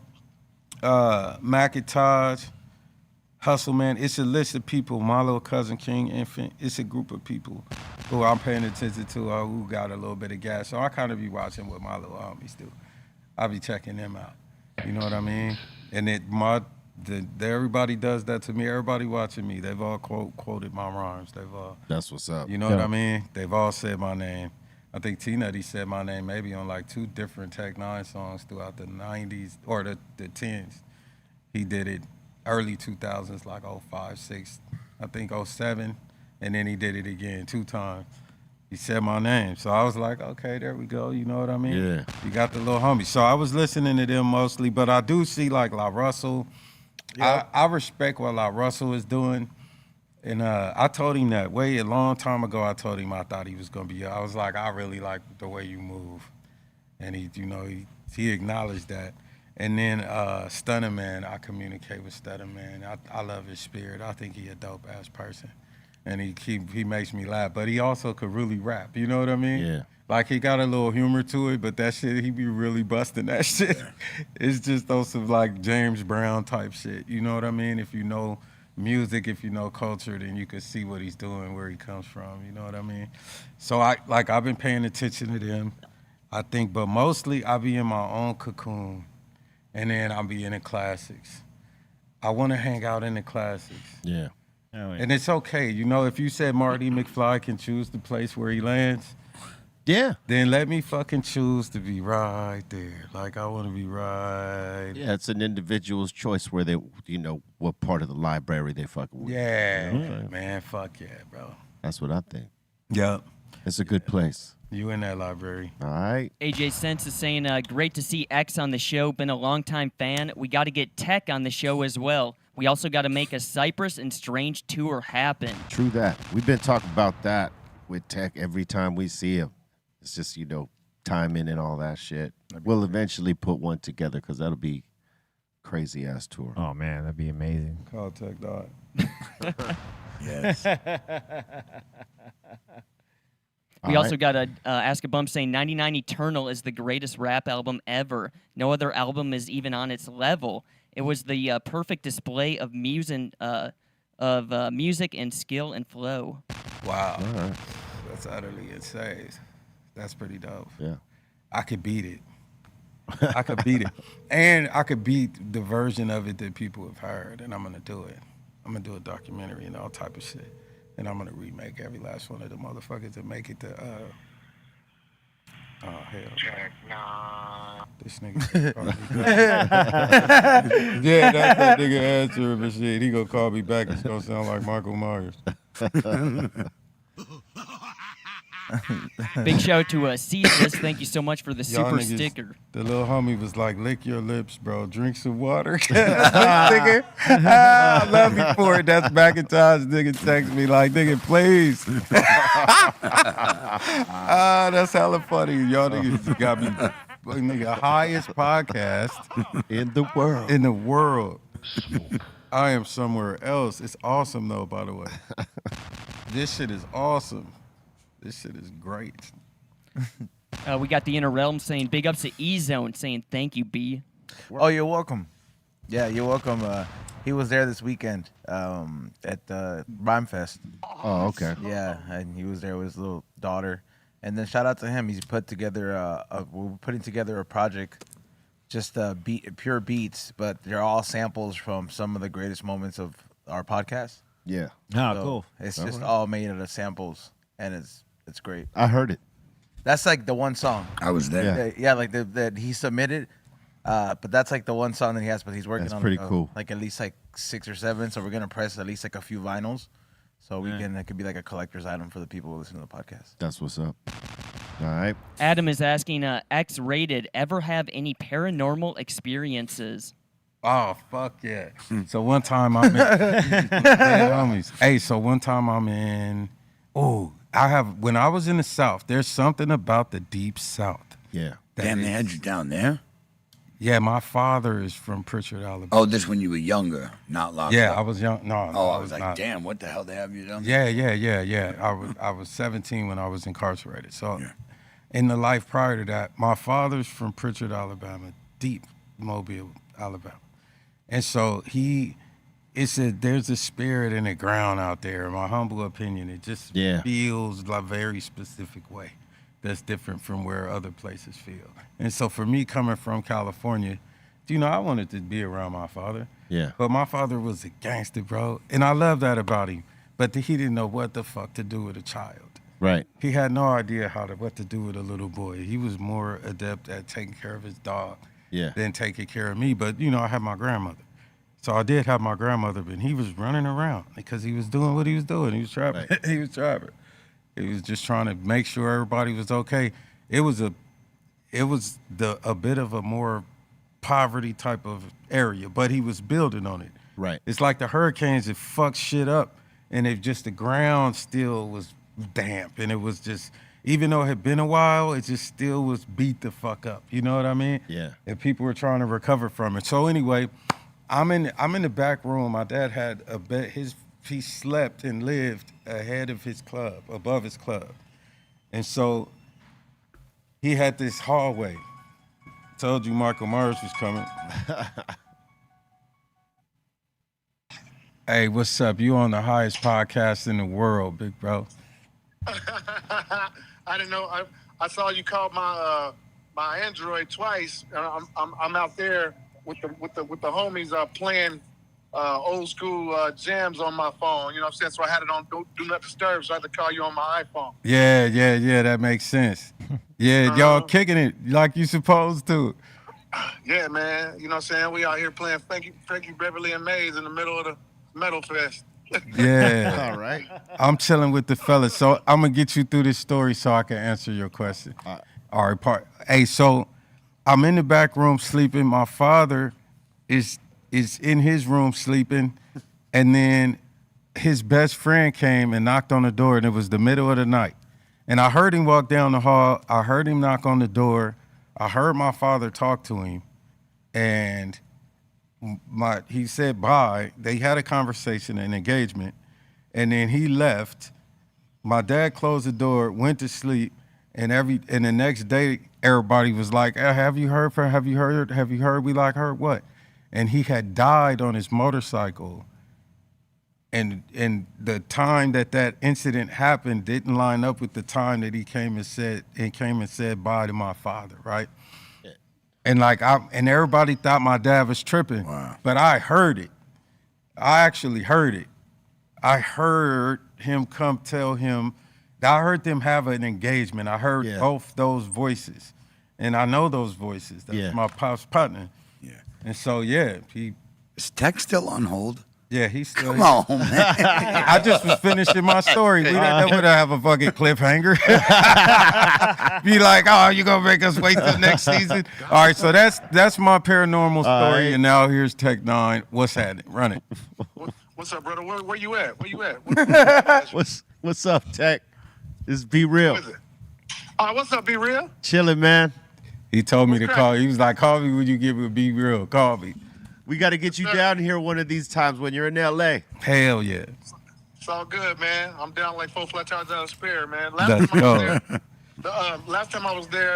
Macintosh, Hustle Man. It's a list of people. My little cousin King Infant. It's a group of people who I'm paying attention to, who got a little bit of gas. So I kind of be watching what my little homies do. I be checking them out. You know what I mean? And everybody does that to me. Everybody watching me. They've all quoted my rhymes. They've all. That's what's up. You know what I mean? They've all said my name. I think T Nutty said my name maybe on like 2 different Tech 9 songs throughout the 90s or the 10s. He did it early 2000s, like 05, 06, I think 07, and then he did it again 2 times. He said my name. So I was like, okay, there we go. You know what I mean? Yeah. You got the little homie. So I was listening to them mostly, but I do see like La Russell. Yep. I respect what La Russell is doing. And I told him that a long time ago. I told him I thought he was going to be, I was like, I really like the way you move. And he acknowledged that. And then Stunner Man, I communicate with Stunner Man. I love his spirit. I think he a dope ass person. And he makes me laugh, but he also could really rap. You know what I mean? Yeah. Like he got a little humor to it, but that shit, he be really busting that shit. It's just those of like James Brown type shit. You know what I mean? If you know music, if you know culture, then you can see what he's doing, where he comes from. You know what I mean? So I've been paying attention to them, I think, but mostly I be in my own cocoon, and then I'll be in the classics. I want to hang out in the classics. Yeah. Oh, yeah. And it's okay. If you said Marty McFly can choose the place where he lands, Yeah. then let me fucking choose to be right there. Like, I want to be right. Yeah, it's an individual's choice where they, what part of the library they fucking with. Yeah, man, fuck yeah, bro. That's what I think. Yep. It's a good place. You in that library. All right. AJ Sense is saying, great to see X on the show. Been a longtime fan. We got to get Tech on the show as well. We also got to make a Cypress and Strange tour happen. True that. We've been talking about that with Tech every time we see him. It's just, timing and all that shit. We'll eventually put one together because that'll be crazy ass tour. Oh man, that'd be amazing. Call Tech Dot. Yes. We also got a Ask a Bum saying 99 Eternal is the greatest rap album ever. No other album is even on its level. It was the perfect display of music and skill and flow. Wow. All right. That's utterly insane. That's pretty dope. Yeah. I could beat it. I could beat it. And I could beat the version of it that people have heard, and I'm going to do it. I'm going to do a documentary and all type of shit. And I'm going to remake every last one of the motherfuckers that make it to, oh, hell no. This nigga call me back. Yeah, that's that nigga answering and shit. He going to call me back. It's going to sound like Michael Myers. Big shout out to Ceaseless. Thank you so much for the Y'all super niggas, sticker. The little homie was like, lick your lips, bro. Drink some water. Nigga, I love you for it. That's Macintosh. Nigga text me like, nigga, please. That's hella funny. Y'all niggas got me the highest podcast in the world. In the world. I am somewhere else. It's awesome though, by the way. This shit is awesome. This shit is great. We got the Inner Realm saying big ups to E-Zone saying thank you, B. Oh, you're welcome. Yeah, you're welcome. He was there this weekend at the Rhyme Fest. Oh, okay. Yeah, and he was there with his little daughter. And then shout out to him. He's put together we're putting together a project, just pure beats, but they're all samples from some of the greatest moments of our podcast. Yeah. Oh, So cool. It's just all made out of samples, and it's great. I heard it. That's like the one song. I was there. Yeah, like that he submitted. But that's like the one song that he has. But he's working on pretty cool. Like at least like 6 or 7. So we're gonna press at least like a few vinyls, so it could be like a collector's item for the people who listen to the podcast. That's what's up. All right. Adam is asking, X-rated, ever have any paranormal experiences? Oh, fuck yeah. So one time I'm in so one time I'm in when I was in the South, there's something about the deep South. Yeah. Damn, they had you down there? Yeah, my father is from Pritchard, Alabama. Oh, this when you were younger, not locked up. I was young. No, I was like, not. damn, what the hell they have you down there? Yeah. I was 17 when I was incarcerated. So in the life prior to that, my father's from Pritchard, Alabama, deep Mobile, Alabama. And so there's a spirit in the ground out there. In my humble opinion, it just feels like a very specific way that's different from where other places feel. And so for me, coming from California, I wanted to be around my father. Yeah. But my father was a gangster, bro. And I love that about him. But he didn't know what the fuck to do with a child. Right. He had no idea what to do with a little boy. He was more adept at taking care of his dog than taking care of me. But, I had my grandmother. So I did have my grandmother, but he was running around because he was doing what he was doing. He was trapping. Right. He was trapping. He was just trying to make sure everybody was okay. It was a bit of a more poverty type of area, but he was building on it. Right. It's like the hurricanes that fucked shit up, and the ground still was damp, and it was just, even though it had been a while, it just still was beat the fuck up. You know what I mean? Yeah. And people were trying to recover from it. So anyway, I'm in the back room. My dad had a bed. He slept and lived ahead of his club, above his club. And so he had this hallway. Told you Michael Myers was coming. Hey, what's up? You on the highest podcast in the world, big bro. I didn't know. I saw you called my Android twice. I'm out there with the homies playing old school jams on my phone. You know what I'm saying? So I had it on do not disturb, so I had to call you on my iPhone. Yeah, that makes sense. Yeah, y'all kicking it like you supposed to. Yeah, man. You know what I'm saying? We out here playing Frankie Beverly and Maze in the middle of the Metal Fest. Yeah. All right. I'm chilling with the fellas, so I'm gonna get you through this story so I can answer your question. All right. Hey, so I'm in the back room sleeping. My father is in his room sleeping, and then his best friend came and knocked on the door, and it was the middle of the night. And I heard him walk down the hall. I heard him knock on the door. I heard my father talk to him, and he said bye. They had a conversation, an engagement, and then he left. My dad closed the door, went to sleep, and the next day everybody was like, "Have you heard? Have you heard? We like heard what?" And he had died on his motorcycle. And the time that incident happened didn't line up with the time that he came and said bye to my father, right? Yeah. And everybody thought my dad was tripping. Wow. But I heard it. I actually heard it. I heard him come tell him. I heard them have an engagement. I heard both those voices, and I know those voices. That's my pop's partner. Yeah. And so is Tech still on hold? Yeah, he's still. Come on, man. I just was finishing my story. We would have a fucking cliffhanger. Be like, oh, you gonna make us wait till next season? All right, so that's my paranormal story, right. And now here's Tech 9. What's happening? Run it. What's up, brother? Where you at? Where you at? What's up, Tech? This is Be Real. What is it? What's up, Be Real? Chilling, man. He told me to call. He was like, call me when you give it Be Real. Call me. We got to get you down here one of these times when you're in L.A. Hell yeah. It's all good, man. I'm down like 4 flat tires out of spare, man. Let's go. Last time I was there,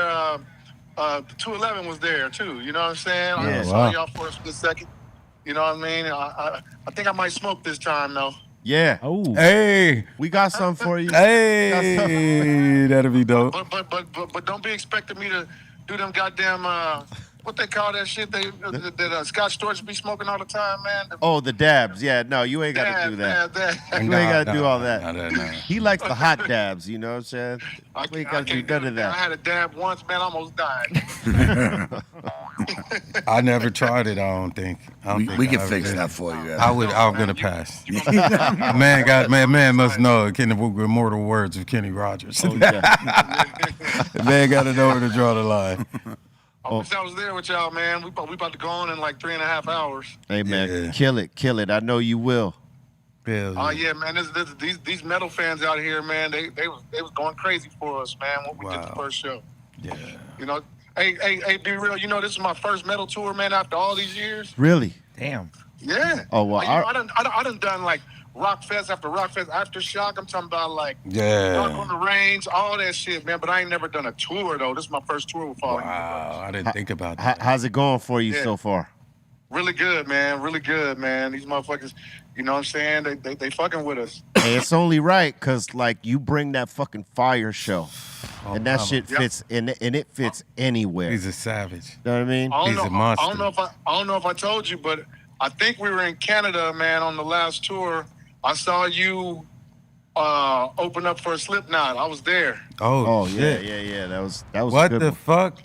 the 211 was there too. You know what I'm saying? Yeah. I saw y'all for a split second. You know what I mean? I think I might smoke this time though. Yeah. Oh. Hey. We got some for you. Hey. That'll be dope. But don't be expecting me to do them goddamn what they call that shit that Scott Storch be smoking all the time, man. Oh, the dabs. Yeah, no, you ain't got to do that. You ain't got to do all that. No. He likes the hot dabs, you know what I'm saying? We ain't got to do none of I that. had a dab once, man. I almost died. I never tried it, I don't think. We can fix that for you. I'm gonna pass. Man must know the immortal words of Kenny Rogers. Oh, yeah. Man gotta know where to draw the line. I wish I was there with y'all, man. We about to go on in like 3.5 hours. Hey, man, Yeah. kill it. I know you will. Oh yeah, man. These metal fans out here, man. They was going crazy for us, man. When we did the first show. Yeah. You know, hey, be real. You know, this is my first metal tour, man. After all these years. Really? Damn. Yeah. Oh, well, I done like rock fest after rock fest, Aftershock. I'm talking about like Dark on the Range, all that shit, man. But I ain't never done a tour though. This is my first tour with Falling. Wow, I didn't think about that. How's it going for you so far? Really good, man. Really good, man. These motherfuckers, you know what I'm saying? They fucking with us. Hey, it's only right because like you bring that fucking fire show, and that shit fits and it fits anywhere. He's a savage. You know what I mean? He's a monster. I don't know if I told you, but I think we were in Canada, man, on the last tour. I saw you open up for Slipknot. I was there. Oh shit. Yeah. That was What good the one. fuck?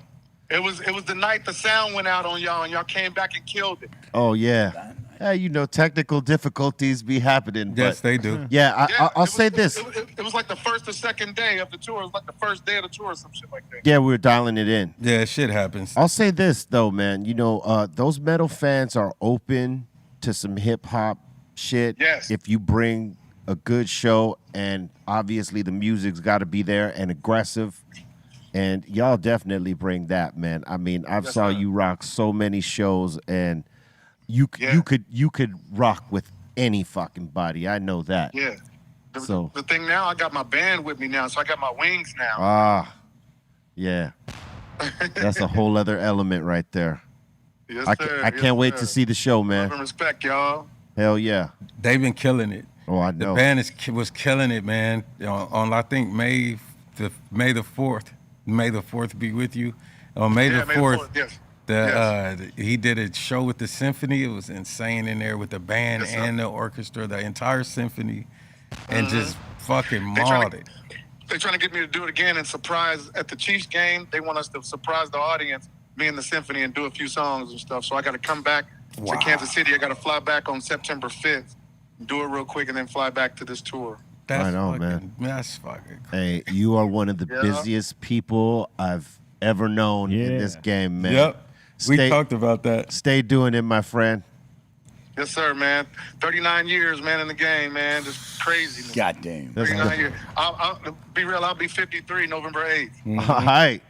It was the night the sound went out on y'all, and y'all came back and killed it. Oh yeah. Yeah, you know, technical difficulties be happening. Yes, but, they do. Yeah, I'll say this. It was like the first or second day of the tour. It was like the first day of the tour or some shit like that. Yeah, we were dialing it in. Yeah, shit happens. I'll say this though, man. You know, those metal fans are open to some hip hop shit. Yes. If you bring a good show, and obviously the music's got to be there and aggressive, and y'all definitely bring that, man. I mean, I've saw you rock so many shows, and you could rock with any fucking body. I know that. Yeah. So The thing now, I got my band with me now, so I got my wings now. Yeah. That's a whole other element right there. Yes, I sir. can't wait to see the show, man. Love and respect, y'all. Hell yeah. They've been killing it. Oh, I know. The band was killing it, man. On I think May the 4th. May the 4th be with you. On May the 4th. Yes. He did a show with the symphony. It was insane in there with the band and the orchestra, the entire symphony, and just fucking mauled it. They're trying to get me to do it again and surprise at the Chiefs game. They want us to surprise the audience, me and the symphony, and do a few songs and stuff. So I got to come back to Kansas City. I got to fly back on September 5th, do it real quick, and then fly back to this tour. That's I know, fucking, man. That's fucking cool. Hey, you are one of the busiest people I've ever known in this game, man. Yep. We talked about that. Stay doing it, my friend. Yes, sir, man. 39 years, man, in the game, man. Just crazy. Goddamn. 39 years. I'll be real. I'll be 53 November 8th. Mm-hmm. All right.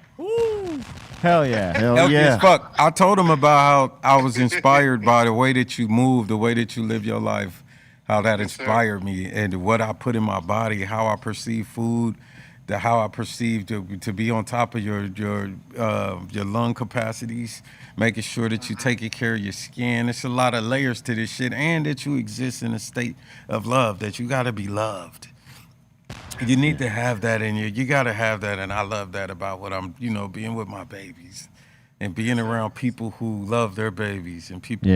Hell yeah. Hell Healthy yeah. as fuck. I told him about how I was inspired by the way that you move, the way that you live your life, how that inspired me, and what I put in my body, how I perceive food, how I perceive to be on top of your lung capacities, making sure that you're taking care of your skin. It's a lot of layers to this shit, and that you exist in a state of love, that you got to be loved. You need to have that in you. You got to have that, and I love that about what I'm, being with my babies and being around people who love their babies and people,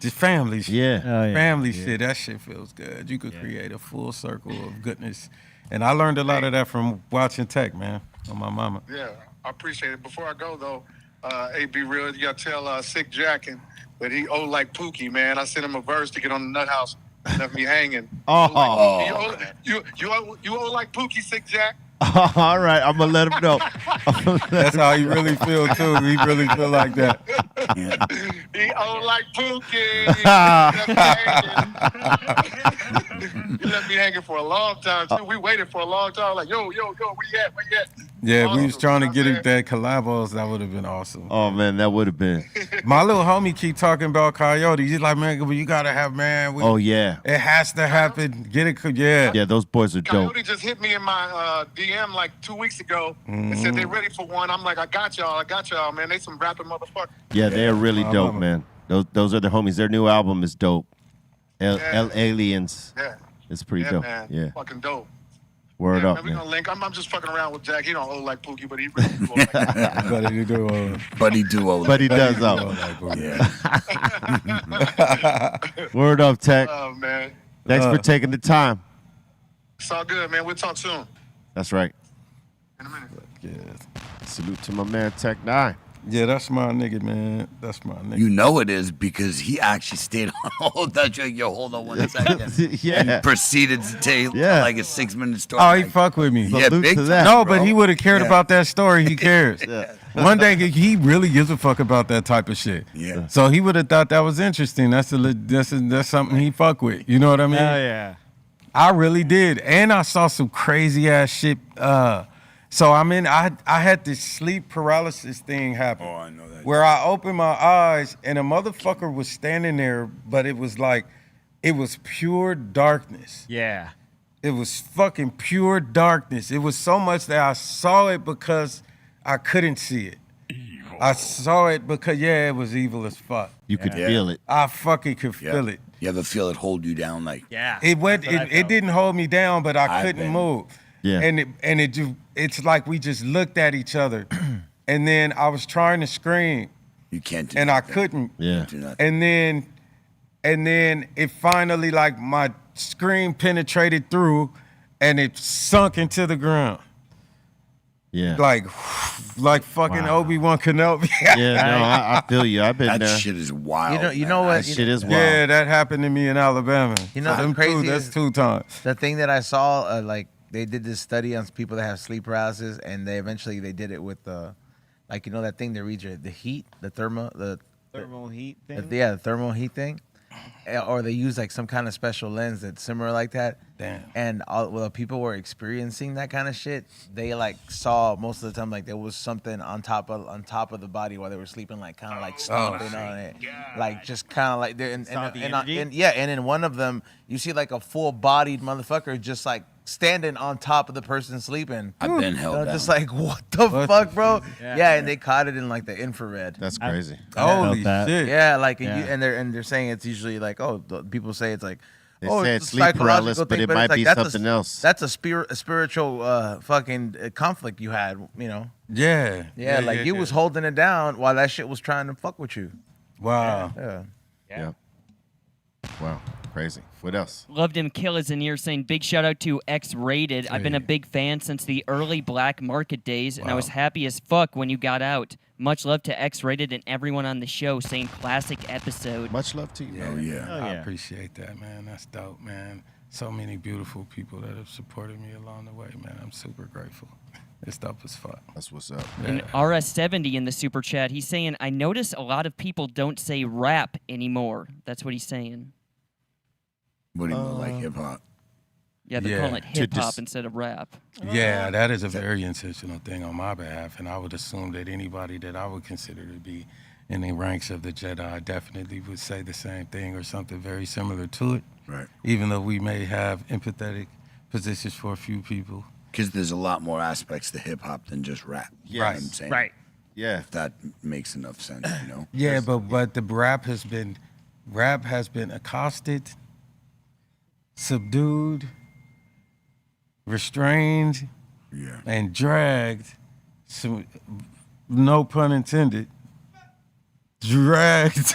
just family shit. Yeah. Oh, yeah. Family shit, that shit feels good. You could create a full circle of goodness. And I learned a lot of that from watching Tech, man, on my mama. Yeah, I appreciate it. Before I go, though, be real, you got to tell Sick Jack that he owe like Pookie, man. I sent him a verse to get on the Nut House. Left me hanging. Oh. You owe like Pookie, Sick Jack. All right, I'm gonna let him know. That's how he really feel too. He really feel like that. He owe like Pookie. He left me hanging for a long time too. We waited for a long time. Like, yo, where you at? Yeah, we was Awesome. trying to I get it said, that collabos. That would have been awesome. Oh man, that would have been. My little homie keep talking about Coyote. He's like, man, you gotta have, man. Oh yeah, It has to happen. Get it, yeah. yeah. Those boys are dope. Coyote just hit me in my DM like 2 weeks ago and said they're ready for one. I'm like, I got y'all, man. They some rapping motherfuckers. Yeah, they're really My dope, mama. man. Those are the homies. Their new album is dope. L Aliens. Yeah. It's pretty Yeah, dope. man. Yeah, Fucking dope. word Yeah, up, man, we man. gonna link. I'm just fucking around with Jack. He don't owe like Pookie, but he really do. Like But you do. Buddy duo. But he does though. Word up, Tech. oh man, Thanks for taking the time. it's all good, man. We'll talk soon. That's right. In a minute. Yeah. Salute to my man Tech 9. Yeah, that's my nigga, man. That's my nigga. You know it is because he actually stayed on hold that joke. Yo, hold on 1 second. Yeah. Proceeded to tell Yeah. like a 6-minute story. Oh, he Like, fuck with me. yeah, Salute big to time, that. No, bro. but he would have cared Yeah. about that story. He cares. Yeah. One day he really gives a fuck about that type of shit. Yeah. So he would have thought that was interesting. That's something he fuck with. You know what I mean? Hell yeah. I really did, and I saw some crazy ass shit. So I had this sleep paralysis thing happen. Oh, I know that. Where I opened my eyes and a motherfucker was standing there, but it was like, it was pure darkness. Yeah. It was fucking pure darkness. It was so much that I saw it because I couldn't see it. I saw it because, it was evil as fuck. You could Yeah. feel it. I fucking could Yeah. feel it. You ever feel it hold you down? Like, Yeah. It went. That's what I It felt. didn't hold me down, but I I've couldn't been- move. Yeah. And it just, it's like we just looked at each other, and then I was trying to scream, you can't do and I nothing. couldn't. Yeah. Do nothing. And then it finally, like, my scream penetrated through, and it sunk into the ground, Yeah. like fucking Wow. Obi-Wan Kenobi. Yeah, no, I feel you. I've been That there. shit is wild. You know man. what? That shit is wild. Yeah, that happened to me in Alabama. You know So how them crazy that's is- 2 times. The thing that I saw, like they did this study on people that have sleep paralysis, and they did it with like that thing that reads the heat, the thermal heat thing. the thermal heat thing, or they use like some kind of special lens that's similar like that. Damn. And people were experiencing that kind of shit. They like saw most of the time like there was something on top of the body while they were sleeping, like kind of like stomping on it, like just kind of like there. And in one of them you see like a full-bodied motherfucker just like standing on top of the person sleeping. I've been held down. Just like what the fuck, bro? Yeah. And they caught it in like the infrared. That's crazy. Holy that. shit. Yeah, like Yeah. and they're saying it's usually like people say it's like They oh, say it's it's a sleep psychological paralysis, but thing, it it's might like, be that's something else. That's a spiritual fucking conflict you had, Yeah. like you was holding it down while that shit was trying to fuck with you. Wow. Yeah. Yeah. Wow. Crazy. What else? Loved him kill is in here saying big shout out to X-Rated. I've been a big fan since the early black market days, and I was happy as fuck when you got out. Much love to X-Rated and everyone on the show saying classic episode. Much love to you. Oh, yeah. I appreciate that, man. That's dope, man. So many beautiful people that have supported me along the way, man. I'm super grateful. It's dope as fuck. That's what's up. And RS70 in the super chat, he's saying, I notice a lot of people don't say rap anymore. That's what he's saying. What do you mean, like hip hop? Yeah, they're Yeah. calling it hip hop just- instead of rap. Yeah, that is a very intentional thing on my behalf, and I would assume that anybody that I would consider to be in the ranks of the Jedi definitely would say the same thing or something very similar to it. Right. Even though we may have empathetic positions for a few people. Because there's a lot more aspects to hip hop than just rap. You know what I'm saying? Right. Yeah. If that makes enough sense, Yeah, but the rap has been accosted, subdued, restrained, Yeah. and dragged. So, no pun intended. Dragged.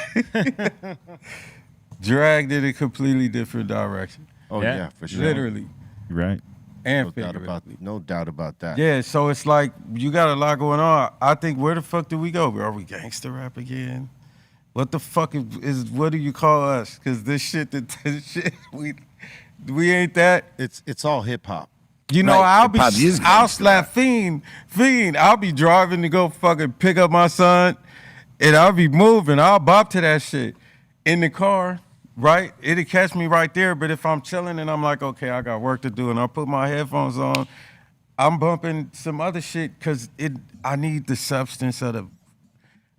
Dragged in a completely different direction. Oh Yeah. yeah, for sure. Literally You're right. and No doubt about figuratively. no doubt about that. Yeah, so it's like you got a lot going on. I think where the fuck do we go? Are we gangster rap again? What the fuck is what do you call us? Because this shit we ain't that. It's all hip hop. You know, Right, hip-hop is I'll gangster slap Fiend. I'll be driving to go fucking pick up my son, and I'll be moving. I'll bop to that shit in the car, right? It'll catch me right there. But if I'm chilling and I'm like, okay, I got work to do, and I put my headphones on, I'm bumping some other shit because I need the substance of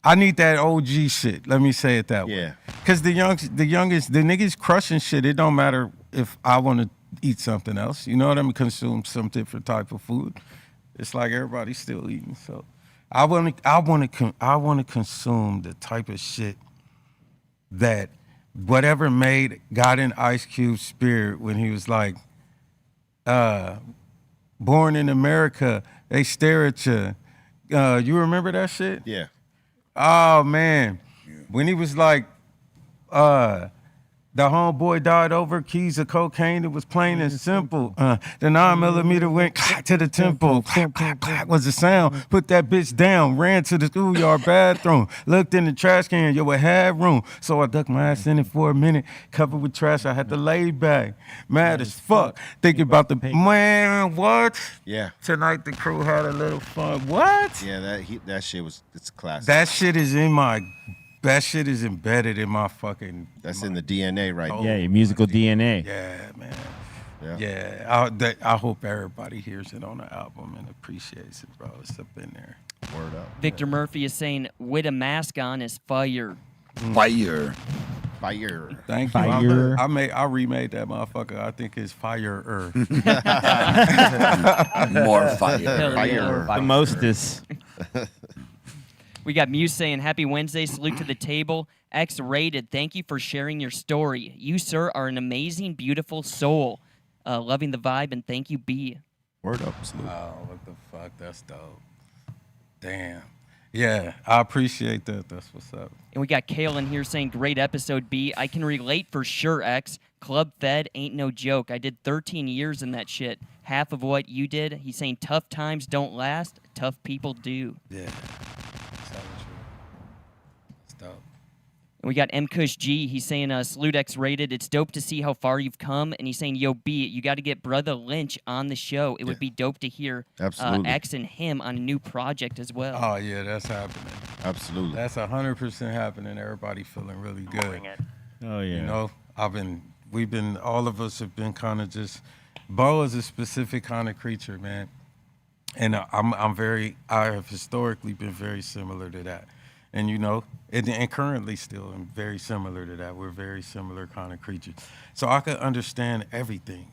I need that OG shit. Let me say it that way. Yeah. Because the niggas crushing shit. It don't matter if I want to eat something else. You know what I mean? Consume some different type of food. It's like everybody's still eating. So I want to consume the type of shit that whatever got in Ice Cube's spirit when he was like, born in America, they stare at you. You remember that shit? Yeah. Oh man, when he was like, the homeboy died over keys of cocaine. It was plain and simple. The 9mm went to the temple. Was the sound. Put that bitch down. Ran to the schoolyard bathroom. Looked in the trash can. Yo, it had room. So I ducked my ass in it for a minute. Covered with trash. I had to lay back. Mad as fuck. Thinking about the man. What? Yeah. Tonight the crew had a little fun. What? Yeah, that shit it's classic. That shit is in my. That shit is embedded in my fucking. That's in the DNA right now. Yeah, your musical DNA. Yeah, man. Yeah. I hope everybody hears it on the album and appreciates it, bro. It's up in there. Word up. Victor Murphy is saying, with a mask on is fire. Fire. Fire. Thank you. Fire. I remade that motherfucker. I think it's fire. More fire. Hell yeah. The mostest. We got Muse saying, happy Wednesday, salute to the table. X-rated, thank you for sharing your story. You, sir, are an amazing, beautiful soul. Loving the vibe, and thank you, B. Word up. Salute. Oh, what the fuck? That's dope. Damn. Yeah, I appreciate that. That's what's up. And we got Kale in here saying, great episode, B. I can relate for sure, X. Club Fed ain't no joke. I did 13 years in that shit. Half of what you did. He's saying tough times don't last. Tough people do. Yeah. And we got M Kush G. He's saying, salute X rated. It's dope to see how far you've come. And he's saying, yo, B, you got to get Brother Lynch on the show. It would be dope to hear Absolutely. X and him on a new project as well. Oh, yeah, that's happening. Absolutely. That's 100% happening. Everybody feeling really good. Oh, yeah. You know, all of us have been kind of just, Bo is a specific kind of creature, man. And I have historically been very similar to that. And, you know, and currently still am very similar to that. We're very similar kind of creatures. So I could understand everything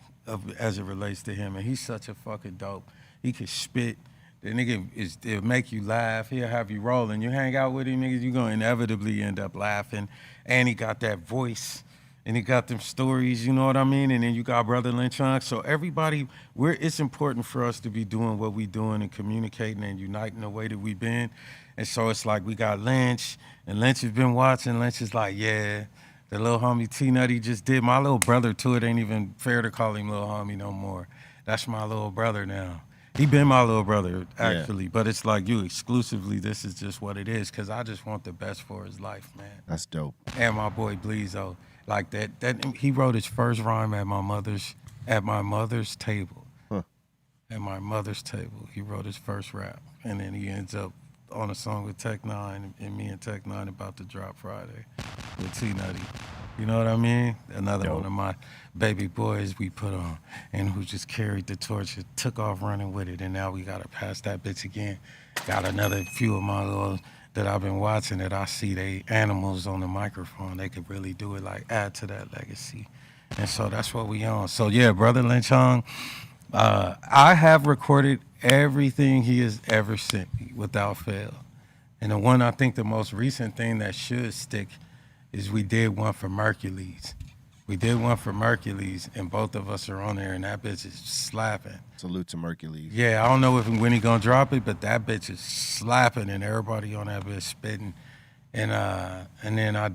as it relates to him. And he's such a fucking dope. He can spit. The nigga it'll make you laugh. He'll have you rolling. You hang out with him, niggas, you're going to inevitably end up laughing. And he got that voice. And he got them stories, you know what I mean? And then you got Brother Lynch on. So everybody, it's important for us to be doing what we doing and communicating and uniting the way that we've been. And so it's like we got Lynch, and Lynch has been watching. Lynch is like, yeah, the little homie T-Nutty just did. My little brother, too. It ain't even fair to call him little homie no more. That's my little brother now. He been my little brother, actually. Yeah. But it's like you exclusively, this is just what it is, because I just want the best for his life, man. That's dope. And my boy Bleezo. Like that he wrote his first rhyme at my mother's table. Huh. At my mother's table. He wrote his first rap. And then he ends up on a song with Tech Nine, and me and Tech Nine about to drop Friday with T-Nutty. You know what I mean? Another one of my baby boys we put on, and who just carried the torch and took off running with it, and now we gotta pass that bitch again. Got another few of my little that I've been watching that I see they animals on the microphone. They could really do it, like add to that legacy. And so that's what we on. So yeah, Brother Lynch Hong, I have recorded everything he has ever sent me without fail. And I think the most recent thing that should stick is we did one for Mercules. We did one for Mercules, and both of us are on there, and that bitch is slapping. Salute to Mercules. Yeah, I don't know when he gonna drop it, but that bitch is slapping, and everybody on that bitch spitting. And then I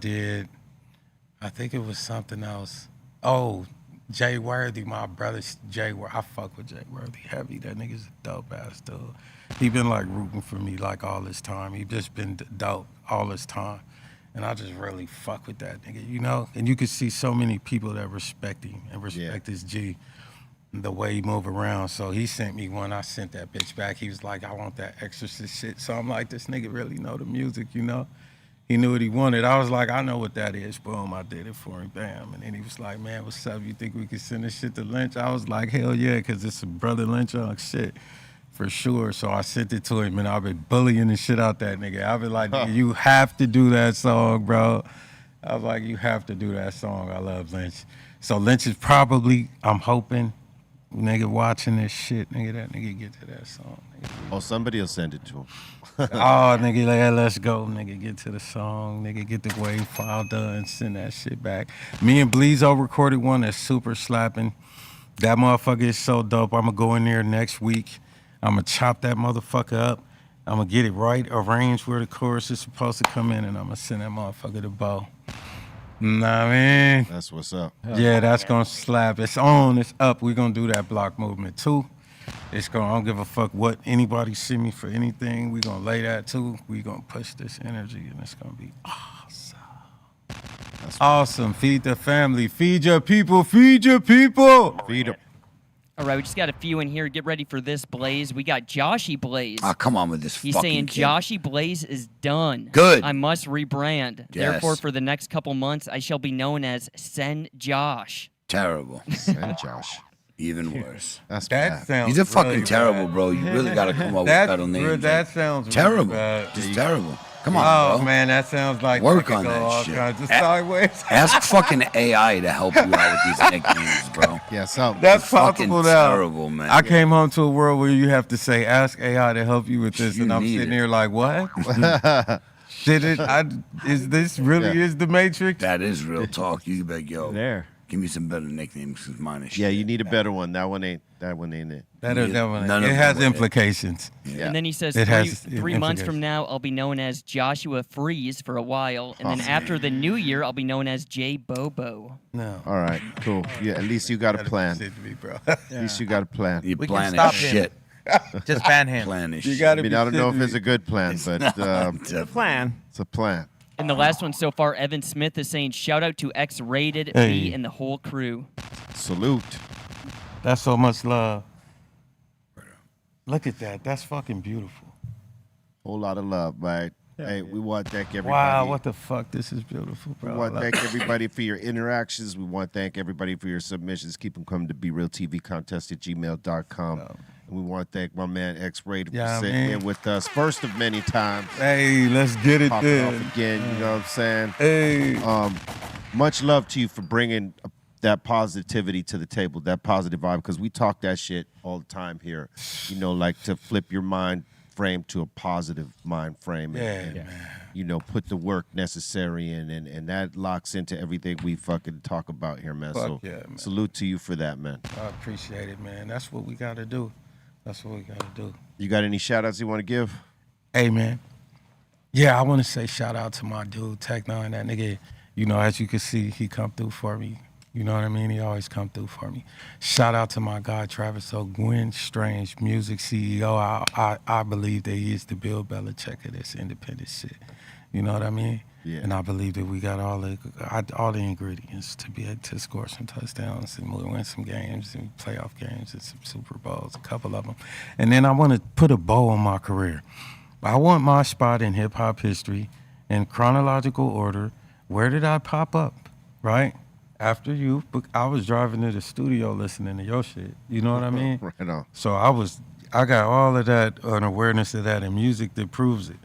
think it was something else. Oh, Jay Worthy, my brother Jay Worthy. I fuck with Jay Worthy heavy. That nigga's a dope ass dude. He been like rooting for me like all this time. He just been dope all this time. And I just really fuck with that nigga, you know? And you can see so many people that respect him and respect his G, the way he move around. So he sent me one. I sent that bitch back. He was like, I want that Exorcist shit. So I'm like, this nigga really know the music, you know? He knew what he wanted. I was like, I know what that is. Boom, I did it for him. Bam. And then he was like, man, what's up? You think we could send this shit to Lynch? I was like, hell yeah, because it's a Brother Lynch shit. For sure. So I sent it to him, and I've been bullying the shit out that nigga. I've been like, nigga, you have to do that song, bro. I was like, you have to do that song. I love Lynch. So Lynch is probably, I'm hoping, nigga watching this shit, nigga, that nigga get to that song. Nigga. Oh, somebody will send it to him. Oh, nigga, like, let's go, nigga, get to the song, nigga, get the wave file done, send that shit back. Me and Bleezo recorded one that's super slapping. That motherfucker is so dope. I'm gonna go in there next week. I'm gonna chop that motherfucker up. I'm gonna get it right, arranged where the chorus is supposed to come in, and I'm gonna send that motherfucker to Bo. Nah, man. That's what's up. Yeah, that's gonna slap. It's on, it's up. We're gonna do that block movement too. It's gonna, I don't give a fuck what anybody send me for anything. We're gonna lay that too. We're gonna push this energy, and it's gonna be awesome. That's awesome. Feed the family. Feed your people. Feed your people. Feed them. All right, we just got a few in here. Get ready for this, Blaze. We got Joshy Blaze. Ah, come on with this He's fucking saying kid. Joshy Blaze is done. Good. I must rebrand. Yes. Therefore, for the next couple months, I shall be known as Sen Josh. Terrible. Send Josh. Even worse. That's That bad. sounds He's a fucking really terrible, bad. bro. You really got to come up with That's better names. that sounds really terrible. bad. Just terrible. Come on, Oh bro. man, that sounds like Work we could on go that all shit. kinds of sideways. Ask fucking AI to help you out with these nicknames, bro. Yeah, something. That's fucking possible now. terrible, man. I came home to a world where you have to say, "Ask AI to help you with this," You and I'm need sitting it. here like, "What? Did it? Is this really Yeah. is the Matrix?" That is real talk. You beg, yo, There. give me some better nicknames because mine is shit. Yeah, you need a better one. That one ain't it. That one. None of It has them. implications. Yeah. And then he says, It has three months from implications. now, I'll be known as Joshua Freeze for a while. And then after the new year, I'll be known as J Bobo. No. All right, cool. Yeah, at least you got a plan. Shit to me, bro. At least you got a plan. You We can plan stop as him. shit. Just ban him. Plan as You shit. gotta I mean, be I don't know if sitting- it's a good plan, but Plan. it's a plan. And the last one so far, Evan Smith is saying, shout out to X-Rated Hey. B and the whole crew. Salute. That's so much love. Look at that. That's fucking beautiful. Whole lot of love, right? Hey, we want to thank everybody. Wow, what the fuck? This is beautiful, bro. We want to thank everybody for your interactions. We want to thank everybody for your submissions. Keep them coming to BeRealTVContest@gmail.com. And we want to thank my man X-Rated Yeah, for sitting man. here with us. First of many times. Hey, let's get it Popping there. off again, you know what I'm saying? Hey. Much love to you for bringing that positivity to the table, that positive vibe, because we talk that shit all the time here. You know, like to flip your mind frame to a positive mind frame. And, you know, put the work necessary in, and that locks into everything we fucking talk about here, man. Fuck So yeah, man. salute to you for that, man. I appreciate it, man. That's what we got to do. That's what we got to do. You got any shout outs you want to give? Hey, man. Yeah, I want to say shout out to my dude, Tech9. That nigga, you know, as you can see, he come through for me. You know what I mean? He always come through for me. Shout out to my guy, Travis O'Gwen, Strange Music CEO. I believe that he is the Bill Belichick of this independent shit. You know what I mean? Yeah. And I believe that we got all the ingredients to be able to score some touchdowns and win some games and playoff games and some Super Bowls, a couple of them. And then I want to put a bow on my career. I want my spot in hip hop history in chronological order. Where did I pop up? Right? After you, I was driving to the studio listening to your shit. You know what I mean? Right on. So I got all of that, an awareness of that, and music that proves it.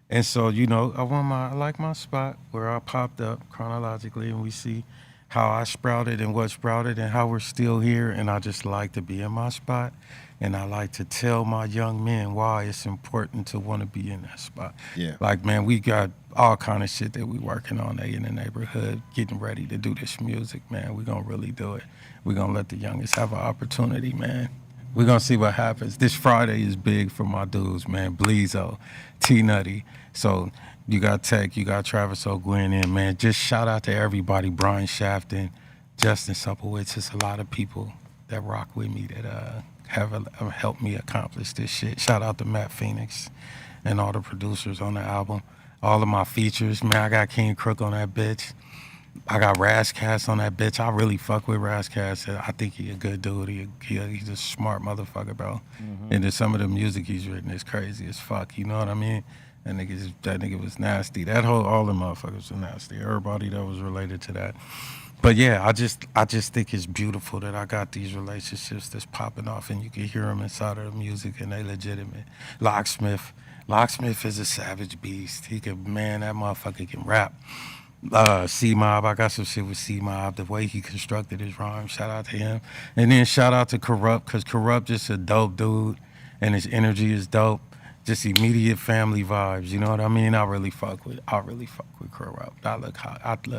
And so, you know, I like my spot where I popped up chronologically, and we see how I sprouted and what sprouted and how we're still here. And I just like to be in my spot. And I like to tell my young men why it's important to want to be in that spot. Yeah. Like, man, we got all kind of shit that we working on in the neighborhood, getting ready to do this music, man. We're going to really do it. We're going to let the youngest have an opportunity, man. We're going to see what happens. This Friday is big for my dudes, man. Bleezo, T-Nutty. So you got Tech, you got Travis O'Gwen in, man. Just shout out to everybody, Brian Shafton, Justin Supplewitz. It's a lot of people that rock with me that have helped me accomplish this shit. Shout out to Matt Phoenix and all the producers on the album. All of my features, man. I got King Crook on that bitch. I got Razcast on that bitch. I really fuck with Razcast. I think he a good dude. He's a smart motherfucker, bro. And then some of the music he's written is crazy as fuck. You know what I mean? That nigga was nasty. All the motherfuckers were nasty. Everybody that was related to that. But yeah, I just think it's beautiful that I got these relationships that's popping off, and you can hear them inside of the music, and they legitimate. Locksmith is a savage beast. That motherfucker can rap. C-Mob, I got some shit with C-Mob, the way he constructed his rhyme, shout out to him. And then shout out to Corrupt, because Corrupt just a dope dude, and his energy is dope. Just immediate family vibes, you know what I mean? I really fuck with Corrupt. I look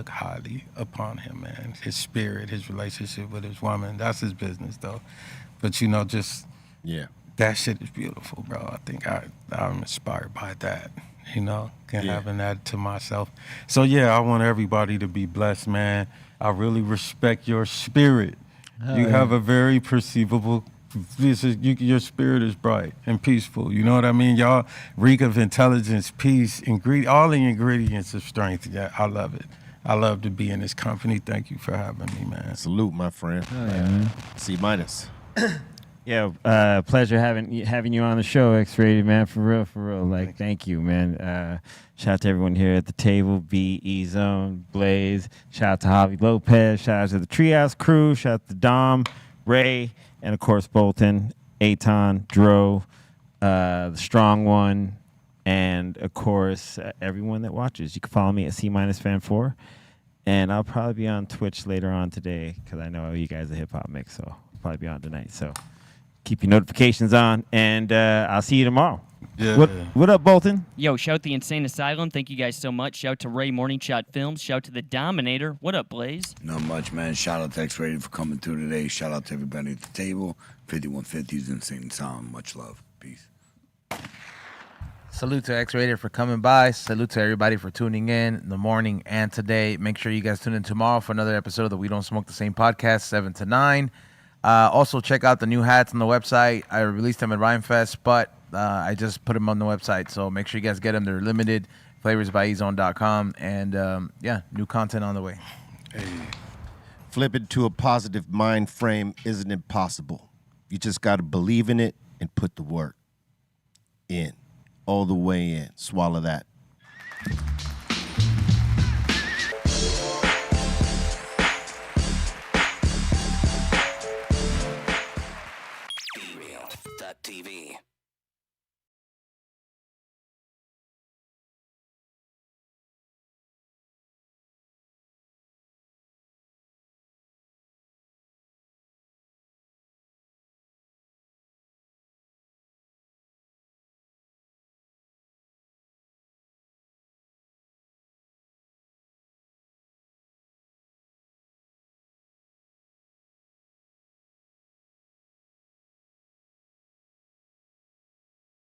highly upon him, man. His spirit, his relationship with his woman, that's his business though. But that shit is beautiful, bro. I think I'm inspired by that, having that to myself. So I want everybody to be blessed, man. I really respect your spirit. You have a very perceivable. Your spirit is bright and peaceful. You know what I mean? Y'all reek of intelligence, peace, all the ingredients of strength. Yeah, I love it. I love to be in this company. Thank you for having me, man. Salute, my friend. C-. Yeah, pleasure having you on the show, X-Rated, man. For real. Like, thank you, man. Shout out to everyone here at the table, B, E-Zone, Blaze. Shout out to Javi Lopez. Shout out to the Treehouse crew. Shout out to Dom, Ray, and of course Bolton, Aton, Dro, the Strong One, and of course everyone that watches. You can follow me at C-Fan4, and I'll probably be on Twitch later on today because I know you guys are Hip Hop Mix, so I'll probably be on tonight. So keep your notifications on, and I'll see you tomorrow. Yeah. What up, Bolton? Yo, shout the Insane Asylum. Thank you guys so much. Shout to Ray Morning Shot Films. Shout to the Dominator. What up, Blaze? Not much, man. Shout out to X-Rated for coming through today. Shout out to everybody at the table. 5150's Insane Asylum. Much love. Peace. Salute to X-Rated for coming by. Salute to everybody for tuning in the morning and today. Make sure you guys tune in tomorrow for another episode of the We Don't Smoke the Same podcast, 7 to 9. Also, check out the new hats on the website. I released them at Rhymefest, but I just put them on the website. So make sure you guys get them. They're limited. flavorsbyezone.com. And, new content on the way. Hey. Flipping to a positive mind frame isn't impossible. You just got to believe in it and put the work in. All the way in. Swallow that.